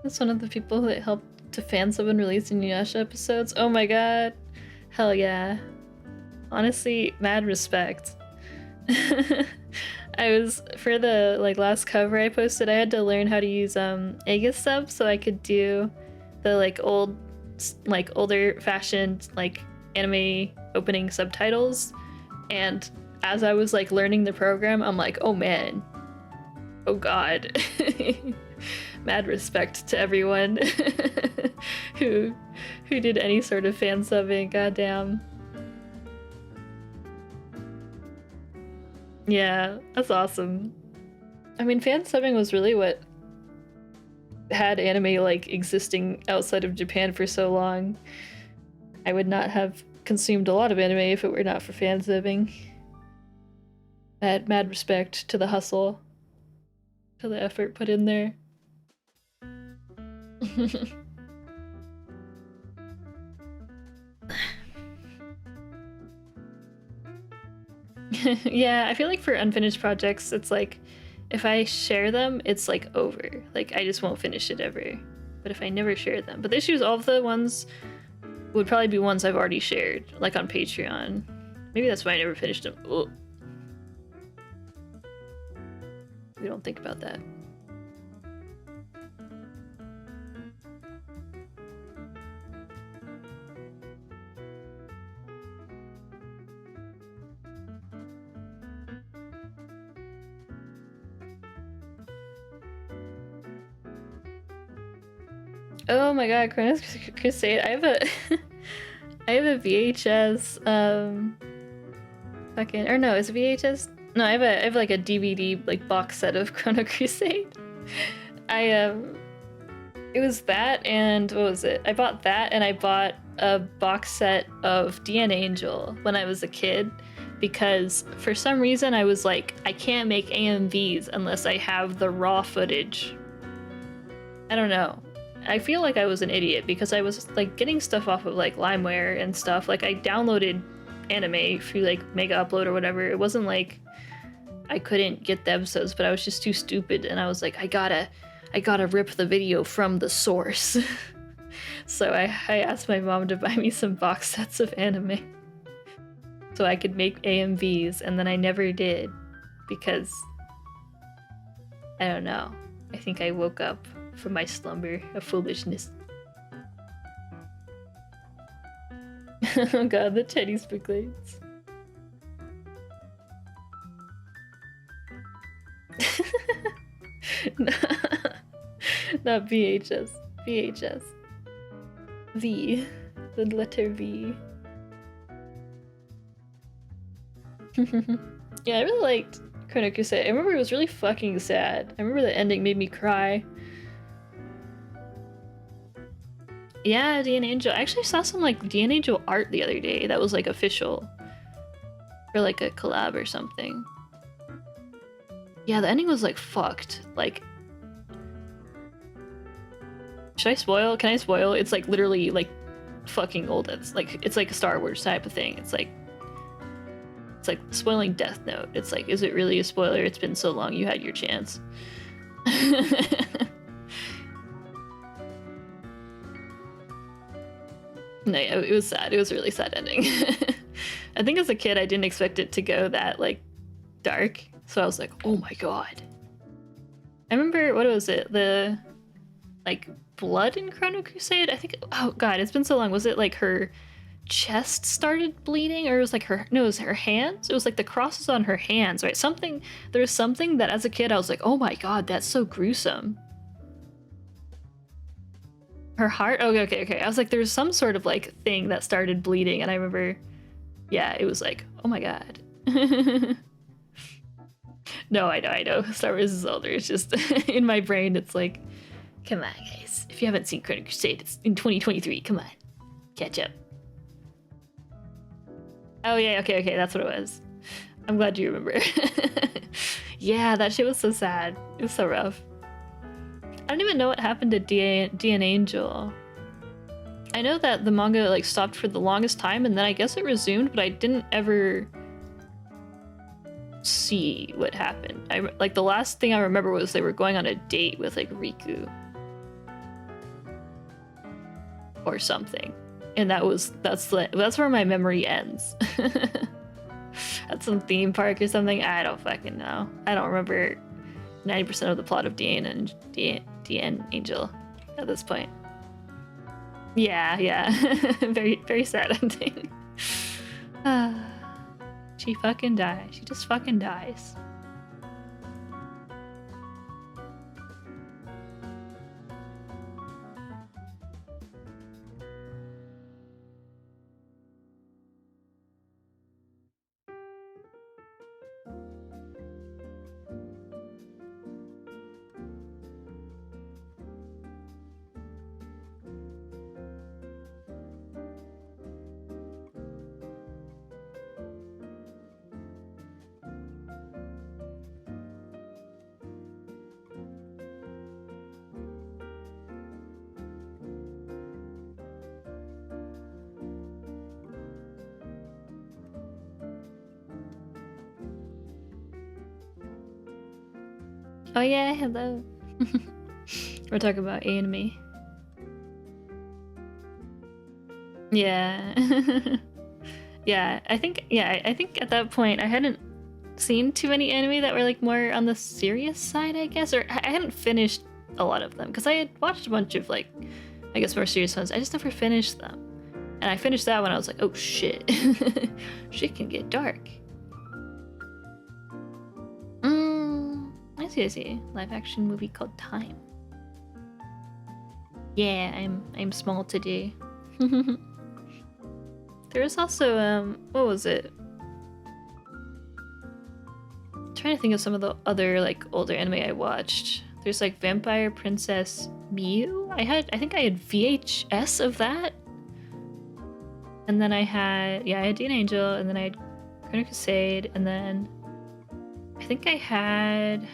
That's one of the people that helped to fan sub and release Inuyasha episodes. Oh my god. Hell yeah. Honestly, mad respect. I was, for the last cover I posted, I had to learn how to use Aegis sub so I could do the older fashioned anime opening subtitles. And as I was learning the program, I'm like, oh man. Oh god. Mad respect to everyone who did any sort of fan subbing. Goddamn. Yeah, that's awesome. I mean, fan subbing was really what had anime existing outside of Japan for so long. I would not have consumed a lot of anime if it were not for fan subbing. Mad respect to the hustle, to the effort put in there. Yeah, I feel like for unfinished projects, it's like if I share them, it's like over. Like I just won't finish it ever. But if I never share them, but the issue is all of the ones would probably be ones I've already shared, like on Patreon. Maybe that's why I never finished them. Ugh. We don't think about that. Oh my god, Chronos Crusade. I have a I have a VHS fucking, or no, is it VHS? No, I have like a DVD like box set of Chrono Crusade. It was that, and what was it? I bought that, and I bought a box set of DN Angel when I was a kid, because for some reason I was like, I can't make AMVs unless I have the raw footage. I don't know. I feel like I was an idiot because I was like getting stuff off of like LimeWire and stuff. Like I downloaded anime through like Mega Upload or whatever. It wasn't like I couldn't get the episodes, but I was just too stupid, and I was like, I gotta rip the video from the source. So I asked my mom to buy me some box sets of anime so I could make AMVs, and then I never did because I don't know. I think I woke up from my slumber of foolishness. Oh god, the Chinese booklets. Not VHS. VHS. V. The letter V. Yeah, I really liked Chrono Crusade. I remember it was really fucking sad. I remember the ending made me cry. Yeah, DN Angel. I actually saw some like DN Angel art the other day that was like official. Or like a collab or something. Yeah, the ending was like fucked. Like, should I spoil? Can I spoil? It's like literally like fucking old. It's like a Star Wars type of thing. It's like spoiling Death Note. It's like, is it really a spoiler? It's been so long, you had your chance. No, yeah, it was sad. It was a really sad ending. I think as a kid, I didn't expect it to go that like dark. So I was like, oh my god. I remember, what was it? The like blood in Chrono Crusade? I think, oh god, it's been so long. Was it like her chest started bleeding, or it was like her, no, it was her hands? It was like the crosses on her hands, right? Something, there was something that as a kid I was like, oh my god, that's so gruesome. Her heart? Okay. I was like, there's some sort of like thing that started bleeding, and I remember, yeah, it was like, oh my god. No, I know. Star Wars is older. It's just in my brain, it's like, come on, guys. If you haven't seen Chrono Crusade, it's in 2023. Come on, catch up. Oh yeah, okay. That's what it was. I'm glad you remember. Yeah, that shit was so sad. It was so rough. I don't even know what happened to DN Angel. I know that the manga like stopped for the longest time, and then I guess it resumed, but I didn't ever see what happened. Like the last thing I remember was they were going on a date with like Riku or something, and that's where my memory ends. At some theme park or something. I don't fucking know. I don't remember 90% of the plot of DN Angel at this point. Yeah. Very, very sad ending. She fucking dies. She just fucking dies. Oh yeah, hello. We're talking about anime. Yeah. Yeah, I think at that point I hadn't seen too many anime that were like more on the serious side, I guess, or I hadn't finished a lot of them because I had watched a bunch of like, I guess, more serious ones. I just never finished them. And I finished that one, I was like, oh shit. Shit can get dark. I see. Live action movie called Time. Yeah, I'm small today. There was also, what was it? I'm trying to think of some of the other like older anime I watched. There's like Vampire Princess Miu. I think I had VHS of that. And then I had Dean Angel, and then I had Chrono Crusade, and then I think I had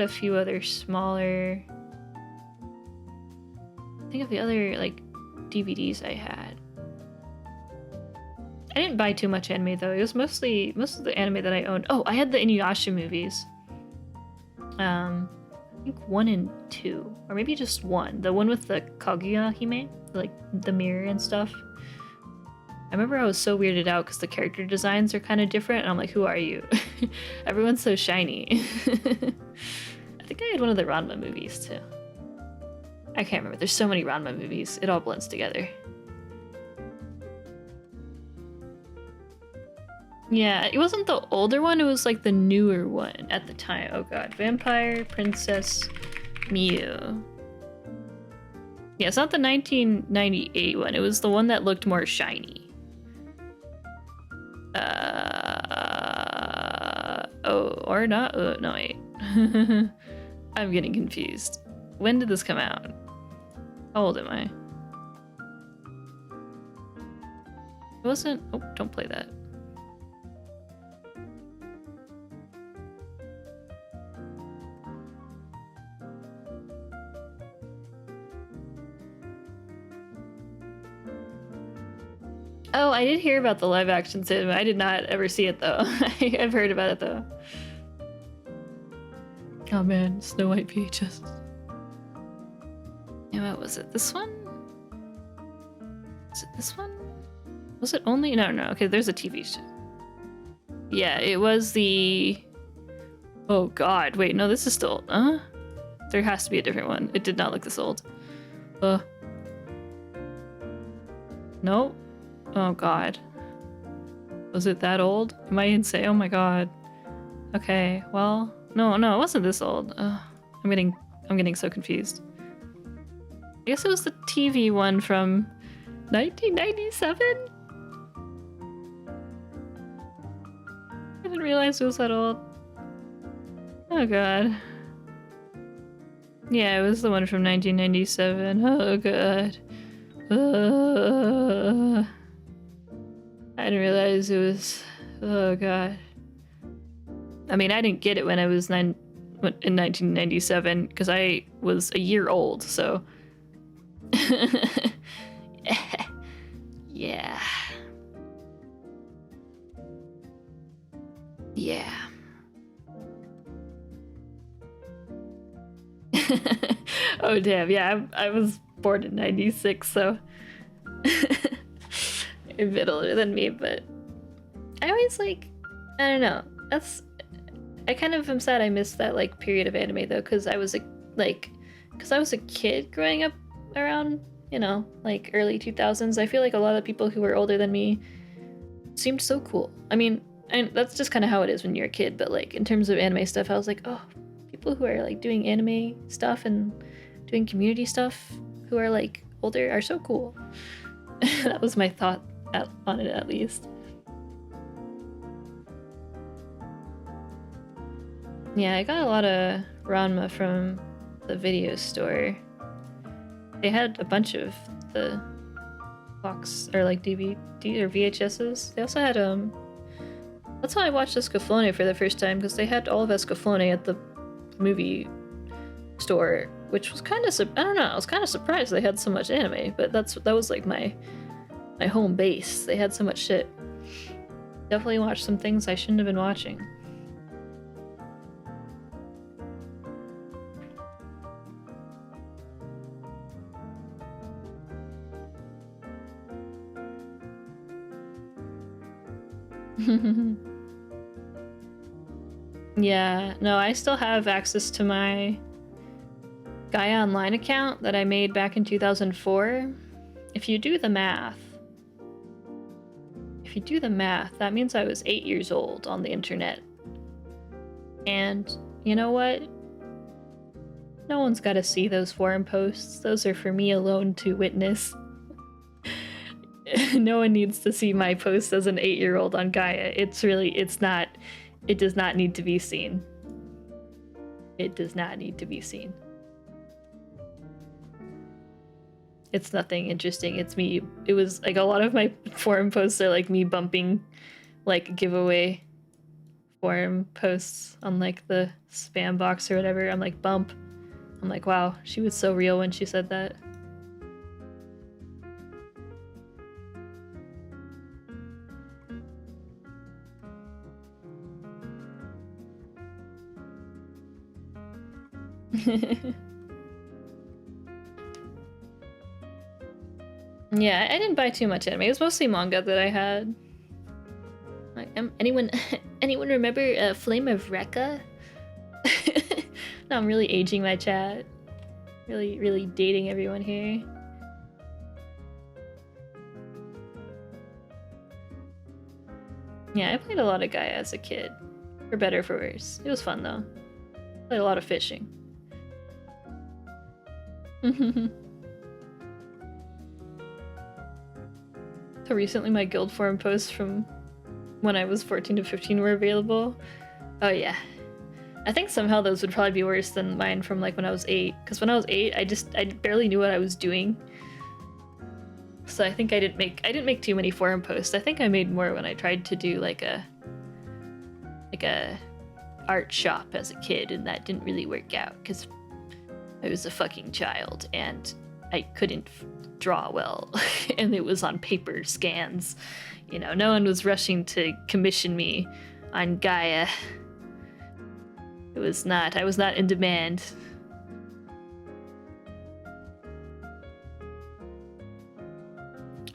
a few other smaller. Think of the other like DVDs I had. I didn't buy too much anime though. It was most of the anime that I owned. Oh, I had the Inuyasha movies. I think 1 and 2, or maybe just 1. The one with the Kaguya Hime, like the mirror and stuff. I remember I was so weirded out because the character designs are kind of different, and I'm like, who are you? Everyone's so shiny. I think I had one of the Ranma movies too. I can't remember. There's so many Ranma movies. It all blends together. Yeah, it wasn't the older one, it was like the newer one at the time. Oh god. Vampire Princess Miu. Yeah, it's not the 1998 one. It was the one that looked more shiny. Oh, or not. No, wait. I'm getting confused. When did this come out? How old am I? It wasn't. Oh, don't play that. Oh, I did hear about the live action cinema. I did not ever see it though. I've heard about it though. Oh man, Snow White VHS. And what was it? This one? Was it this one? Was it only? No. Okay, there's a TV show. Yeah, it was the... Oh god, wait, no, this is still... There has to be a different one. It did not look this old. Nope. Oh god. Was it that old? Am I insane? Oh my god. Okay, well, no, it wasn't this old. I'm getting so confused. I guess it was the TV one from 1997? I didn't realize it was that old. Oh god. Yeah, it was the one from 1997. Oh god. I didn't realize it was... Oh god. I mean, I didn't get it when I was in 1997 because I was a year old, so... Yeah. Yeah. Oh damn, yeah, I was born in 96, so... a bit older than me, but I always like, I don't know, I kind of am sad I missed that like period of anime though, because I was a kid growing up around, you know, like early 2000s. I feel like a lot of people who were older than me seemed so cool. I mean, and that's just kind of how it is when you're a kid, but like in terms of anime stuff, I was like, oh, people who are like doing anime stuff and doing community stuff who are like older are so cool. That was my thought on it, at least. Yeah, I got a lot of Ranma from the video store. They had a bunch of the box or like DVD or VHSs. They also had that's how I watched Escaflowne for the first time, because they had all of Escaflowne at the movie store, which was kind of I don't know, I was kind of surprised they had so much anime, but that was like my home base. They had so much shit. Definitely watched some things I shouldn't have been watching. Yeah, no, I still have access to my Gaia Online account that I made back in 2004. If you do the math, that means I was 8 years old on the internet. And you know what? No one's got to see those forum posts. Those are for me alone to witness. No one needs to see my post as an 8-year-old on Gaia. It does not need to be seen. It does not need to be seen. It's nothing interesting. It's me. It was like a lot of my forum posts are like me bumping like giveaway forum posts on like the spam box or whatever. I'm like, bump. I'm like, wow, she was so real when she said that. Yeah, I didn't buy too much anime. It was mostly manga that I had. Like, anyone remember Flame of Recca? No, I'm really aging my chat. Really dating everyone here. Yeah, I played a lot of Gaia as a kid. For better or for worse. It was fun though. Played a lot of fishing. So recently my guild forum posts from when I was 14 to 15 were available. Oh yeah. I think somehow those would probably be worse than mine from like when I was 8. Because when I was 8, I barely knew what I was doing. So I think I didn't make too many forum posts. I think I made more when I tried to do like a art shop as a kid, and that didn't really work out because I was a fucking child and I couldn't draw well and it was on paper scans. You know, no one was rushing to commission me on Gaia. I was not in demand.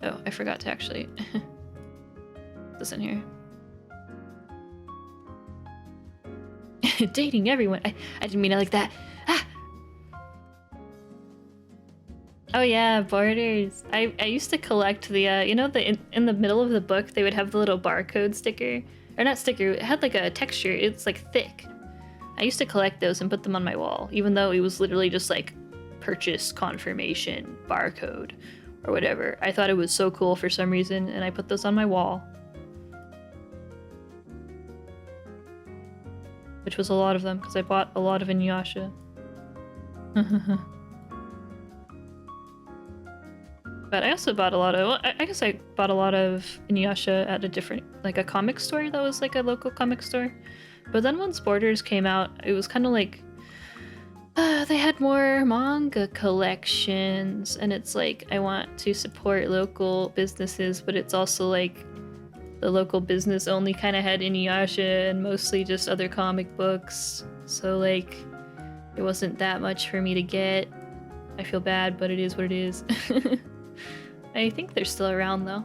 Oh, I forgot to actually put this in here. Dating everyone. I didn't mean it like that. Ah! Oh yeah, borders. I used to collect the you know, in the middle of the book they would have the little barcode sticker, or not sticker. It had like a texture. It's like thick. I used to collect those and put them on my wall, even though it was literally just like purchase confirmation barcode or whatever. I thought it was so cool for some reason, and I put those on my wall. Which was a lot of them, because I bought a lot of Inuyasha. But I also bought a lot of, well, I guess I bought a lot of Inuyasha at a different, like a comic store that was like a local comic store. But then once Borders came out, it was kind of like, they had more manga collections, and it's like, I want to support local businesses, but it's also like, the local business only kind of had Inuyasha and mostly just other comic books. So like, it wasn't that much for me to get. I feel bad, but it is what it is. I think they're still around though.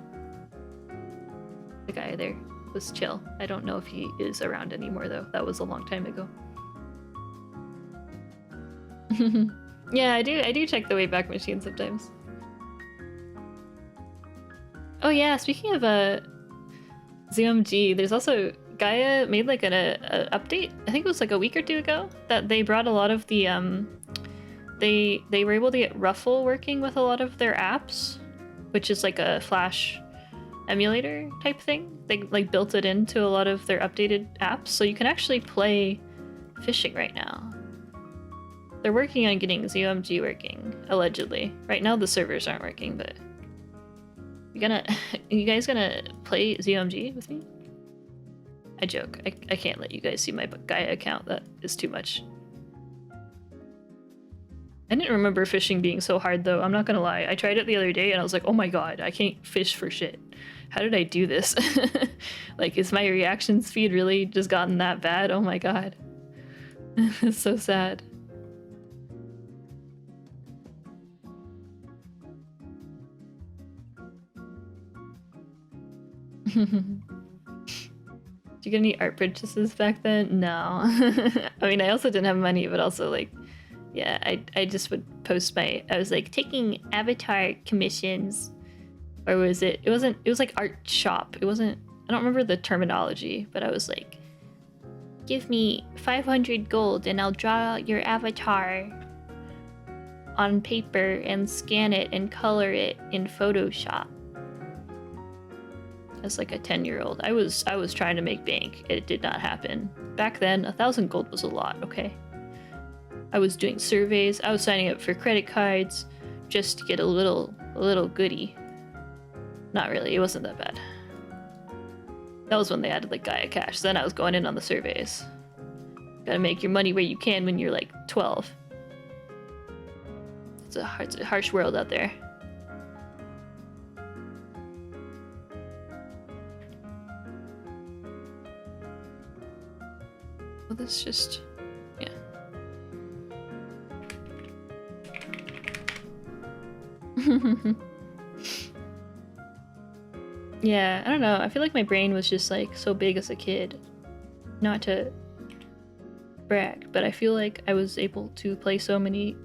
The guy there was chill. I don't know if he is around anymore though. That was a long time ago. Yeah, I do check the Wayback Machine sometimes. Oh yeah, speaking of ZOMG, there's also Gaia made like an update. I think it was like a week or two ago that they brought a lot of the they were able to get Ruffle working with a lot of their apps, which is like a Flash emulator type thing. They like built it into a lot of their updated apps, so you can actually play fishing right now. They're working on getting ZOMG working, allegedly. Right now the servers aren't working, but you guys gonna play ZOMG with me? I joke. I can't let you guys see my Gaia account. That is too much. I didn't remember fishing being so hard though. I'm not gonna lie. I tried it the other day and I was like, oh my god, I can't fish for shit. How did I do this? Like, is my reaction speed really just gotten that bad? Oh my god. It's so sad. you get any art purchases back then? No. I mean, I also didn't have money, but also like, yeah, I just would post I was like taking avatar commissions, or was it? It wasn't. It was like art shop. It wasn't. I don't remember the terminology, but I was like, give me 500 gold and I'll draw your avatar on paper and scan it and color it in Photoshop. As like a 10-year-old, I was trying to make bank. It did not happen. Back then, 1,000 gold was a lot, okay? I was doing surveys, I was signing up for credit cards just to get a little goodie. Not really, it wasn't that bad. That was when they added like Gaia Cash. Then I was going in on the surveys. Gotta make your money where you can when you're like 12. It's a harsh world out there. Well, this just, yeah. Yeah, I don't know. I feel like my brain was just like so big as a kid. Not to brag, but I feel like I was able to play so many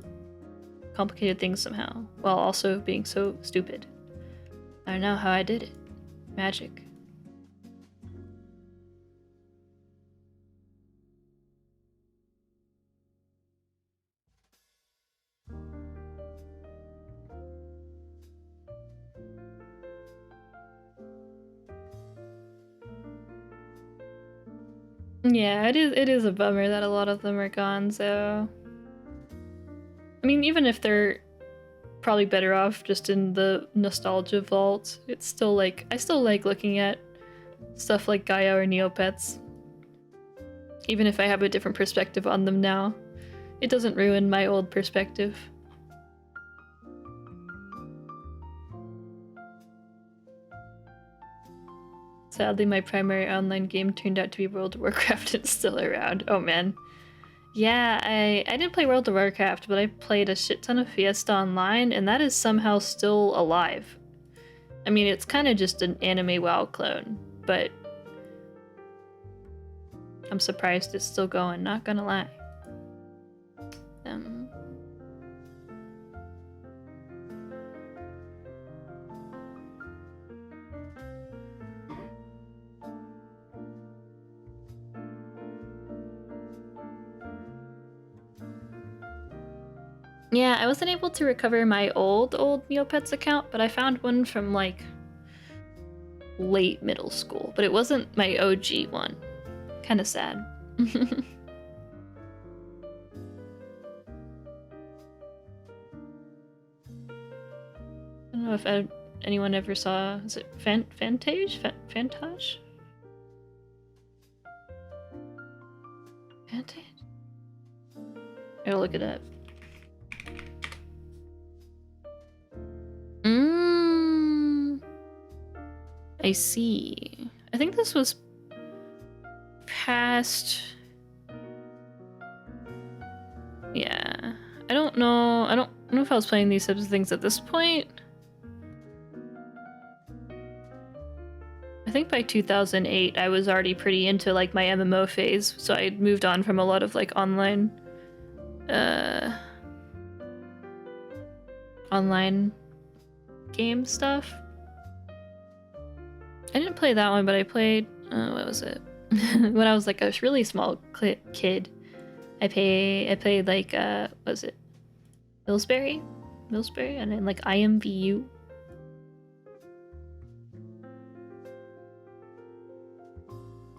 complicated things somehow, while also being so stupid. I don't know how I did it. Magic. Yeah, it is a bummer that a lot of them are gone, so... I mean, even if they're probably better off just in the nostalgia vault, it's still like... I still like looking at stuff like Gaia or Neopets. Even if I have a different perspective on them now. It doesn't ruin my old perspective. Sadly, my primary online game turned out to be World of Warcraft. It's still around. Oh man. Yeah, I didn't play World of Warcraft, but I played a shit ton of Fiesta Online, and that is somehow still alive. I mean, it's kind of just an anime WoW clone, but I'm surprised it's still going, not gonna lie. Yeah, I wasn't able to recover my old Neopets account, but I found one from like late middle school, but it wasn't my OG one. Kind of sad. I don't know if anyone ever saw, is it Fantage? Fantage? Fantage? I'll look it up. I see. I think this was past... Yeah. I don't know if I was playing these types of things at this point. I think by 2008 I was already pretty into like my MMO phase, so I moved on from a lot of like online game stuff. I didn't play that one, but I played what was it? When I was like a really small kid. I played like what was it? Millsbury, and then like IMVU.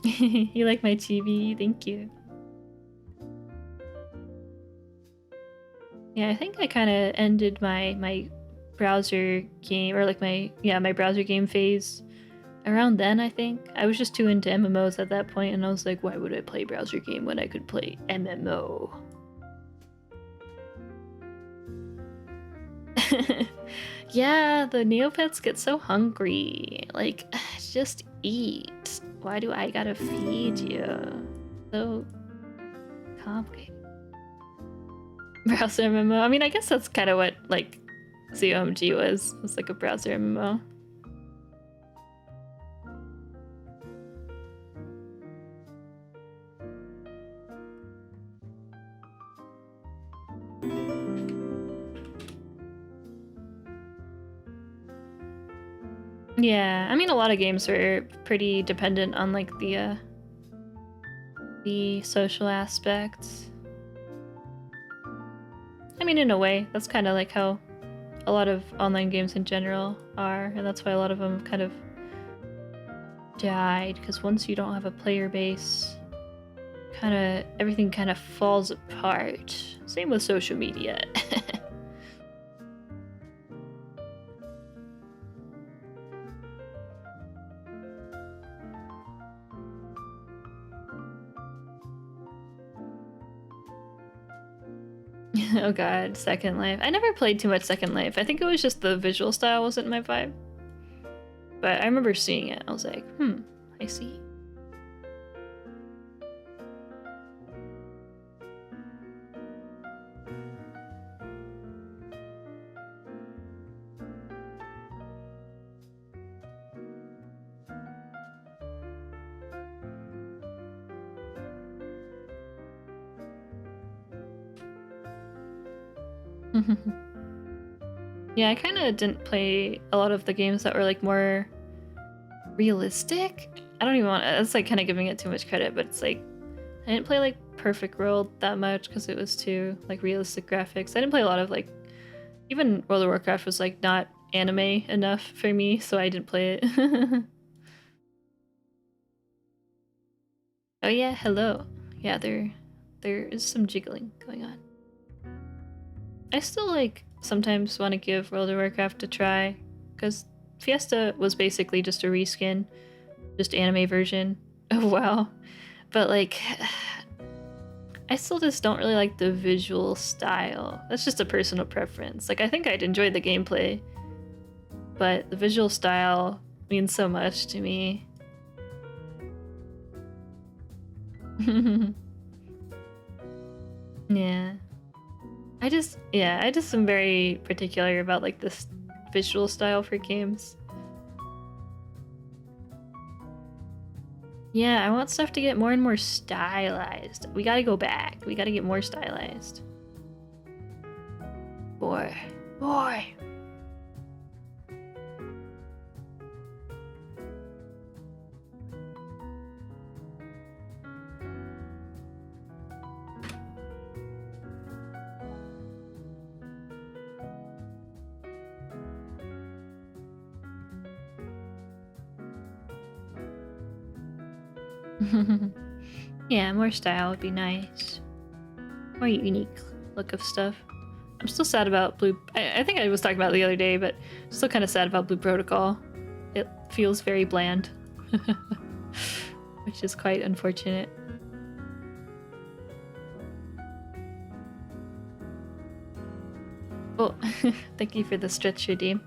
You like my TV? Thank you. Yeah, I think I kind of ended my browser game, or like my browser game phase around then. I think I was just too into MMOs at that point, and I was like, why would I play browser game when I could play MMO? Yeah, the Neopets get so hungry. Like, just eat. Why do I gotta feed you? So complicated. Browser MMO. I mean, I guess that's kind of what like ZOMG was. It's like a browser MMO. Yeah, I mean a lot of games are pretty dependent on like the social aspects. I mean in a way, that's kind of like how a lot of online games in general are, and that's why a lot of them kind of died, because once you don't have a player base, everything kind of falls apart. Same with social media. Oh god, Second Life. I never played too much Second Life. I think it was just the visual style wasn't my vibe. But I remember seeing it. I was like, I see. Yeah, I kind of didn't play a lot of the games that were like more realistic. I don't even want. That's like kind of giving it too much credit, but it's like I didn't play like Perfect World that much because it was too like realistic graphics. I didn't play a lot of like even World of Warcraft was like not anime enough for me, so I didn't play it. Oh yeah, hello. Yeah, there is some jiggling going on. I still like sometimes want to give World of Warcraft a try because Fiesta was basically just a reskin, just anime version of WoW. But like I still just don't really like the visual style. That's just a personal preference. Like I think I'd enjoy the gameplay, but the visual style means so much to me. Yeah. I just am very particular about like this visual style for games. Yeah, I want stuff to get more and more stylized. We gotta go back. We gotta get more stylized. Boy. Yeah, more style would be nice. More unique look of stuff. I'm still sad about Blue. I think I was talking about it the other day, but I'm still kind of sad about Blue Protocol. It feels very bland, which is quite unfortunate. Oh, thank you for the stretch redeem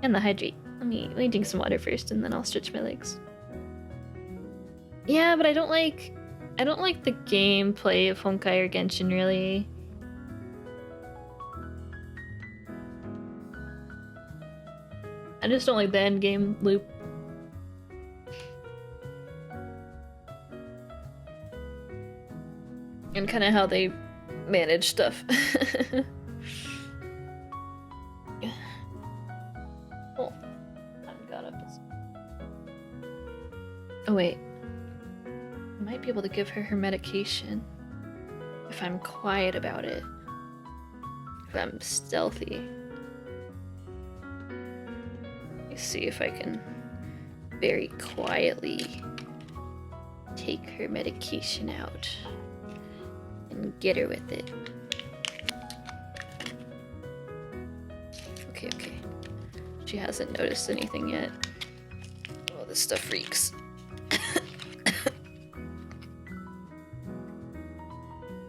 and the hydrate. Let me drink some water first, and then I'll stretch my legs. Yeah, but I don't like the gameplay of Honkai or Genshin really. I just don't like the end game loop. And kind of how they manage stuff. Oh, I got up. Oh wait. I might be able to give her medication if I'm quiet about it. If I'm stealthy. Let me see if I can very quietly take her medication out and get her with it. Okay. She hasn't noticed anything yet. Oh, this stuff reeks.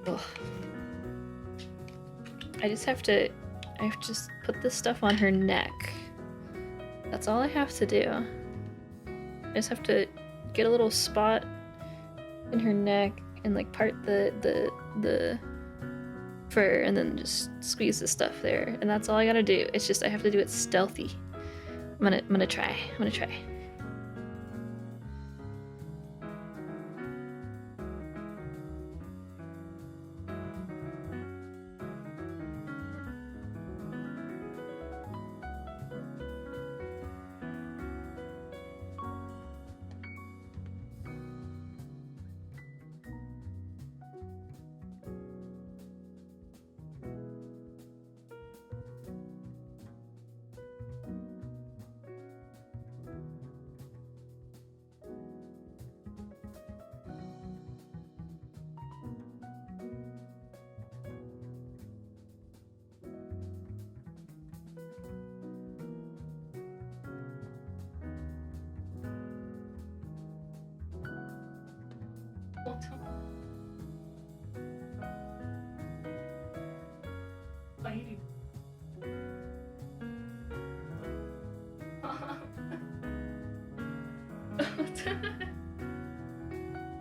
Ugh. I have to just put this stuff on her neck. That's all I have to do. I just have to get a little spot in her neck and like part the fur and then just squeeze the stuff there. And that's all I gotta do. It's just I have to do it stealthy. I'm gonna try.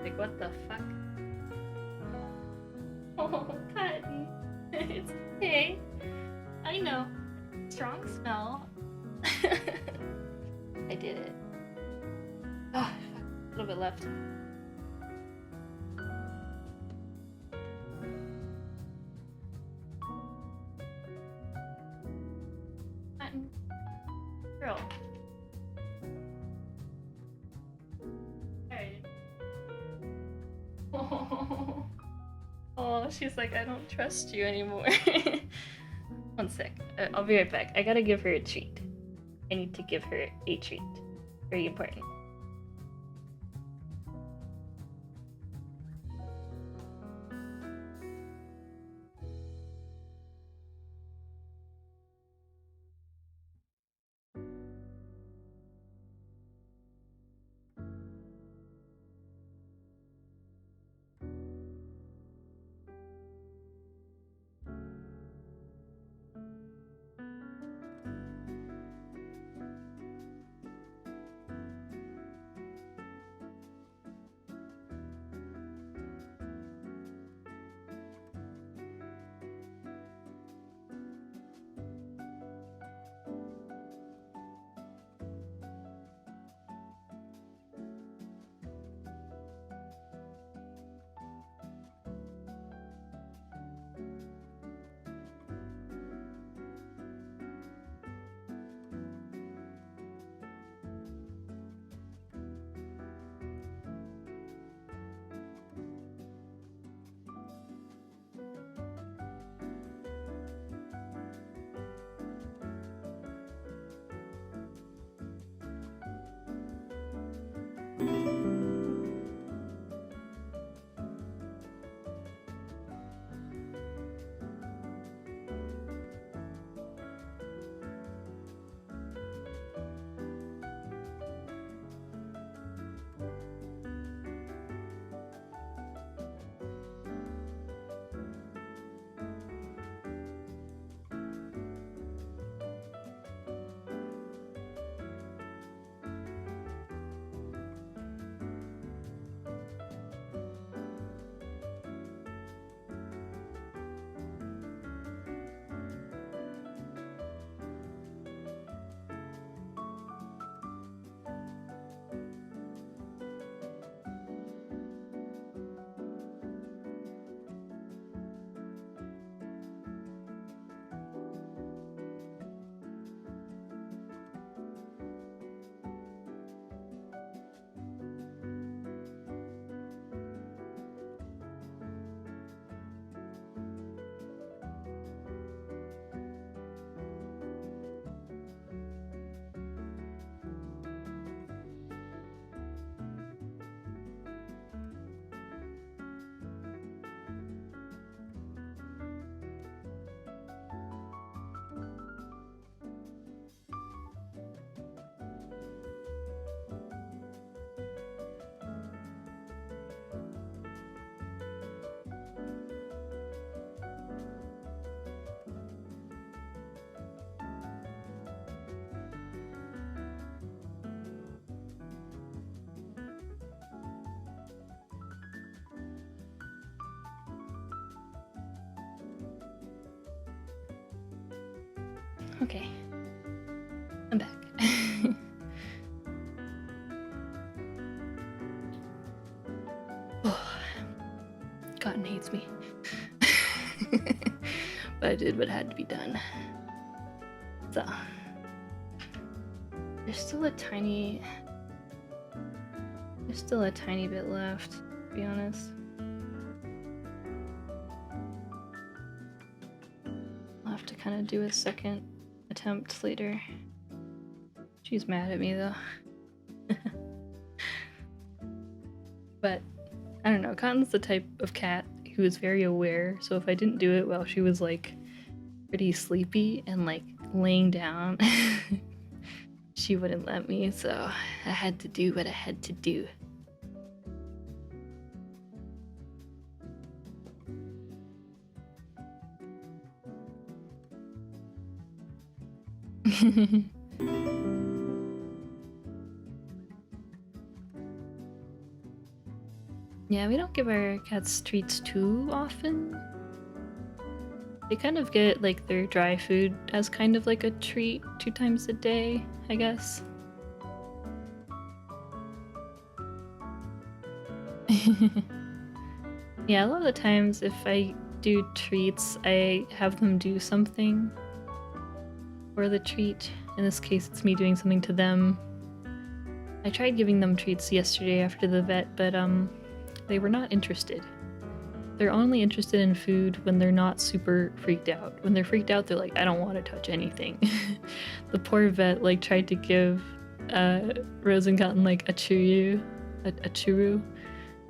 Like, what the fuck? Oh, Cotton. It's okay. I know. Strong smell. I did it. Oh, fuck. A little bit left. Cotton. Girl. Alright. Oh, she's like, I don't trust you anymore. One sec. I'll be right back. I gotta give her a treat. I need to give her a treat. Very important. Okay. I'm back. Oh, Cotton hates me. But I did what had to be done. So, there's still a tiny bit left, to be honest. I'll have to kind of do a second attempt later. She's mad at me though. But I don't know, Cotton's the type of cat who is very aware, so if I didn't do it while she was like pretty sleepy and like laying down, she wouldn't let me, so I had to do what I had to do. Yeah, we don't give our cats treats too often. They kind of get like their dry food as kind of like a treat 2 times a day, I guess. Yeah, a lot of the times if I do treats, I have them do something for the treat. In this case, it's me doing something to them. I tried giving them treats yesterday after the vet, but they were not interested. They're only interested in food when they're not super freaked out. When they're freaked out, they're like, I don't want to touch anything. The poor vet like tried to give Rose and Cotton like a churu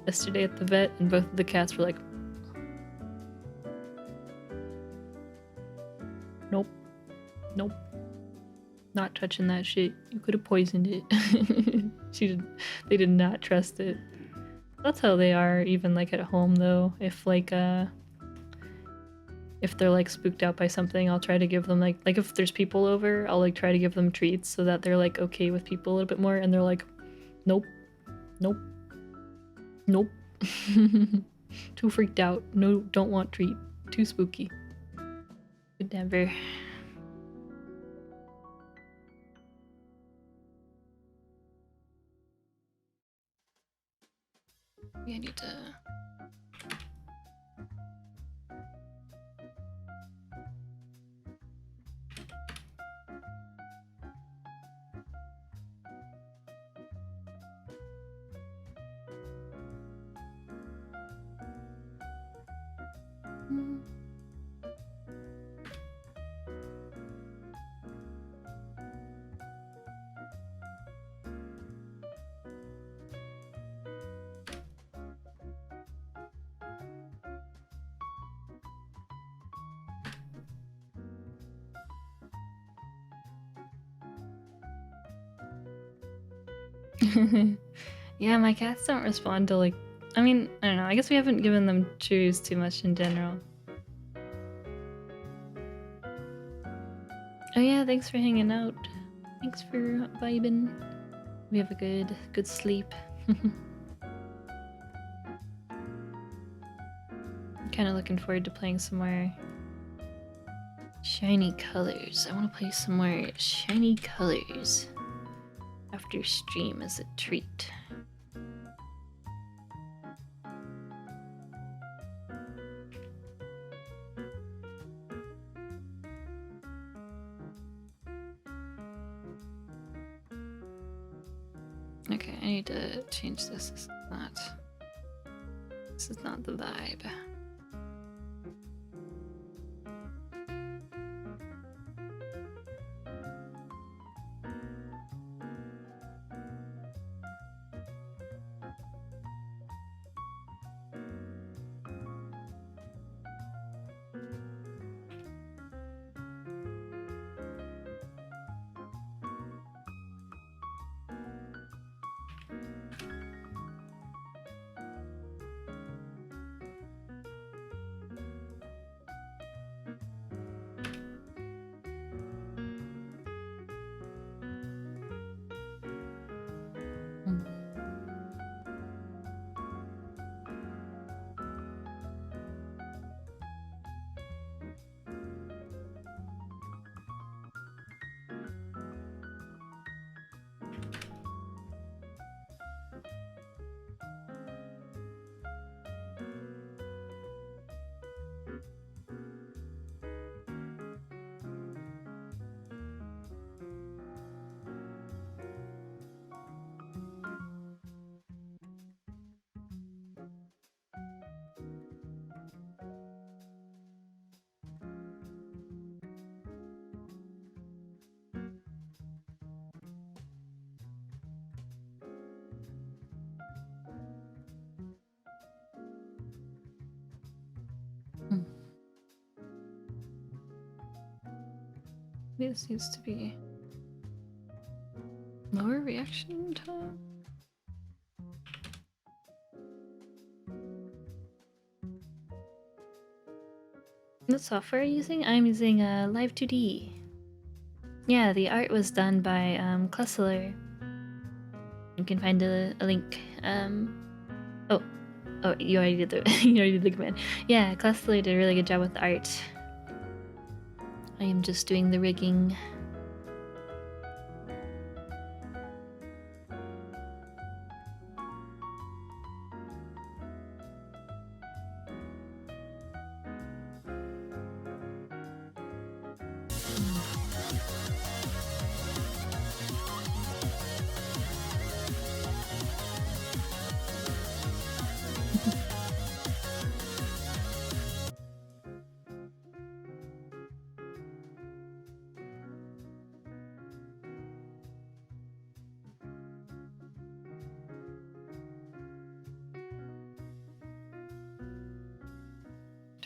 yesterday at the vet, and both of the cats were like, nope, nope, not touching that shit. You could have poisoned it. They did not trust it. That's how they are, even like at home though. If they're like spooked out by something, I'll try to give them like if there's people over, I'll like try to give them treats so that they're like okay with people a little bit more, and they're like, nope, nope, nope. Too freaked out. No, don't want treat. Too spooky. Could never. I need to... Yeah, my cats don't respond to like... I mean, I don't know. I guess we haven't given them chews too much in general. Oh yeah, thanks for hanging out. Thanks for vibing. We have a good sleep. I'm kind of looking forward to playing some more shiny colors. I want to play some more shiny colors after stream as a treat. Okay, I need to change this. This is not the vibe. This needs to be lower reaction time. What software are you using? I'm using Live2D. Yeah, the art was done by Klessler. You can find a link. Oh, you already did the you already did the command. Yeah, Klessler did a really good job with the art. I am just doing the rigging.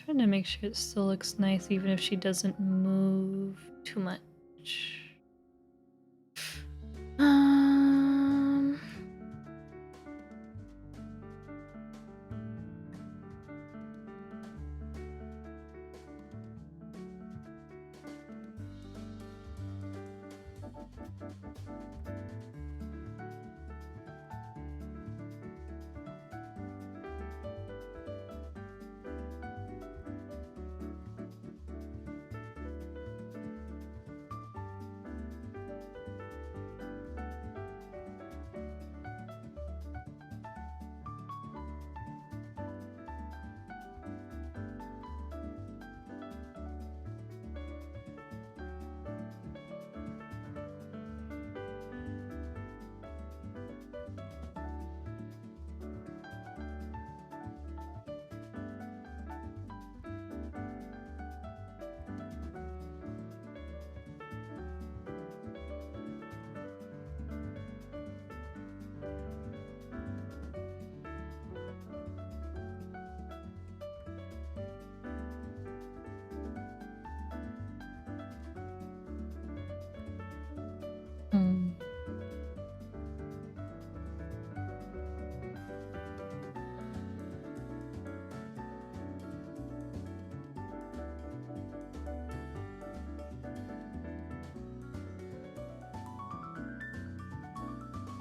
Trying to make sure it still looks nice even if she doesn't move too much.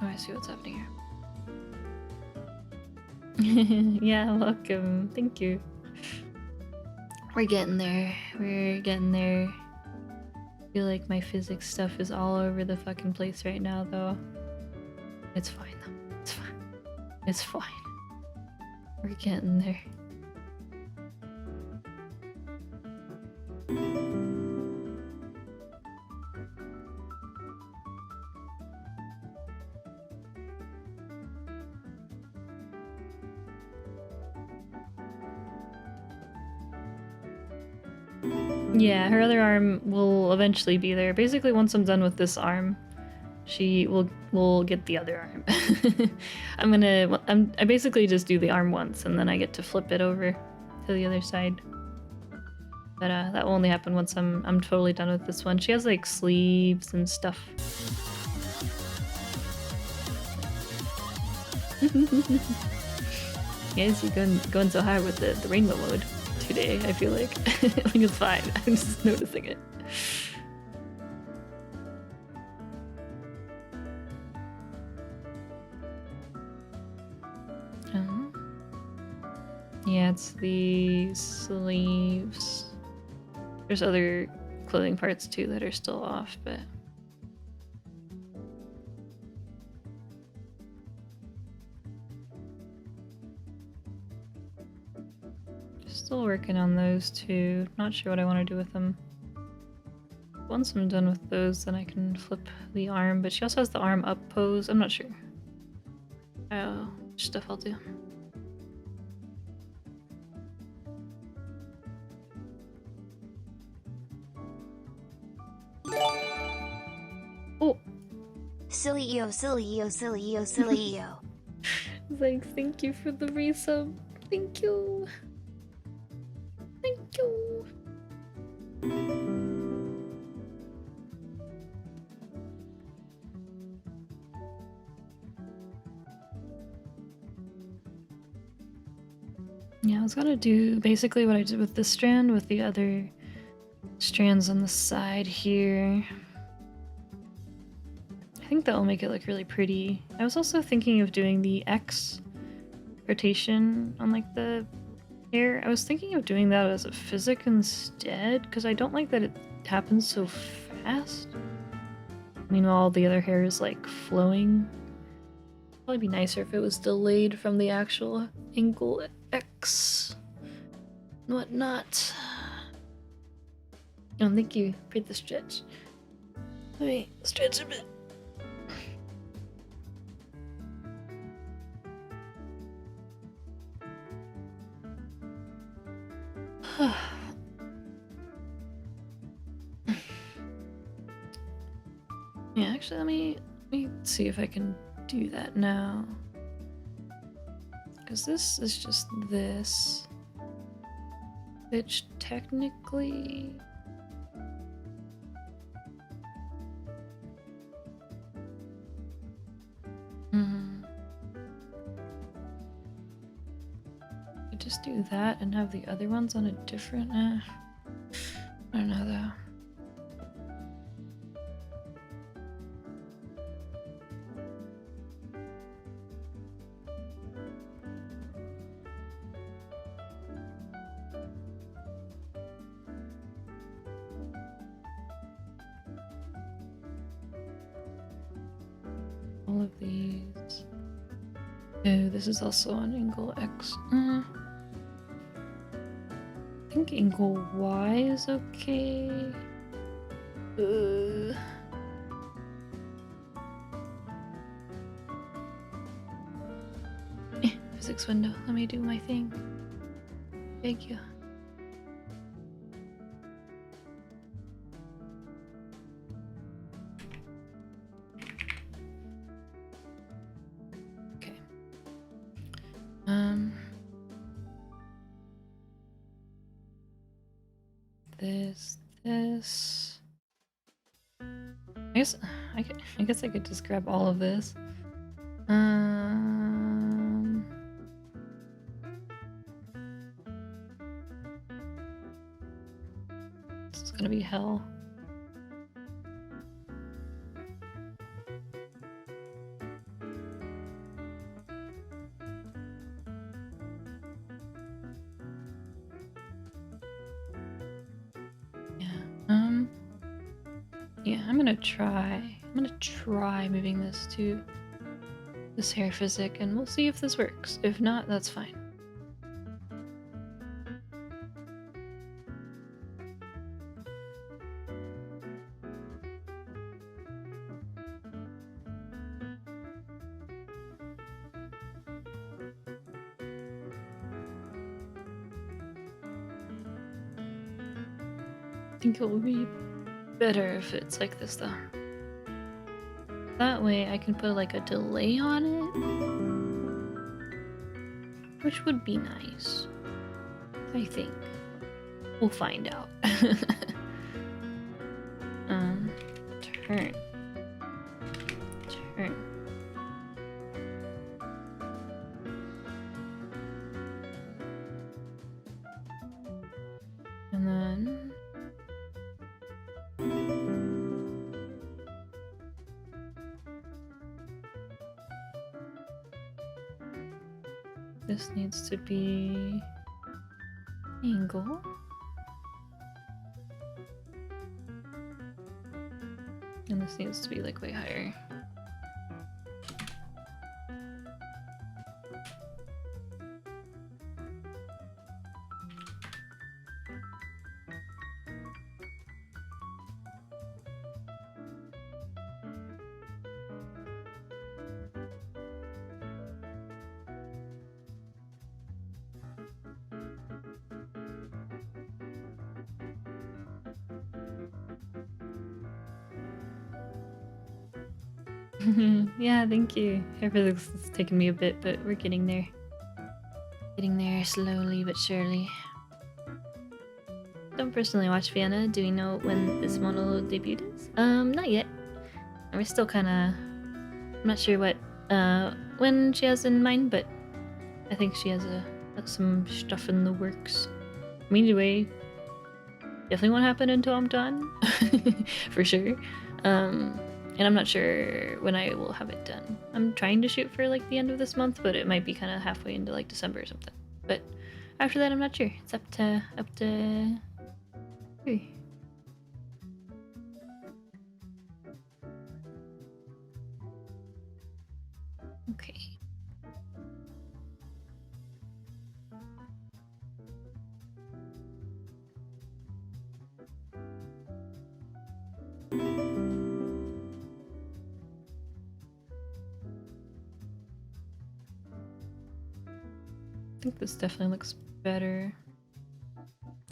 Oh, I see what's happening here. Yeah, welcome. Thank you. We're getting there. We're getting there. I feel like my physics stuff is all over the fucking place right now, though. It's fine, though. It's fine. It's fine. We're getting there. Yeah, her other arm will eventually be there. Basically, once I'm done with this arm, she will get the other arm. I basically just do the arm once, and then I get to flip it over to the other side. But that will only happen once I'm totally done with this one. She has like sleeves and stuff. Yes, you're going so hard with the rainbow mode today, I feel like. Like it's fine. I'm just noticing it. Yeah, it's the sleeves. There's other clothing parts too that are still off, but still working on those too. Not sure what I want to do with them. Once I'm done with those, then I can flip the arm, but she also has the arm up pose. I'm not sure which stuff I'll do. Oh! Cillia, Cillia, Cillia, Cillia. Like, thank you for the resub. Thank you. Thank you. Yeah, I was gonna do basically what I did with this strand with the other strands on the side here. think that will make it look really pretty. I was also thinking of doing the X rotation on like the hair. I was thinking of doing that as a physic instead, because I don't like that it happens so fast. Meanwhile, the other hair is like flowing. Probably be nicer if it was delayed from the actual angle X and whatnot. Oh, thank you for the stretch. Let me stretch a bit. Yeah, actually, let me see if I can do that now. Because this is just this, which technically... I just do that and have the other ones on a different... I don't know though. All of these. Oh, this is also on angle X. I think angle Y is okay. Physics window, let me do my thing. Thank you. Okay. This. I guess I could just grab all of this. This is gonna be hell. Yeah, I'm gonna try moving this to this hair physic, and we'll see if this works. If not, that's fine. I think it will be better if it's like this though. That way I can put like a delay on it, which would be nice, I think. We'll find out. Turn. And then this needs to be angle. And this needs to be like way higher. Yeah, thank you. Hair physics has taken me a bit, but we're getting there. Getting there slowly but surely. Don't personally watch Vienna. Do we know when this model debuted is? Not yet. We're still kinda... I'm not sure what, when she has in mind, but I think she has some stuff in the works. I mean, anyway, definitely won't happen until I'm done. For sure. And I'm not sure when I will have it done. I'm trying to shoot for like the end of this month, but it might be kind of halfway into like December or something. But after that, I'm not sure. It's up to you. Okay. I think this definitely looks better.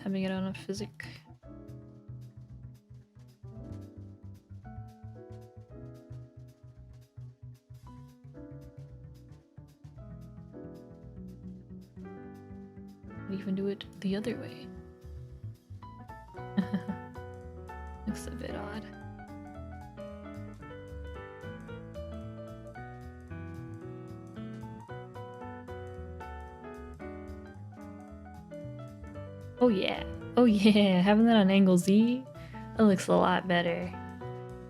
Having it on a physic. Even do it the other way. Looks a bit odd. Oh yeah. Oh yeah. Having that on angle Z, that looks a lot better.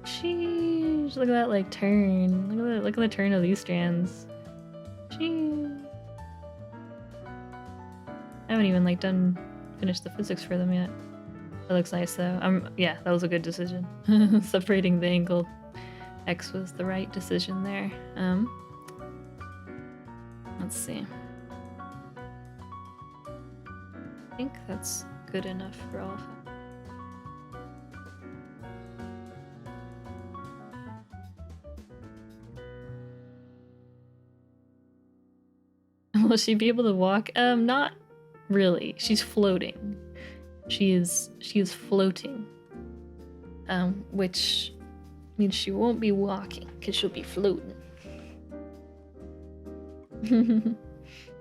Sheesh. Look at that like turn. Look at the turn of these strands. Sheesh. I haven't even like finished the physics for them yet. It looks nice though. Yeah, that was a good decision. Separating the angle X was the right decision there. Let's see. I think that's good enough for all of them. Will she be able to walk? Not really. She's floating. She is floating. Which means she won't be walking because she'll be floating.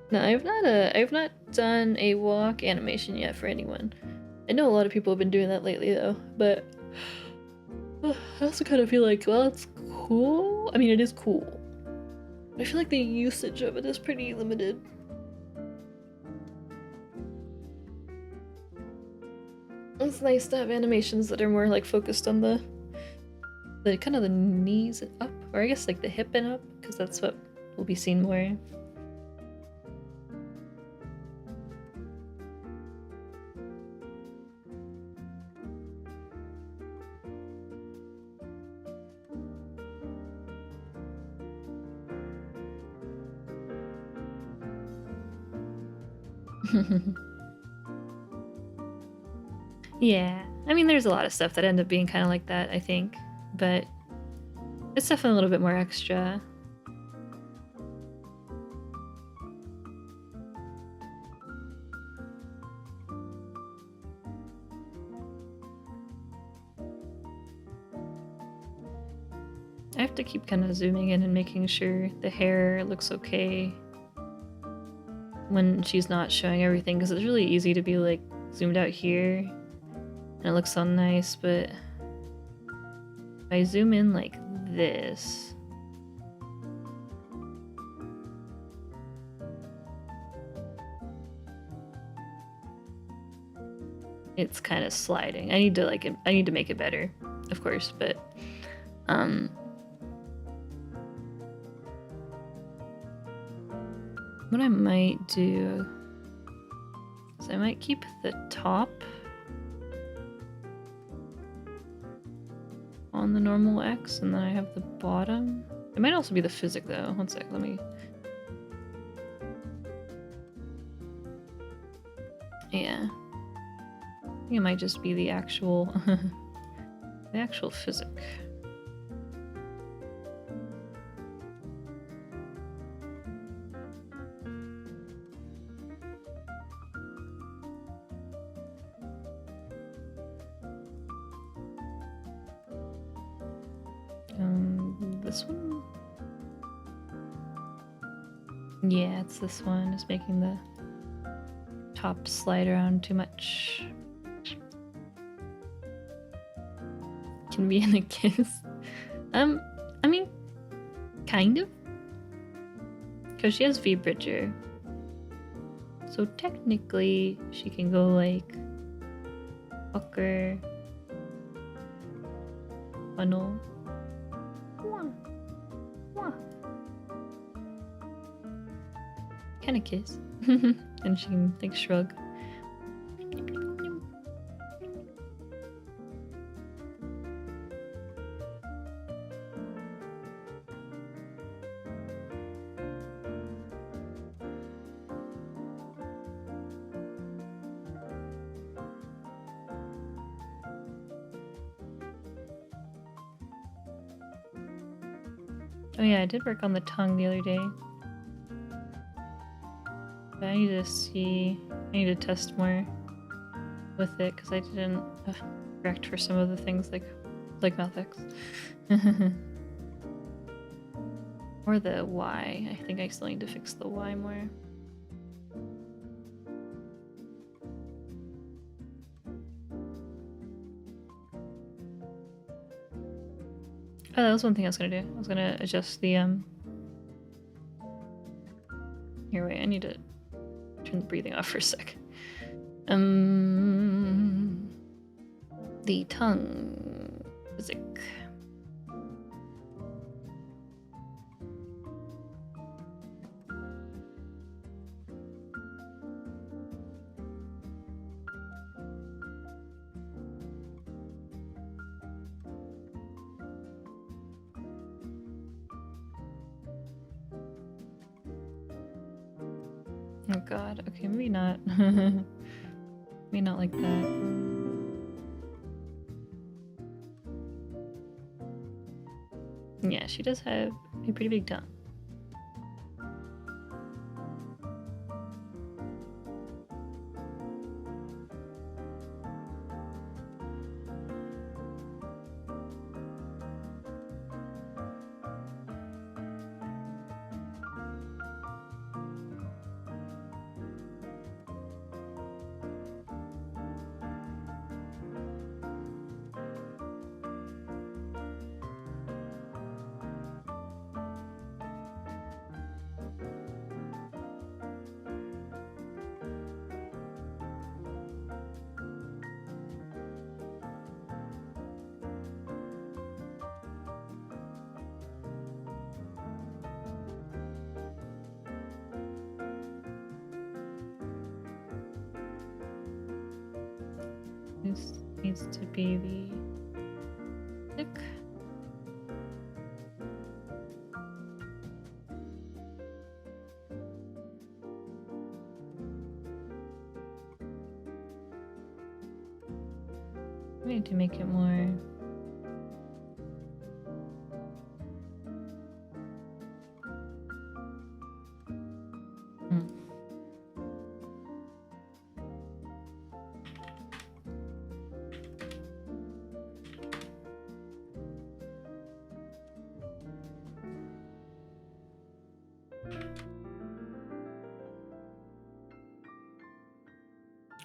No, I've not done a walk animation yet for anyone. I know a lot of people have been doing that lately though, but I also kind of feel like, well, it's cool. I mean, it is cool. I feel like the usage of it is pretty limited. It's nice to have animations that are more like focused on the kind of the knees and up, or I guess like the hip and up, because that's what will be seen more. Yeah, I mean, there's a lot of stuff that end up being kind of like that, I think, but it's definitely a little bit more extra. I have to keep kind of zooming in and making sure the hair looks okay when she's not showing everything, because it's really easy to be like zoomed out here and it looks so nice, but if I zoom in like this, it's kind of sliding. I need to make it better, of course, but what I might do is I might keep the top on the normal X, and then I have the bottom. It might also be the physic though. One sec, let me... Yeah. I think it might just be the actual the actual physic. This one? Yeah, it's this one. It's making the top slide around too much. Can be in a kiss. I mean, kind of. Because she has V-Bridger. So technically, she can go like fucker, funnel. kind of kiss. And she can like shrug. Oh yeah, I did work on the tongue the other day. But I need to see... I need to test more with it, because I didn't correct for some of the things like mouth X. Or the Y. I think I still need to fix the Y more. Oh, that was one thing I was gonna do. I was gonna adjust the Here, wait, I need to turn the breathing off for a sec. The tongue physic. Oh god, okay, maybe not. Maybe not like that. Yeah, she does have a pretty big tongue. This needs to be the thick. I need to make it more.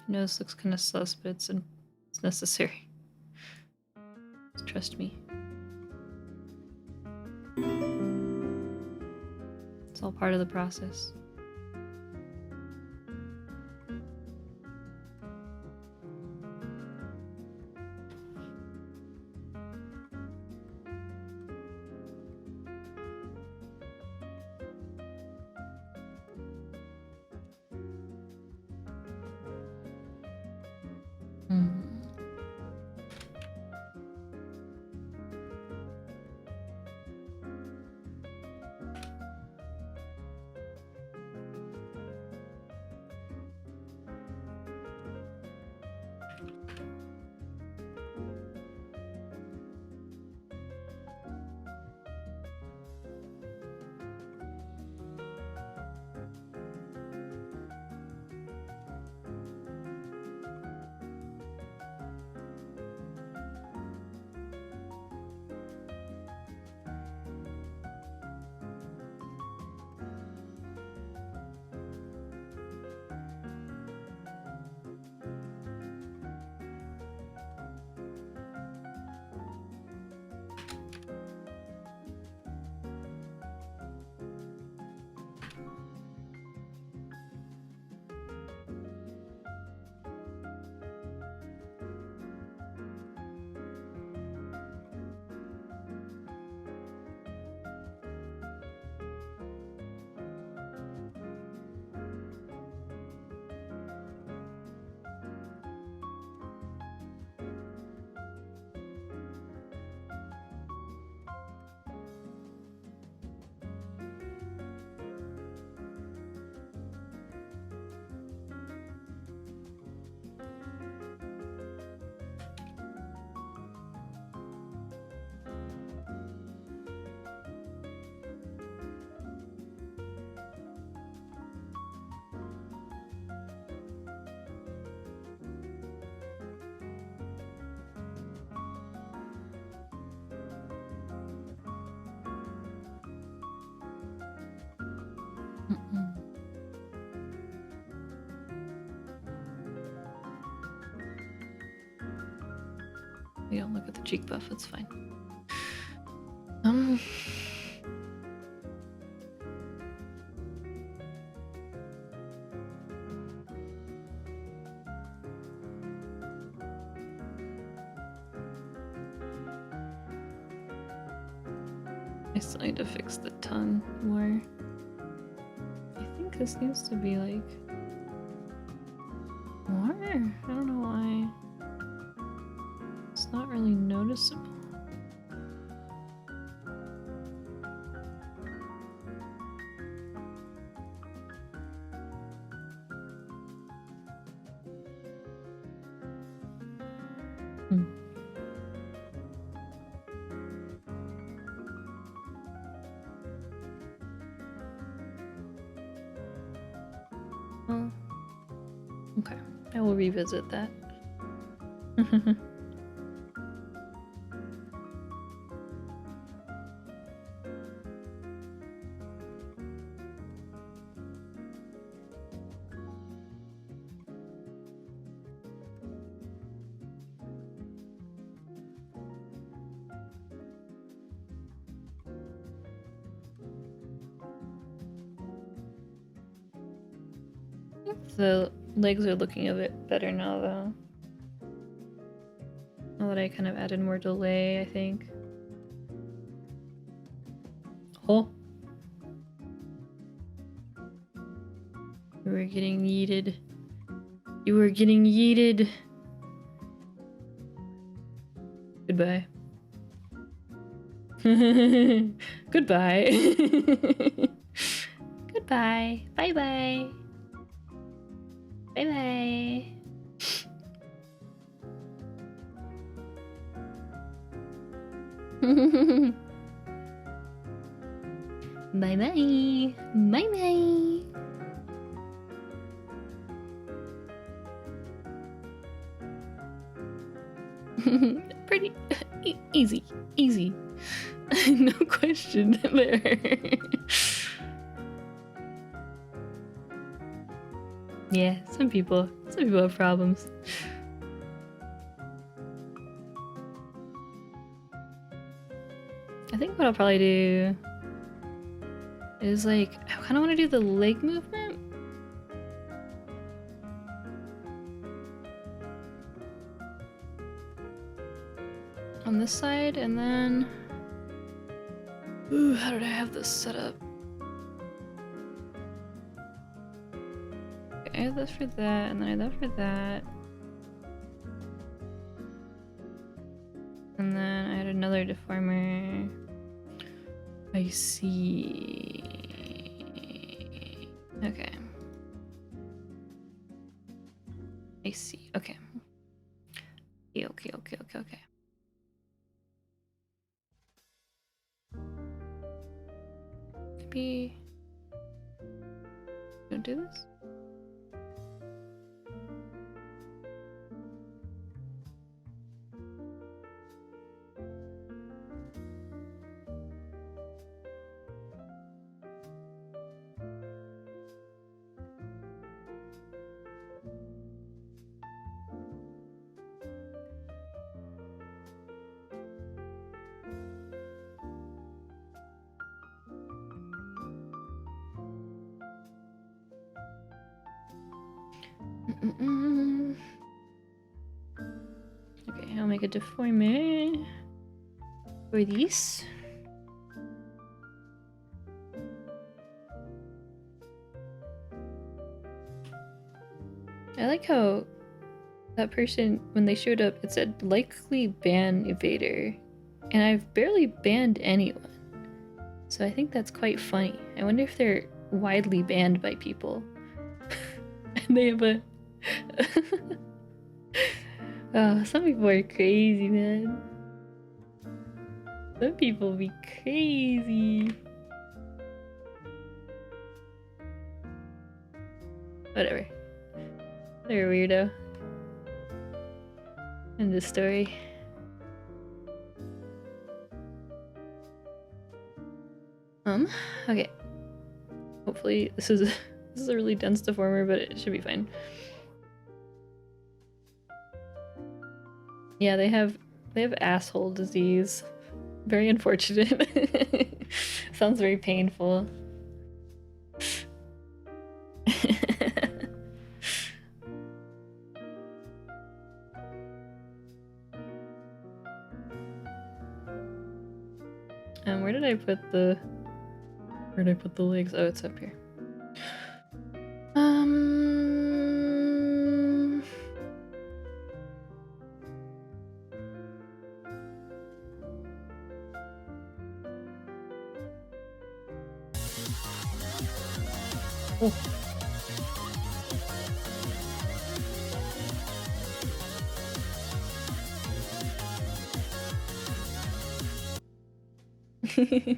Nose looks kind of sus, but it's necessary. Just trust me. It's all part of the process. We don't look at the cheek buff, that's fine. I still need to fix the tongue more. I think this needs to be like more? I don't know why. It's not really noticeable. Oh, okay. I will revisit that. The legs are looking a bit better now, though. Now that I kind of added more delay, I think. Oh! You were getting yeeted. You were getting yeeted. Goodbye. Goodbye. Goodbye. Bye-bye. Bye-bye. Bye-bye. Bye-bye. Pretty easy. Easy. No question there. Yeah, some people have problems. I think what I'll probably do is like, I kind of want to do the leg movement. On this side, and then... Ooh, how did I have this set up? I had this for that, and then I had that for that. And then I had another deformer. I see. Okay. I see. Okay. Okay. Maybe... Don't do this? Okay, I'll make a deformer for these. I like how that person, when they showed up, it said likely ban evader, and I've barely banned anyone. So I think that's quite funny. I wonder if they're widely banned by people. And they have a... Oh, some people are crazy, man. Some people be crazy. Whatever. They're a weirdo. End of story. Okay. Hopefully this is a really dense deformer, but it should be fine. Yeah, they have They have asshole disease. Very unfortunate. Sounds very painful. Where did I put the legs? Oh, it's up here. Oh. Yeah,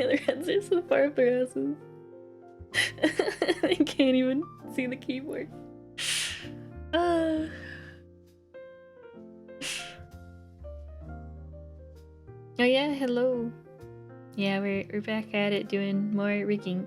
their heads are so far up their asses. They can't even see the keyboard. Oh yeah, hello. Yeah, we're back at it doing more rigging.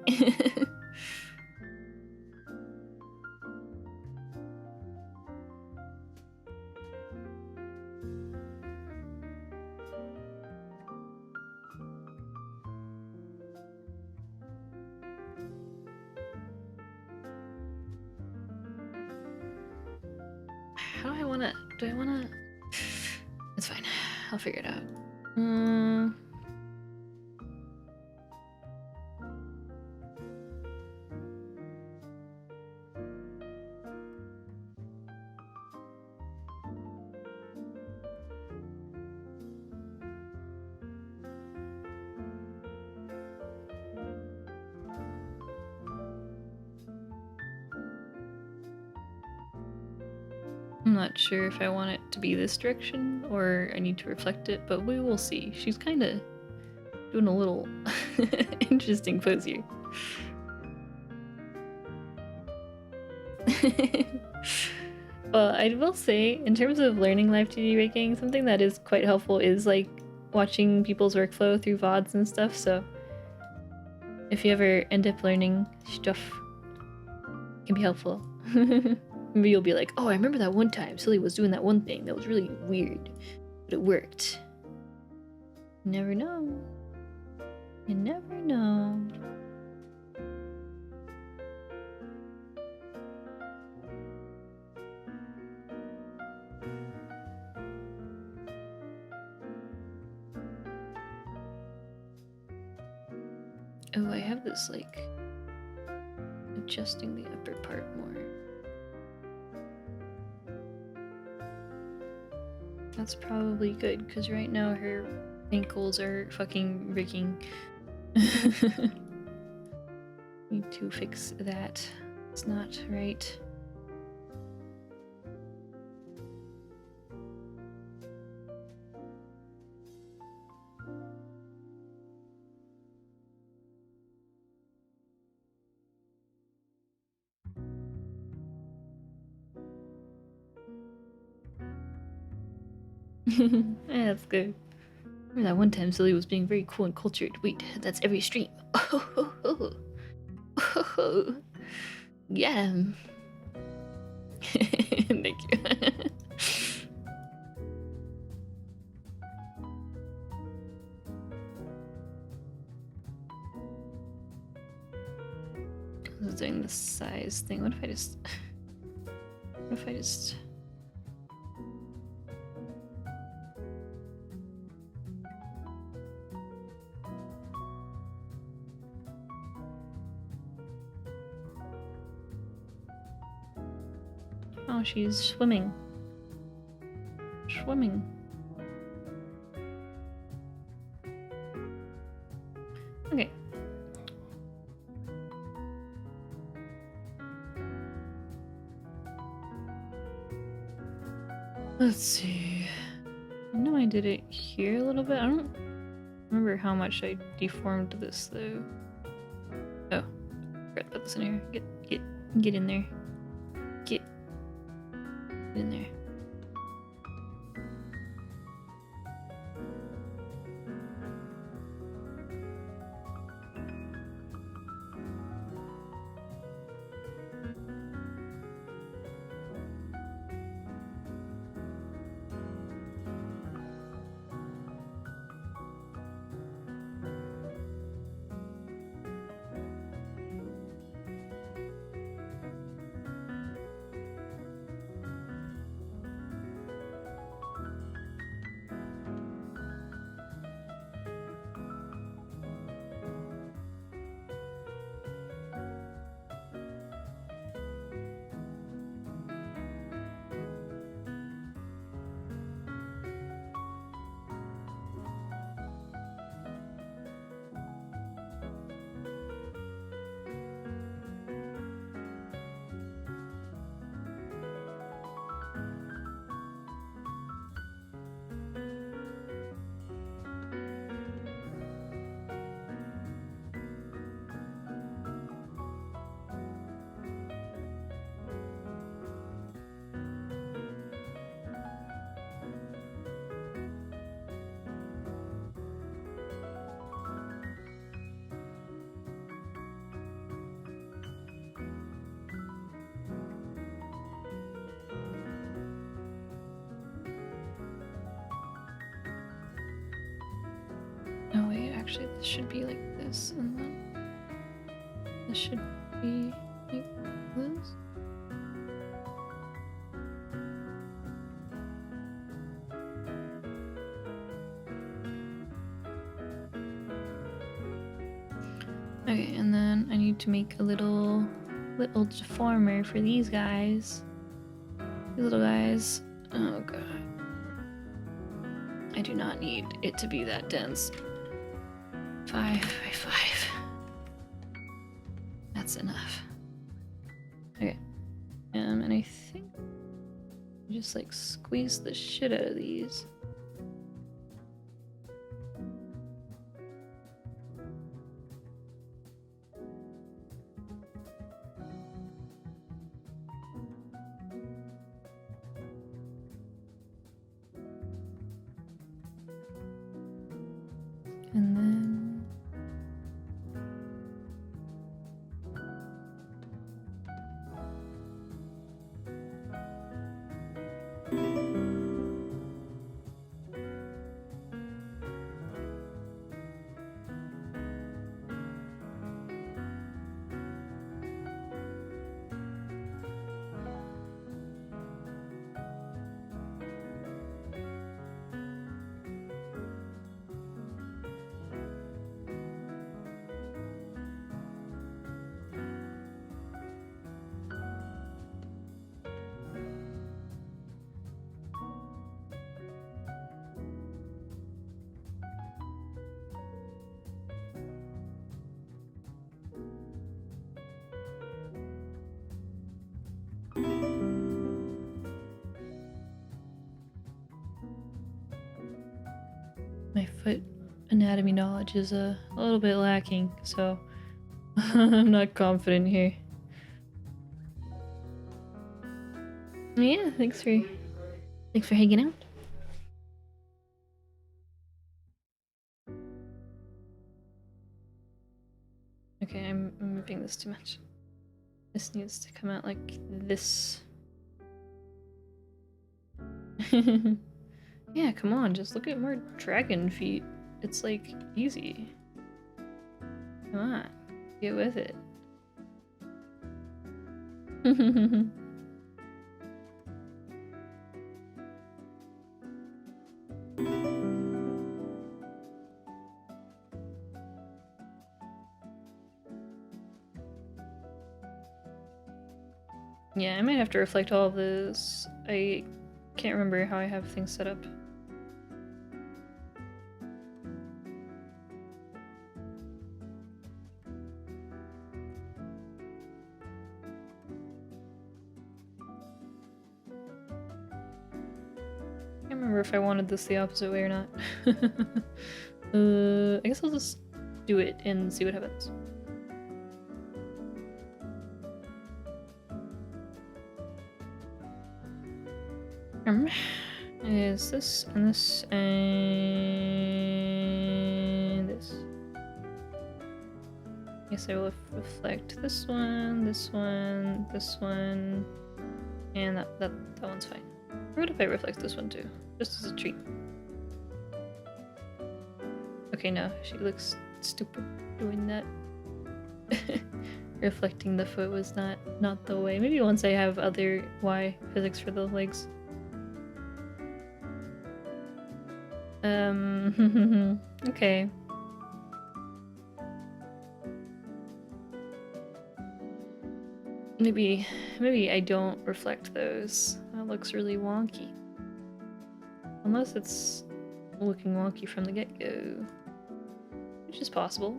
How do I wanna... do I wanna... It's fine. I'll figure it out. I'm not sure if I want it to be this direction or I need to reflect it, but we will see. She's kind of doing a little interesting pose here. Well, I will say, in terms of learning Live2D rigging, something that is quite helpful is like watching people's workflow through VODs and stuff, so if you ever end up learning stuff, it can be helpful. Maybe you'll be like, oh, I remember that one time Cillia was doing that one thing that was really weird, but it worked. You never know. You never know. Oh, I have this, like, adjusting the upper part more. That's probably good, because right now her ankles are fucking breaking. Need to fix that. It's not right. Yeah, that's good. Remember that one time Cillia was being very cool and cultured. Wait, that's every stream. Oh, yeah. Thank you. I was doing the size thing. What if I just... What if I just... Oh, she's swimming. Swimming. Okay. Let's see. I know I did it here a little bit. I don't remember how much I deformed this though. Oh, I forgot to put this in here. Get in there. Get in there. Actually, this should be like this, and then this should be like this. Okay, and then I need to make a little deformer for these guys. These little guys. Oh god. I do not need it to be that dense. 5 by 5. That's enough. Okay. And I think I just like squeeze the shit out of these. And then my foot anatomy knowledge is a little bit lacking, so I'm not confident here. Yeah, thanks for hanging out. Okay, I'm moving this too much. This needs to come out like this. Yeah, come on, just look at more dragon feet. It's like easy. Come on, get with it. Yeah, I might have to reflect all of this. I can't remember how I have things set up. I can't remember if I wanted this the opposite way or not. I guess I'll just do it and see what happens. Is this and this and this. Yes, I will reflect this one, this one, this one, and that one's fine. Or what if I reflect this one too? Just as a treat. Okay, no, she looks stupid doing that. Reflecting the foot was not the way. Maybe once I have other Y physics for the legs. Okay. Maybe I don't reflect those. That looks really wonky. Unless it's looking wonky from the get-go. Which is possible.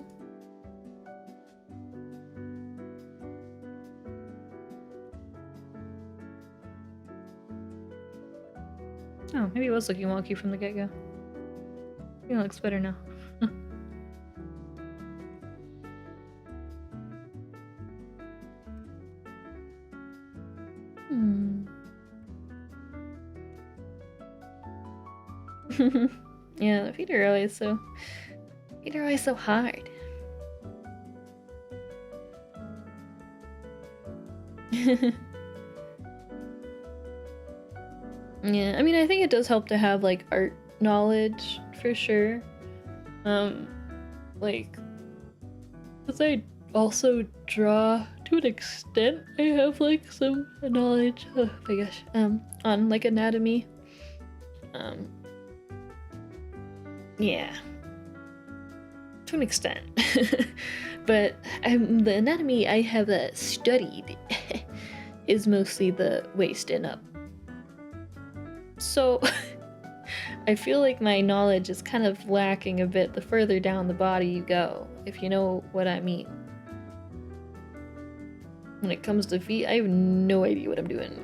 Oh, maybe it was looking wonky from the get-go. I think it looks better now. Yeah, the feet are always so hard. Yeah, I mean, I think it does help to have like art knowledge for sure. like, because I also draw to an extent, I have like some knowledge, oh my gosh, on like anatomy. Yeah, to an extent. But the anatomy I have studied is mostly the waist and up. So I feel like my knowledge is kind of lacking a bit the further down the body you go, if you know what I mean. When it comes to feet, I have no idea what I'm doing.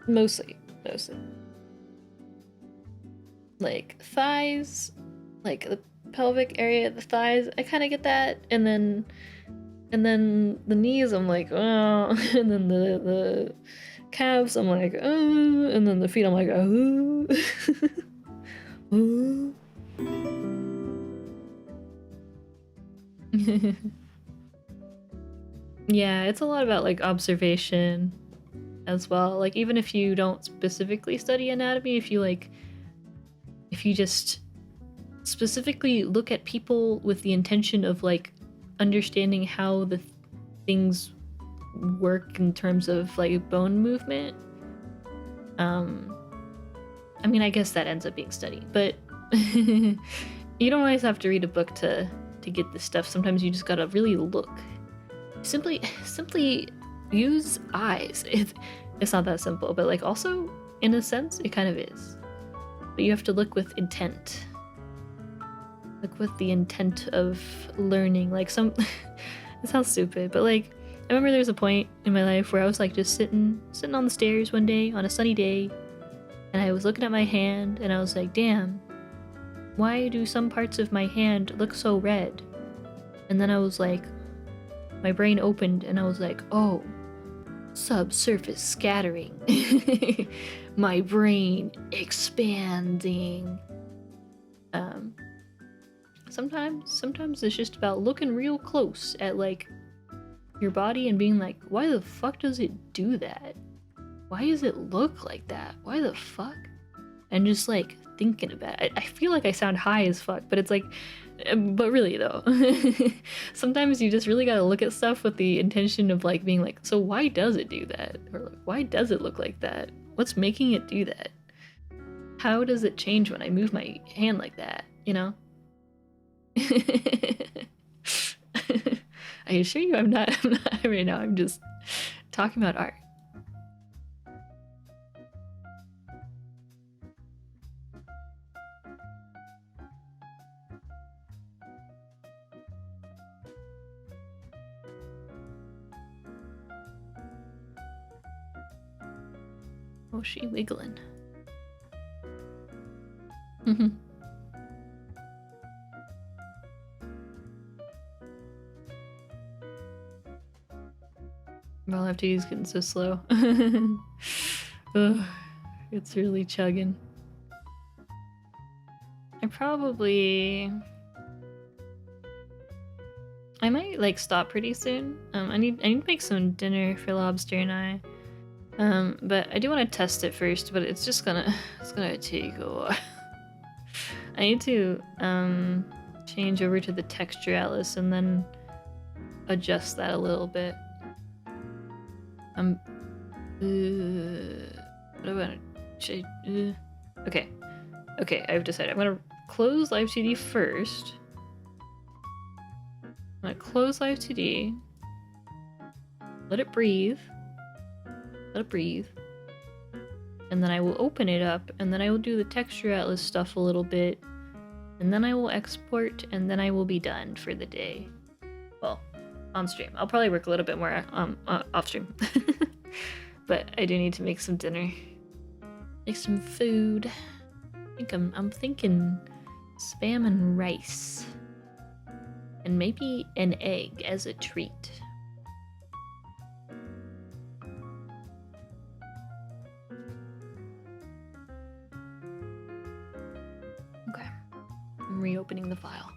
Mostly. Like thighs, like the pelvic area of the thighs, I kind of get that, and then the knees, I'm like, oh, and then the calves, I'm like, oh, and then the feet, I'm like, oh. Oh. Yeah, it's a lot about like observation as well. Like even if you don't specifically study anatomy, if you just specifically look at people with the intention of like understanding how the things work in terms of like bone movement, I mean, I guess that ends up being study, but you don't always have to read a book to get this stuff. Sometimes you just gotta really look. Simply use eyes. It's not that simple, but like also in a sense it kind of is. But you have to look with intent. Look with the intent of learning. Like some it sounds stupid, but like I remember there was a point in my life where I was like just sitting on the stairs one day on a sunny day, and I was looking at my hand and I was like, damn, why do some parts of my hand look so red? And then I was like, my brain opened and I was like, oh, subsurface scattering. My brain expanding. Sometimes it's just about looking real close at like your body and being like, why the fuck does it do that? Why does it look like that? Why the fuck? And just like thinking about it. I feel like I sound high as fuck, but it's like, but really though, sometimes you just really gotta look at stuff with the intention of like being like, so why does it do that? Or like, why does it look like that? What's making it do that? How does it change when I move my hand like that, you know? I assure you I'm not right now, I'm just talking about art. Oh, she wiggling. Live2D is getting so slow. Ugh, it's really chugging. I might like stop pretty soon. I need to make some dinner for Lobster and I. But I do want to test it first, but it's gonna take a while. I need to change over to the texture atlas and then adjust that a little bit. What about okay, I've decided. I'm gonna close Live2D first. I'm gonna close Live2D. Let it breathe. And then I will open it up, and then I will do the texture atlas stuff a little bit, and then I will export, and then I will be done for the day. Well, on stream. I'll probably work a little bit more off stream. But I do need to make some dinner. Make some food. I'm thinking spam and rice. And maybe an egg as a treat. Okay. I'm reopening the file.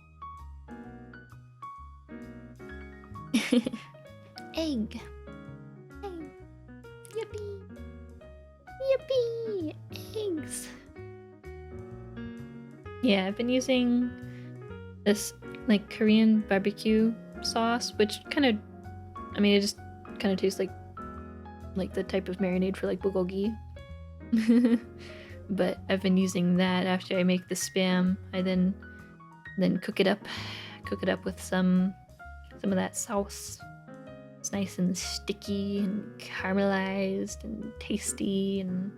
Egg. Yippee! Yippee! Eggs! Yeah, I've been using this like Korean barbecue sauce, which kind of, I mean, it just kind of tastes like the type of marinade for like bulgogi. But I've been using that after I make the spam. I then cook it up with some of that sauce. It's nice and sticky and caramelized and tasty and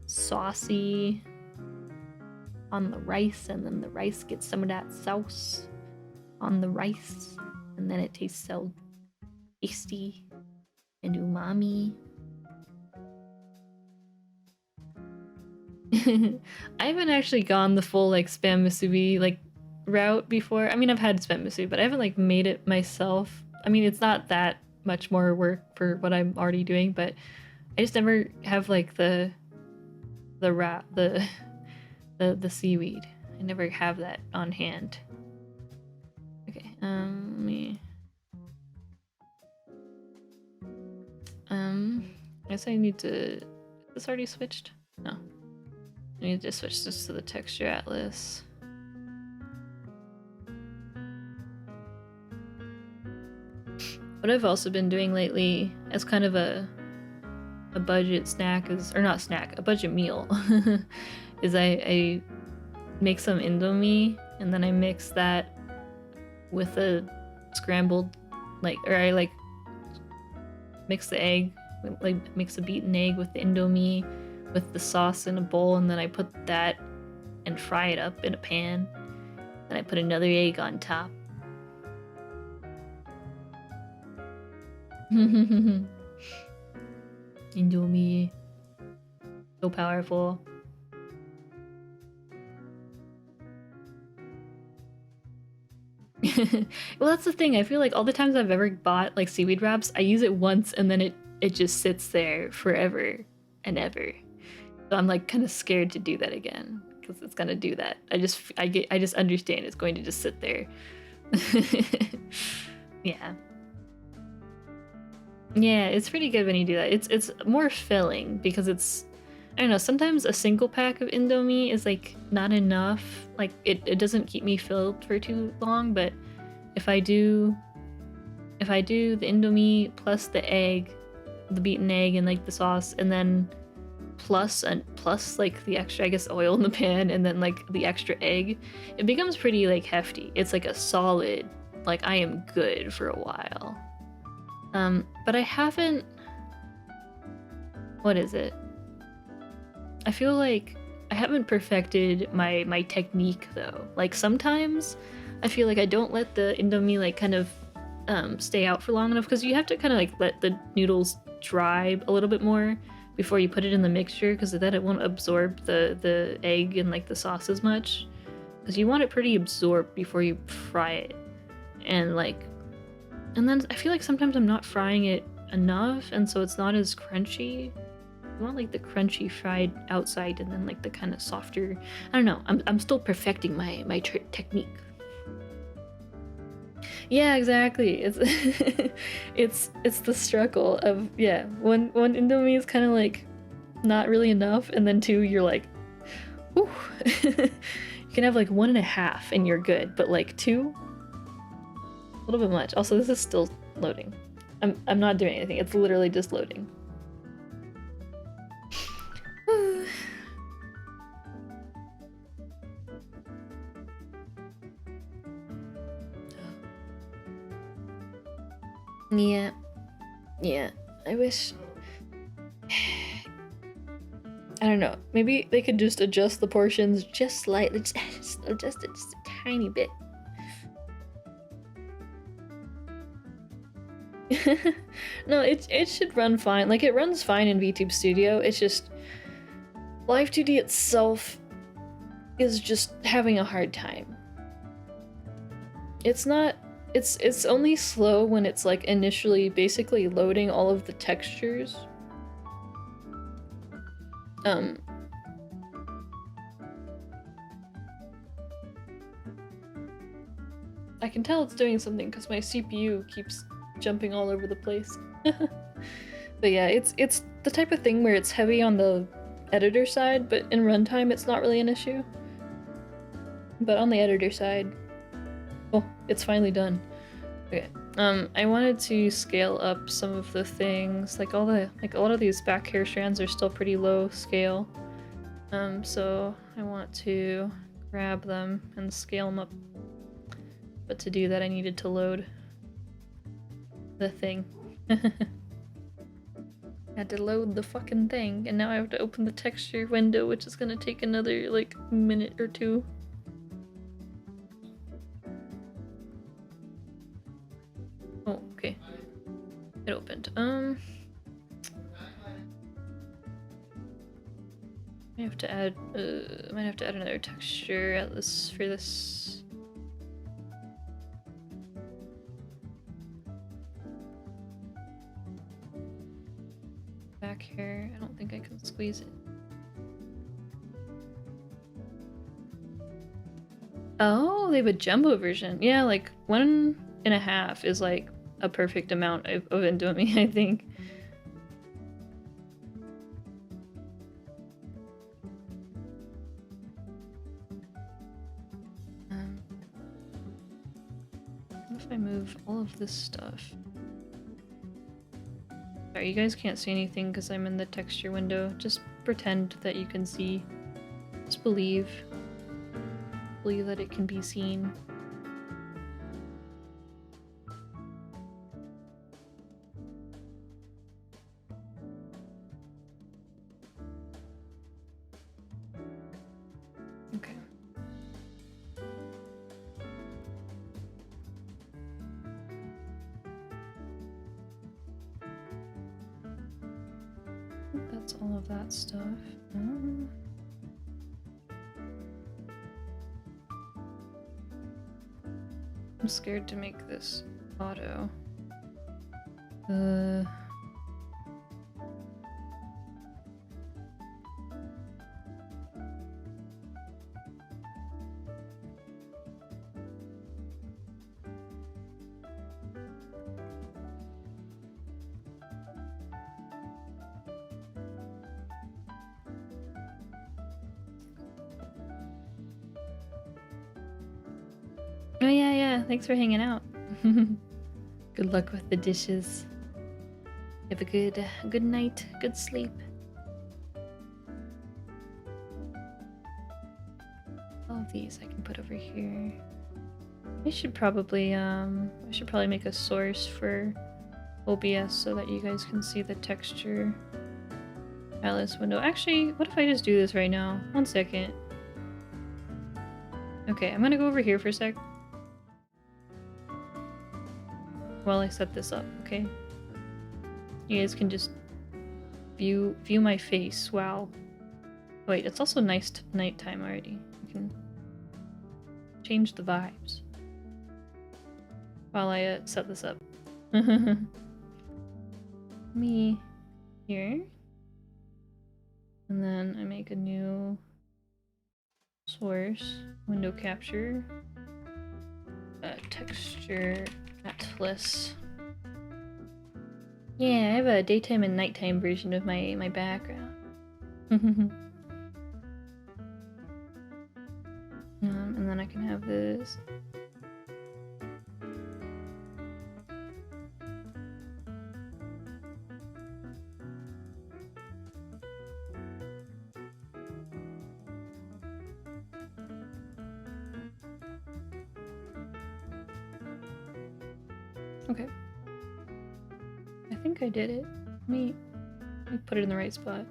saucy on the rice, and then the rice gets some of that sauce on the rice, and then it tastes so tasty and umami. I haven't actually gone the full like spam musubi like route before. I mean, I've had spam musubi, but I haven't like made it myself. I mean, it's not that much more work for what I'm already doing, but I just never have like the seaweed. I never have that on hand. Okay, let me. I guess I need to. Is this already switched? No. I need to switch this to the texture atlas. What I've also been doing lately as kind of a budget snack is, or not snack, a budget meal, is I make some Indomie and then I mix that with a scrambled, like, or I like mix the egg, like mix a beaten egg with the Indomie with the sauce in a bowl, and then I put that and fry it up in a pan. Then I put another egg on top. Indomie. So powerful. Well, that's the thing. I feel like all the times I've ever bought like seaweed wraps, I use it once and then it just sits there forever and ever. So I'm like kind of scared to do that again because it's gonna do that. I just understand it's going to just sit there. Yeah. Yeah, it's pretty good when you do that. It's more filling because it's, I don't know, sometimes a single pack of Indomie is like not enough. Like it doesn't keep me filled for too long, but if I do the Indomie plus the egg, the beaten egg and like the sauce, and then plus like the extra, I guess, oil in the pan, and then like the extra egg, it becomes pretty like hefty. It's like a solid, like I am good for a while. But I haven't, what is it? I feel like I haven't perfected my technique though. Like sometimes I feel like I don't let the Indomie like kind of stay out for long enough, because you have to kind of like let the noodles dry a little bit more before you put it in the mixture, because then it won't absorb the egg and like the sauce as much, because you want it pretty absorbed before you fry it. And then I feel like sometimes I'm not frying it enough, and so it's not as crunchy. You want like the crunchy fried outside and then like the kind of softer, I don't know, I'm still perfecting my technique. Yeah, exactly. It's the struggle of, yeah, one Indomie is kind of like not really enough, and then two you're like, whew. You can have like 1.5 and you're good, but like 2, a little bit much. Also, this is still loading. I'm not doing anything. It's literally just loading. Yeah. I wish. I don't know. Maybe they could just adjust the portions just slightly, just adjust it just a tiny bit. No, it should run fine. Like, it runs fine in VTube Studio. It's just Live2D itself is just having a hard time. It's only slow when it's like initially basically loading all of the textures. I can tell it's doing something because my CPU keeps jumping all over the place. But yeah, it's the type of thing where it's heavy on the editor side, but in runtime it's not really an issue. But on the editor side, Oh, it's finally done. Okay. I wanted to scale up some of the things. Like a lot of these back hair strands are still pretty low scale. So I want to grab them and scale them up. But to do that, I needed to load the thing. Had to load the fucking thing, and now I have to open the texture window, which is gonna take another, like, minute or two. Oh, okay. It opened. I have to add, might have to add another texture at this, for this. Back here, I don't think I can squeeze it. Oh, they have a jumbo version. Yeah, like 1.5 is like a perfect amount of Indomie, I think. What if I move all of this stuff? Sorry, you guys can't see anything because I'm in the texture window. Just pretend that you can see. Just believe. Believe that it can be seen. Okay. That's all of that stuff. I'm scared to make this auto. Oh yeah, thanks for hanging out. Good luck with the dishes. Have a good night, good sleep. All of these I can put over here. I should probably make a source for OBS so that you guys can see the texture Alice window. Actually, what if I just do this right now? 1 second. Okay, I'm gonna go over here for a sec. While I set this up, okay? You guys can just view my face. Wow. Wait, it's also nighttime already. You can change the vibes while I set this up. Me here, and then I make a new source, window capture, texture atlas. Yeah, I have a daytime and nighttime version of my background. And then I can have this. Okay. I think I did it. Let me put it in the right spot.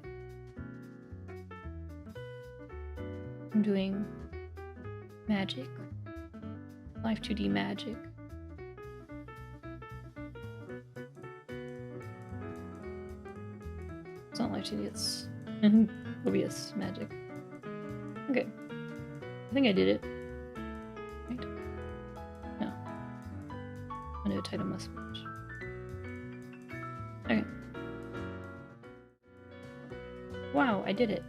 I'm doing magic. Live2D magic. It's not Live2D, it's OBS magic. Okay. I think I did it. Right? No. I know title must match. Okay. Wow, I did it.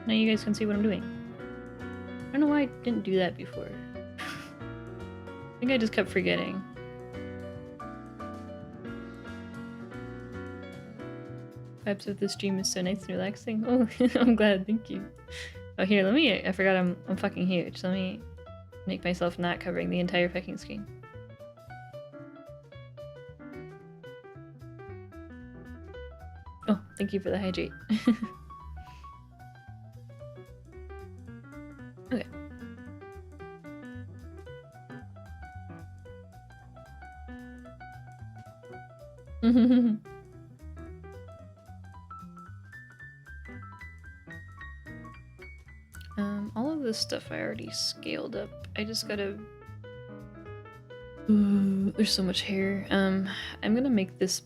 Now you guys can see what I'm doing. I don't know why I didn't do that before. I think I just kept forgetting. Vibes of the stream is so nice and relaxing. Oh, I'm glad, thank you. Oh, here, I forgot I'm fucking huge. Let me Make myself not covering the entire fucking screen. Oh, thank you for the hydrate. Okay. All of this stuff I already scaled up. I just gotta... Ooh, there's so much hair. I'm gonna make this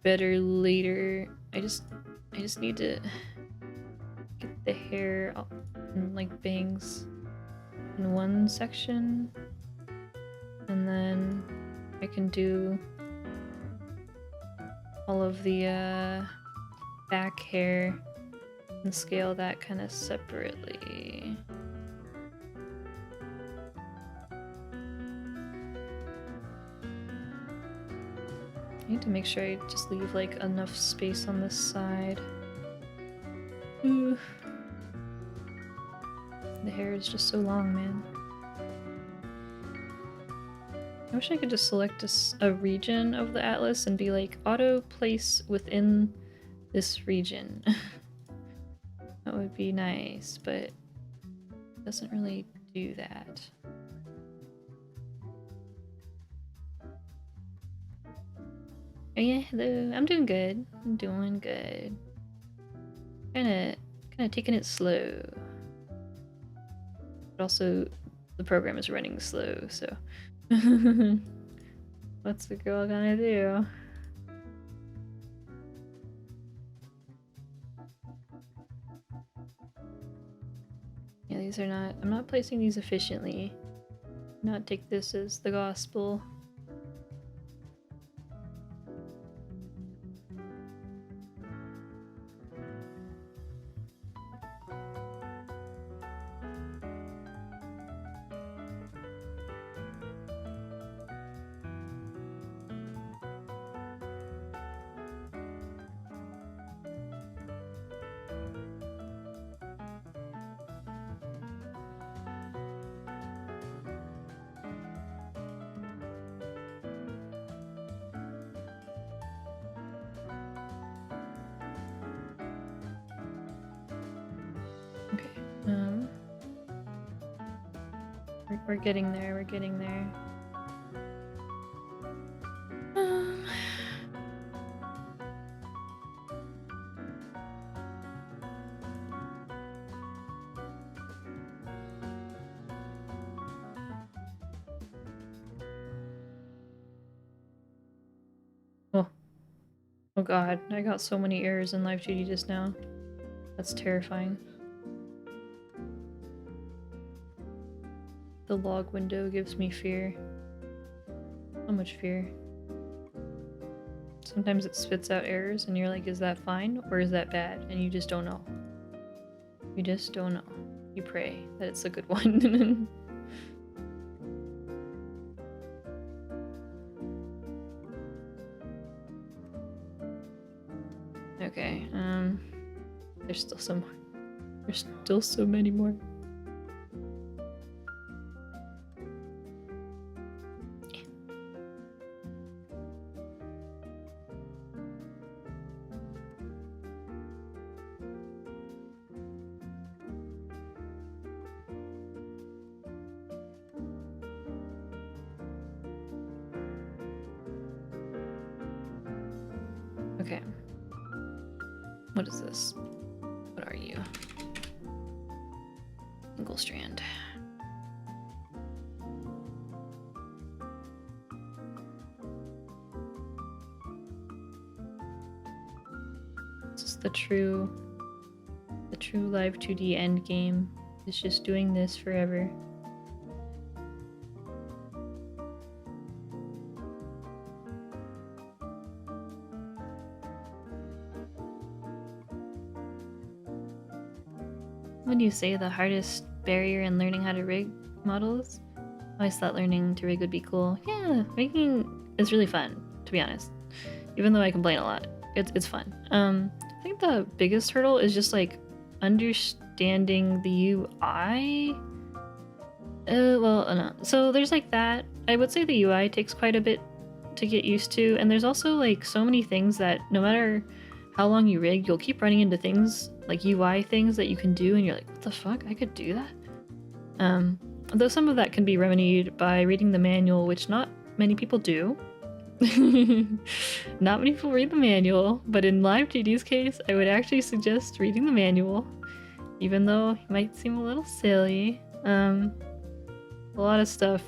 better later. I just need to get the hair and like bangs in one section, and then I can do all of the back hair and scale that kind of separately. I need to make sure I just leave like enough space on this side. Ooh. The hair is just so long, man. I wish I could just select a region of the atlas and be like, auto place within this region. That would be nice, but it doesn't really do that. Oh yeah, hello. I'm doing good. I'm doing good. Kinda taking it slow. But also, the program is running slow, so... What's the girl gonna do? Yeah, these are not... I'm not placing these efficiently. Not take this as the gospel. We're getting there, we're getting there. Oh god, I got so many errors in Live2D just now. That's terrifying. The log window gives me fear. So much fear. Sometimes it spits out errors and you're like, is that fine or is that bad? And you just don't know. You just don't know. You pray that it's a good one. Okay, there's still some more. There's still so many more. Okay. What is this? What are you? Single strand. This is the true Live2D end game. It's just doing this forever. What do you say the hardest barrier in learning how to rig models? I always thought learning to rig would be cool. Yeah, rigging is really fun, to be honest. Even though I complain a lot, it's fun. I think the biggest hurdle is just like understanding the UI No. So there's like that. I would say the UI takes quite a bit to get used to, and there's also like so many things that no matter how long you rig, you'll keep running into things like UI things that you can do, and you're like, what the fuck? I could do that? Though some of that can be remedied by reading the manual, which not many people do. Not many people read the manual, but in Live2D's case, I would actually suggest reading the manual, even though it might seem a little silly. A lot of stuff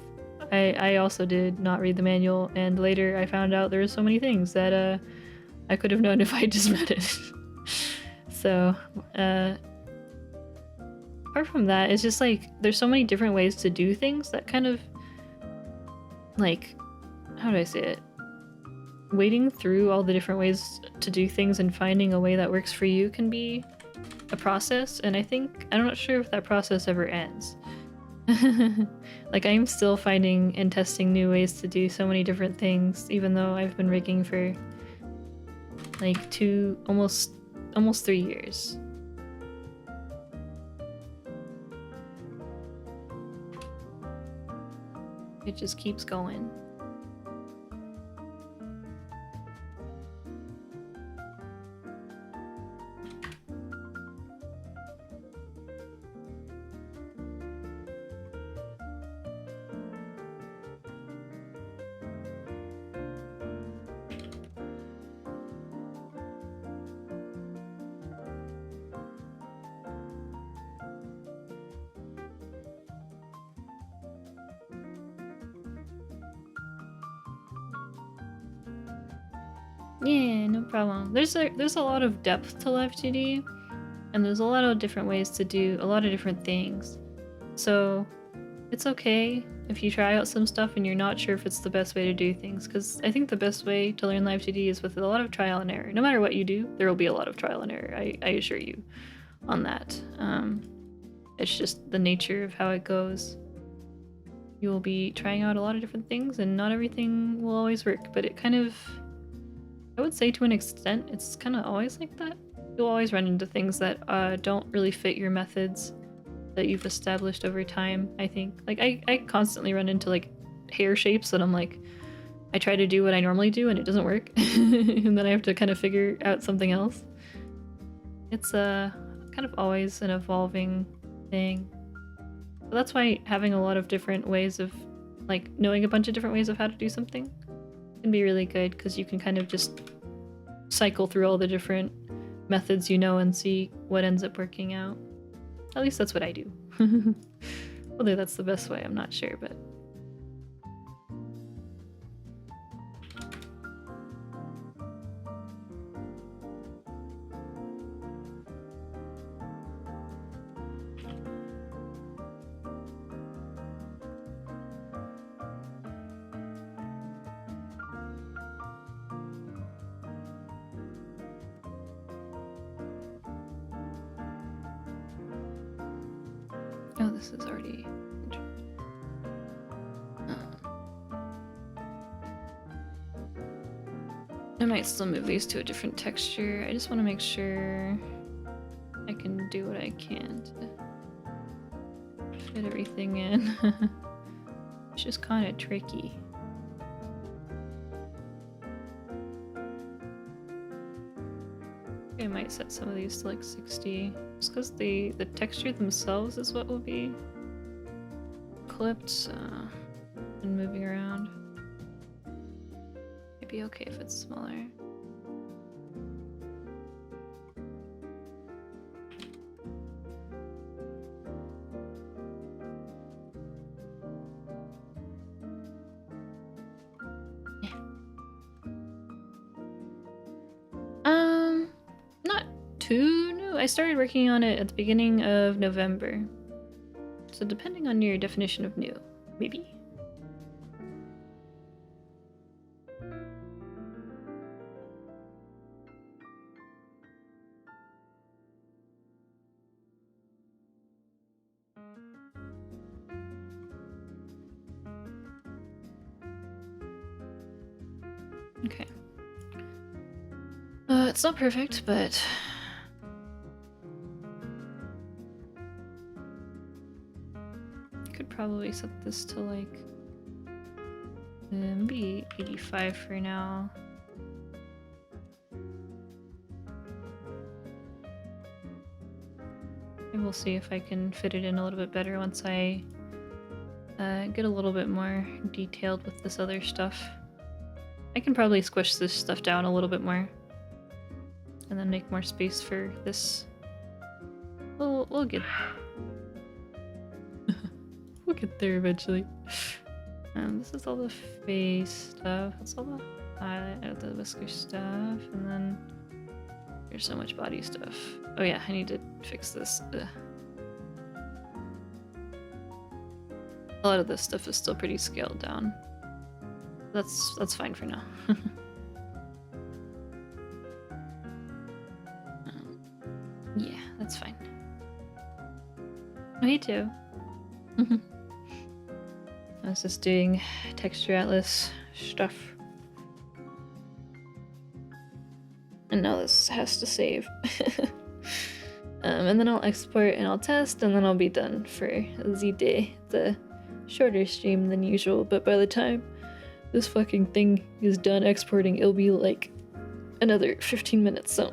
I also did not read the manual, and later I found out there were so many things that I could have known if I just read it. So, apart from that, it's just like there's so many different ways to do things that kind of like, how do I say it? Wading through all the different ways to do things and finding a way that works for you can be a process, and I'm not sure if that process ever ends. Like, I'm still finding and testing new ways to do so many different things, even though I've been rigging for like almost 3 years. It just keeps going. Yeah, no problem. There's a lot of depth to Live2D, and there's a lot of different ways to do a lot of different things. So it's okay if you try out some stuff and you're not sure if it's the best way to do things, because I think the best way to learn Live2D is with a lot of trial and error. No matter what you do, there will be a lot of trial and error. I assure you on that. It's just the nature of how it goes. You will be trying out a lot of different things, and not everything will always work, but it kind of, I would say to an extent, it's kind of always like that. You'll always run into things that don't really fit your methods that you've established over time, I think. Like, I constantly run into, like, hair shapes that I'm like, I try to do what I normally do and it doesn't work. And then I have to kind of figure out something else. It's kind of always an evolving thing. But that's why having a lot of different ways of, like, knowing a bunch of different ways of how to do something can be really good, because you can kind of just cycle through all the different methods you know and see what ends up working out. At least that's what I do. Whether that's the best way, I'm not sure, but... Oh, this is already... I might still move these to a different texture. I just want to make sure I can do what I can to fit everything in. It's just kind of tricky. I might set some of these to like 60, just because the texture themselves is what will be clipped and moving around. It'd be okay if it's smaller. Not too new. I started working on it at the beginning of November. So depending on your definition of new, maybe? Okay. It's not perfect, but could probably set this to like maybe 85 for now. And we'll see if I can fit it in a little bit better once I get a little bit more detailed with this other stuff. I can probably squish this stuff down a little bit more and then make more space for this. We'll get we'll get there eventually. This is all the face stuff. That's all the highlight, the whisker stuff, and then there's so much body stuff. Oh yeah, I need to fix this. Ugh. A lot of this stuff is still pretty scaled down. That's fine for now. Yeah, that's fine. Me too. I was just doing texture atlas stuff. And now this has to save. And then I'll export and I'll test and then I'll be done for the day. The shorter stream than usual, but by the time this fucking thing is done exporting, it'll be like another 15 minutes, so.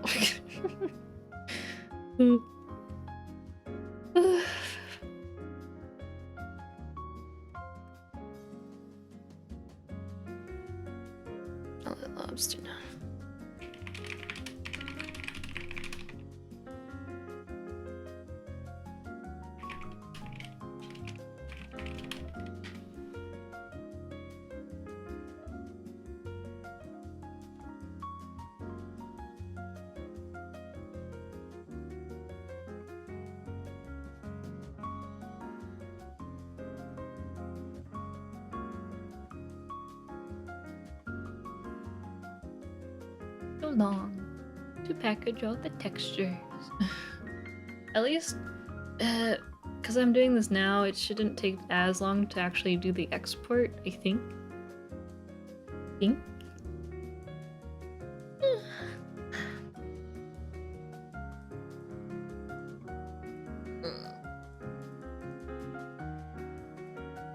I'll let lobster know. So long to package all the textures. At least, because I'm doing this now, it shouldn't take as long to actually do the export, I think.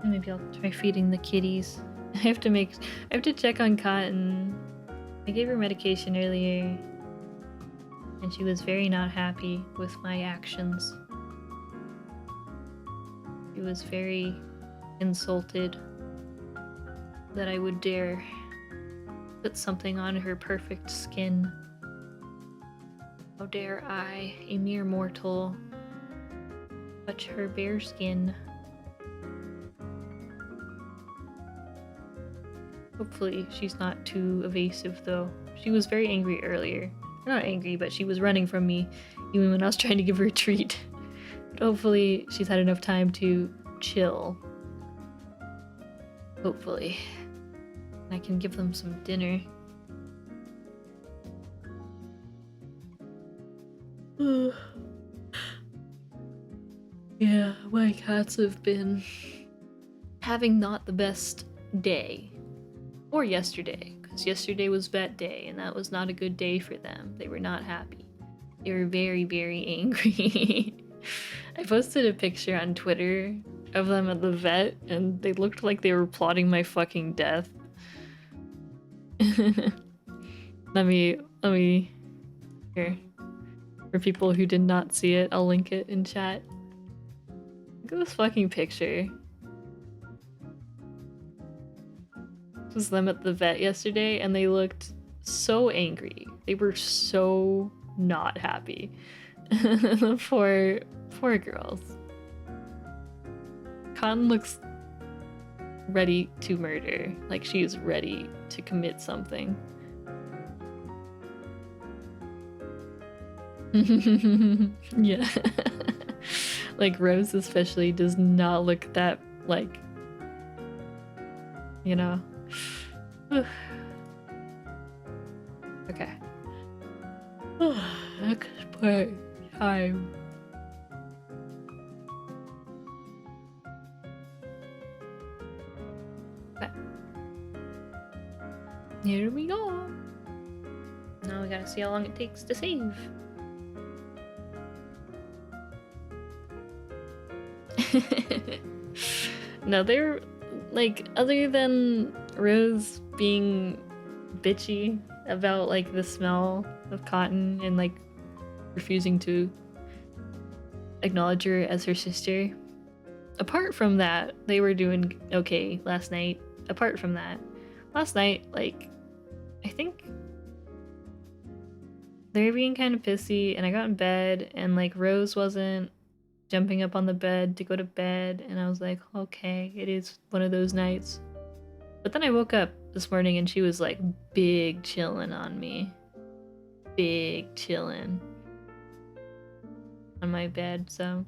Maybe I'll try feeding the kitties. I have to check on Cotton. I gave her medication earlier, and she was very not happy with my actions. She was very insulted that I would dare put something on her perfect skin. How dare I, a mere mortal, touch her bare skin? Hopefully she's not too evasive though. She was very angry earlier. Not angry, but she was running from me even when I was trying to give her a treat. But hopefully she's had enough time to chill. Hopefully. I can give them some dinner. Yeah, my cats have been having not the best day. Or yesterday, because yesterday was vet day, and that was not a good day for them. They were not happy. They were very, very angry. I posted a picture on Twitter of them at the vet, and they looked like they were plotting my fucking death. Let me, here. For people who did not see it, I'll link it in chat. Look at this fucking picture. It was them at the vet yesterday, and they looked so angry. They were so not happy. Poor girls. Khan looks ready to murder. Like she is ready to commit something. Yeah. Like Rose especially does not look that, like, you know. Okay. Export time. Okay. Here we go. Now we gotta see how long it takes to save. No, they're like, other than Rose being bitchy about like the smell of cotton and like refusing to acknowledge her as her sister. Apart from that, they were doing okay last night. Apart from that, last night, like, I think they were being kind of pissy, and I got in bed, and like Rose wasn't jumping up on the bed to go to bed, and I was like, okay, it is one of those nights. But then I woke up this morning and she was like big chilling on me. Big chilling on my bed, so.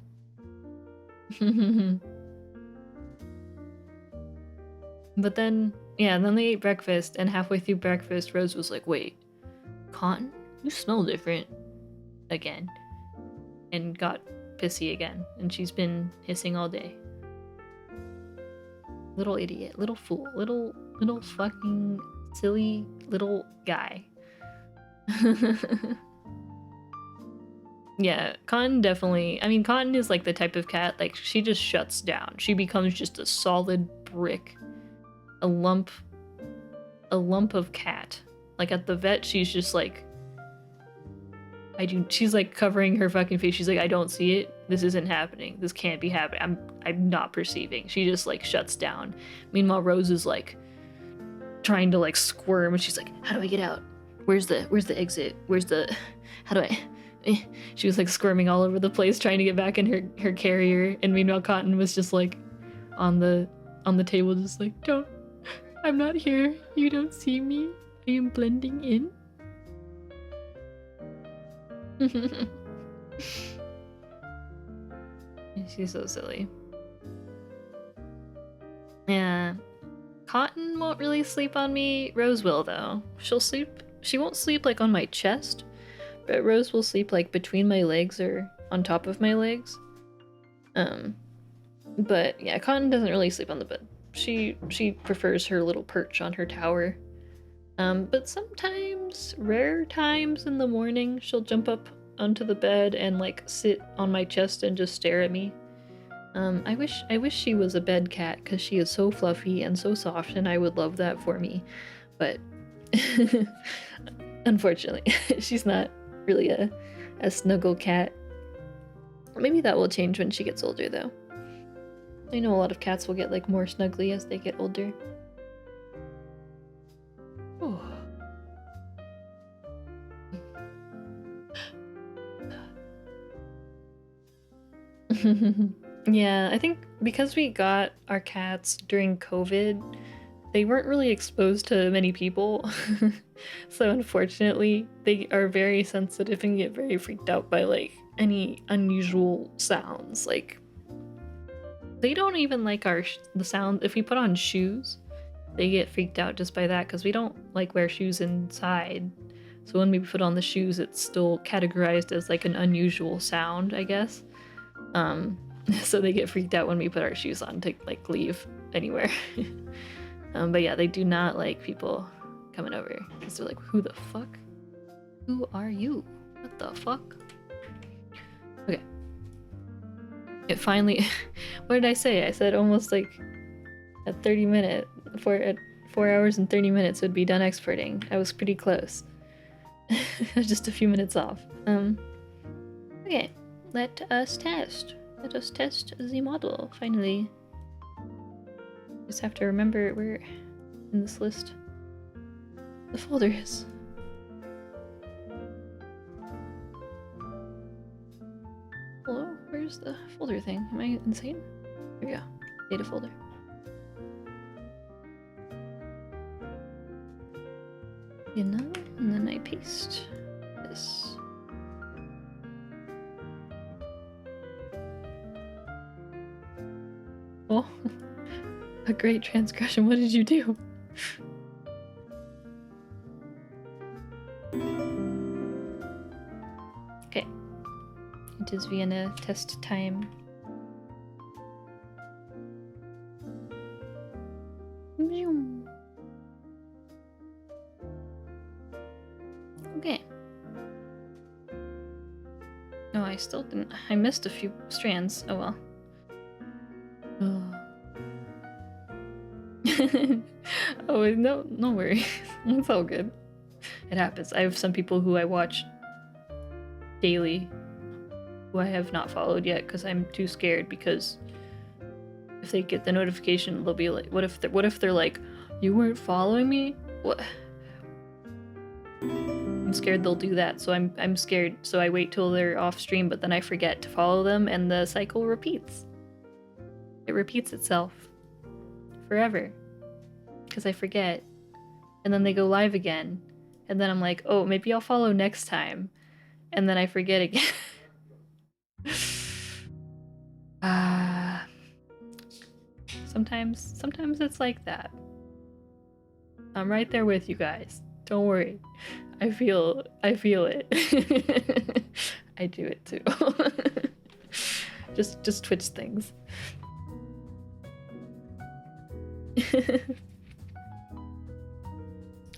But then, yeah, then they ate breakfast, and halfway through breakfast, Rose was like, wait, Cotton, you smell different. Again. And got pissy again, and she's been hissing all day. Little idiot, little fool, little fucking silly little guy. Yeah, Cotton definitely, I mean, Cotton is like the type of cat, like, she just shuts down. She becomes just a solid brick. A lump of cat. Like, at the vet, she's just like, she's like covering her fucking face. She's like, I don't see it. This isn't happening. This can't be happening. I'm not perceiving. She just like shuts down. Meanwhile, Rose is like trying to like squirm, and she's like, how do I get out? Where's the exit? How do I? She was like squirming all over the place trying to get back in her carrier, and meanwhile Cotton was just like on the table, just like, don't, I'm not here. You don't see me. I am blending in. She's so silly. Yeah. Cotton won't really sleep on me. Rose will, though. She won't sleep like on my chest, but Rose will sleep like between my legs or on top of my legs. But yeah, Cotton doesn't really sleep on the bed. She prefers her little perch on her tower. But sometimes, rare times in the morning, she'll jump up onto the bed and like sit on my chest and just stare at me. I wish she was a bed cat, because she is so fluffy and so soft, and I would love that for me. But unfortunately, she's not really a snuggle cat. Maybe that will change when she gets older, though. I know a lot of cats will get like more snuggly as they get older. Oh. Yeah, I think because we got our cats during COVID, they weren't really exposed to many people. So unfortunately, they are very sensitive and get very freaked out by like any unusual sounds. Like, they don't even like the sound. If we put on shoes, they get freaked out just by that, because we don't like wear shoes inside. So when we put on the shoes, it's still categorized as like an unusual sound, I guess. So they get freaked out when we put our shoes on to like leave anywhere. But yeah, they do not like people coming over, because they're like, who the fuck? Who are you? What the fuck? Okay. It finally, what did I say? I said almost like at 30 minutes, at 4 hours and 30 minutes would be done exporting. I was pretty close. Just a few minutes off. Okay, let us test. Let us test the model, finally. Just have to remember where in this list the folder is. Hello? Where's the folder thing? Am I insane? Here we go. Data folder. Vienna, and then I paste this. Oh, a great transgression. What did you do? Okay. It is Vienna test time. Okay. Oh, I still didn't. I missed a few strands. Oh well. Oh, no, no worry. It's all good. It happens. I have some people who I watch daily who I have not followed yet because I'm too scared, because if they get the notification, they'll be like, what if they're like, you weren't following me? What? I'm scared they'll do that, so I'm scared, so I wait till they're off stream, but then I forget to follow them and the cycle repeats. It repeats itself forever because I forget, and then they go live again, and then I'm like, oh, maybe I'll follow next time, and then I forget again. Sometimes it's like that. I'm right there with you guys. Don't worry. I feel it. I do it too. just Twitch things.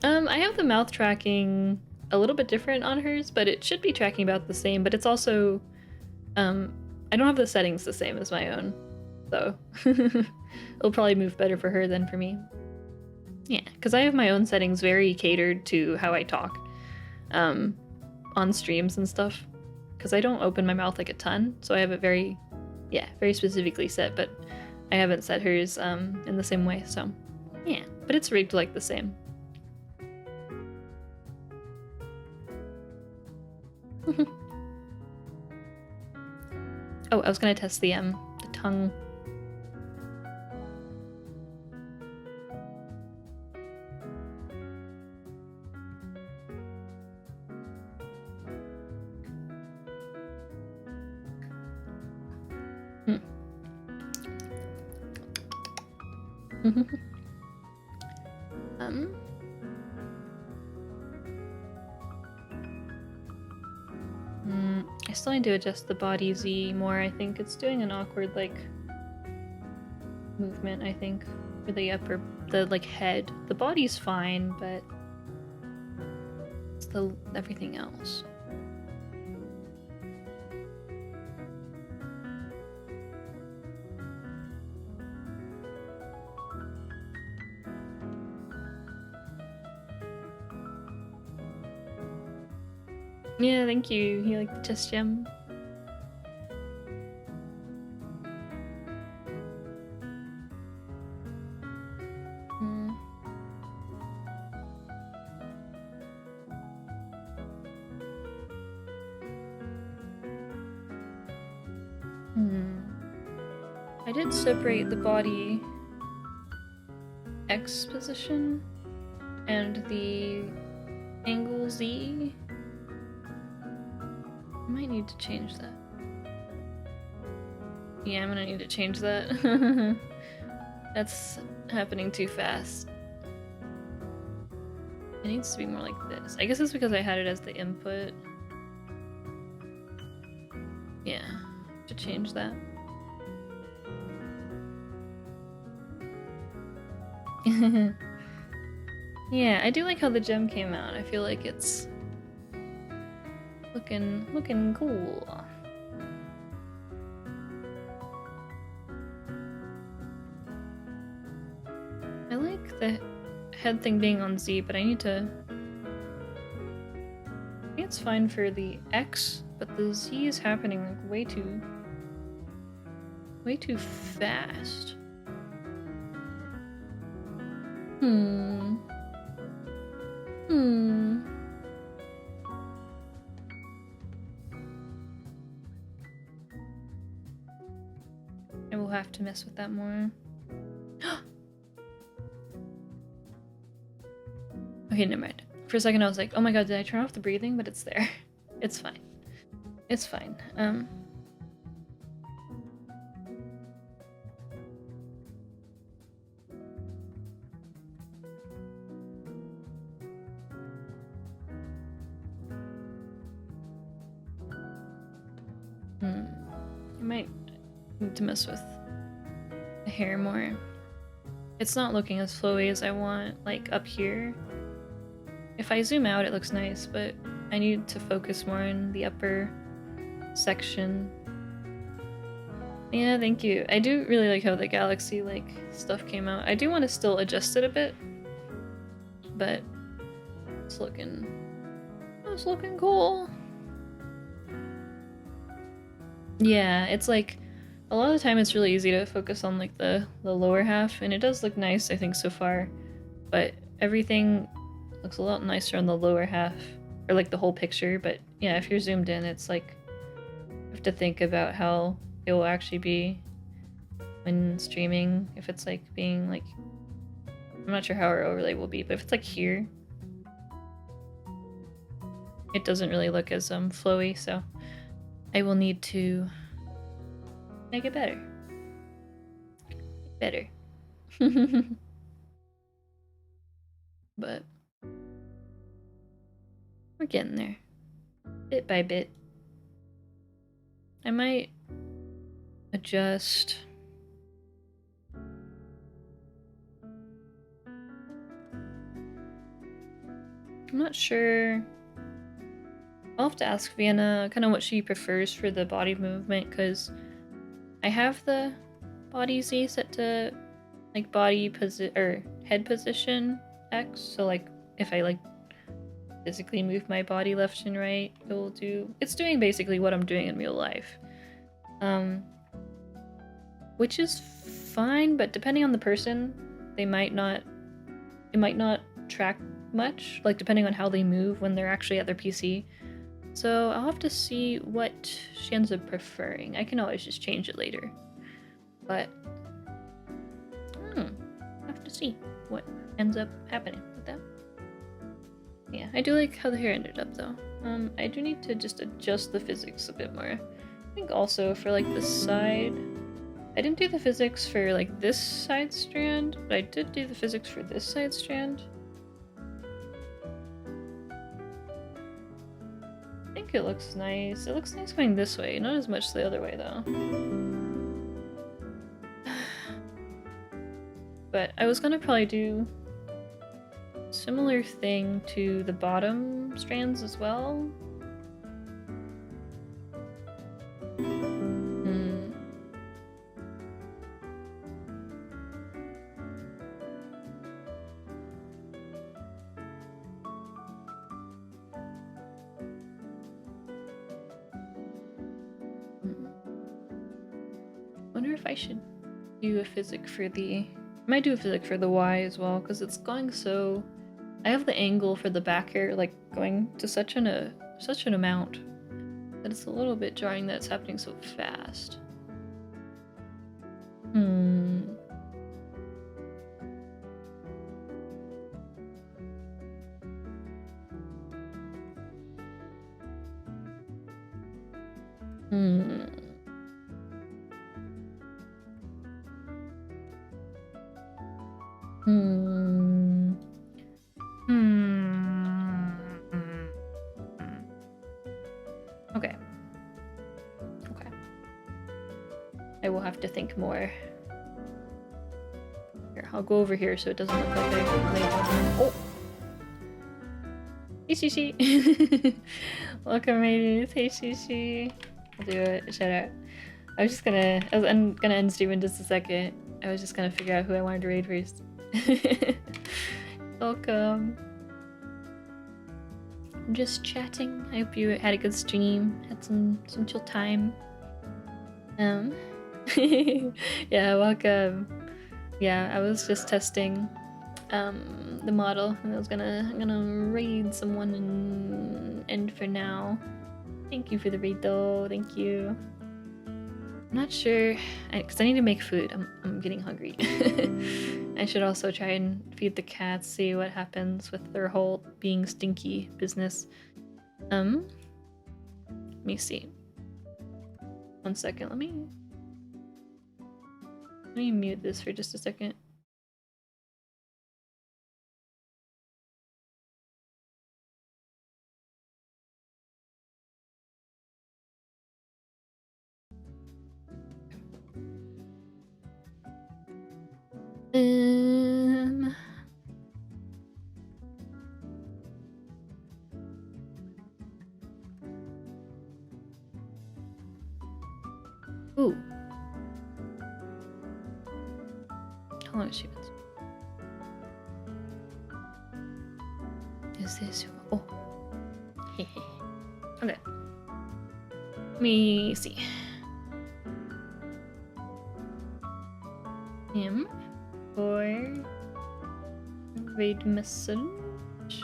I have the mouth tracking a little bit different on hers, but it should be tracking about the same, but it's also I don't have the settings the same as my own, so it'll probably move better for her than for me. Yeah, because I have my own settings very catered to how I talk on streams and stuff, because I don't open my mouth like a ton, so I have it very specifically set, but I haven't set hers in the same way, so yeah, but it's rigged like the same. Oh, I was gonna test the tongue. I still need to adjust the body Z more. I think it's doing an awkward like movement, I think, for the upper, the like head. The body's fine, but it's the everything else. Yeah, thank you. You like the chest gem? I did separate the body X position and the angle Z. I might need to change that. Yeah, I'm gonna need to change that. That's happening too fast. It needs to be more like this. I guess it's because I had it as the input. Yeah, to change that. Yeah, I do like how the gem came out. I feel like it's looking cool. I like the head thing being on Z, but I need to... I think it's fine for the X, but the Z is happening like way too fast. I will have to mess with that more. Okay, never mind. For a second I was like, oh my god, did I turn off the breathing? But it's there. It's fine. It's fine. I might need to mess with the hair more. It's not looking as flowy as I want, like up here. If I zoom out, it looks nice, but I need to focus more in the upper section. Yeah, thank you. I do really like how the galaxy like stuff came out. I do want to still adjust it a bit, but it's looking cool. Yeah, it's like a lot of the time it's really easy to focus on like the lower half, and it does look nice, I think, so far. But everything looks a lot nicer on the lower half, or like the whole picture. But yeah, if you're zoomed in, it's like you have to think about how it will actually be when streaming. If it's like being like, I'm not sure how our overlay will be, but if it's like here, it doesn't really look as flowy. So I will need to make it better. But we're getting there, bit by bit. I might adjust. I'm not sure. I'll have to ask Vienna kind of what she prefers for the body movement, because I have the body Z set to like body or head position X. So like if I like physically move my body left and right, it's doing basically what I'm doing in real life. Which is fine, but depending on the person, it might not track much, like depending on how they move when they're actually at their PC. So I'll have to see what she ends up preferring. I can always just change it later. But I'll have to see what ends up happening with that. Yeah, I do like how the hair ended up though. I do need to just adjust the physics a bit more. I think also for like the side, I didn't do the physics for like this side strand, but I did do the physics for this side strand. I think it looks nice. It looks nice going this way, not as much the other way though. But I was gonna probably do a similar thing to the bottom strands as well. Wonder if I should do a physic for the... I might do a physic for the Y as well, because it's going so... I have the angle for the back hair like going to such an amount that it's a little bit jarring that it's happening so fast. Okay. I will have to think more. Here, I'll go over here so it doesn't look like I... Oh! Hey, Shishi! Welcome, ladies. Hey, Shishi. I'll do it. Shout out. I'm gonna end stream in just a second. I was just gonna figure out who I wanted to raid first. Welcome. I'm just chatting. I hope you had a good stream. Had some chill time. Yeah, welcome. Yeah, I was just testing the model, and I'm gonna raid someone and end for now. Thank you for the raid though. Thank you. I'm not sure, because I need to make food. I'm getting hungry. I should also try and feed the cats, see what happens with their whole being stinky business. Let me see. 1 second, let me mute this for just a second. Ooh. Oh shoot. Is this? Oh. Okay. Let me see. Him for read message.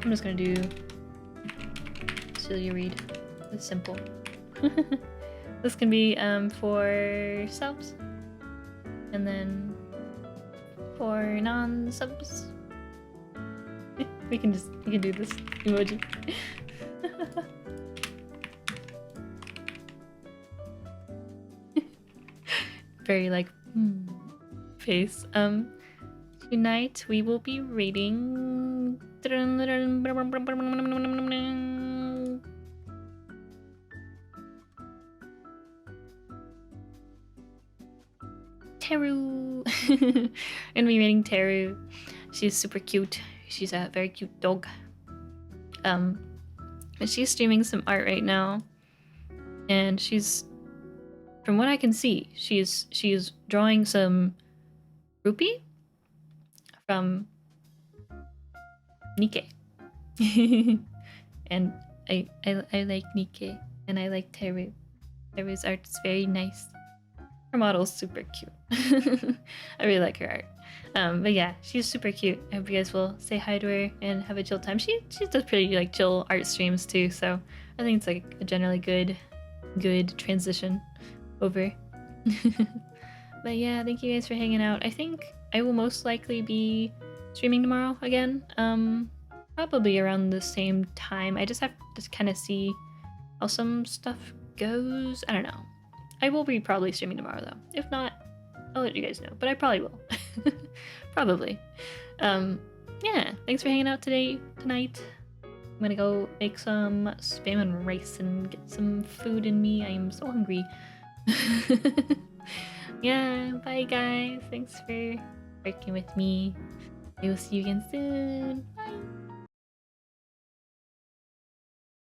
I'm just gonna do Cillia read. It's simple. This can be for subs, and then for non-subs. we can do this emoji. Very like face. Tonight we will be reading Teru. And we're reading Teru. She's super cute. She's a very cute dog. And she's streaming some art right now, and she's, from what I can see, she's drawing some rupee from Nikkei. And I like Nikkei, and I like Teru. Teru's art is very nice. Her model's super cute. I really like her art. But yeah, she's super cute. I hope you guys will say hi to her and have a chill time. She does pretty like chill art streams too, so I think it's like a generally good transition over. But yeah, thank you guys for hanging out. I think I will most likely be streaming tomorrow again. Probably around the same time. I just have to kind of see how some stuff goes. I don't know. I will be probably streaming tomorrow though. If not, I'll let you guys know, but I probably will. Probably. Yeah, thanks for hanging out tonight. I'm gonna go make some spam and rice and get some food in me. I am so hungry. Yeah, bye guys. Thanks for working with me. I will see you again soon.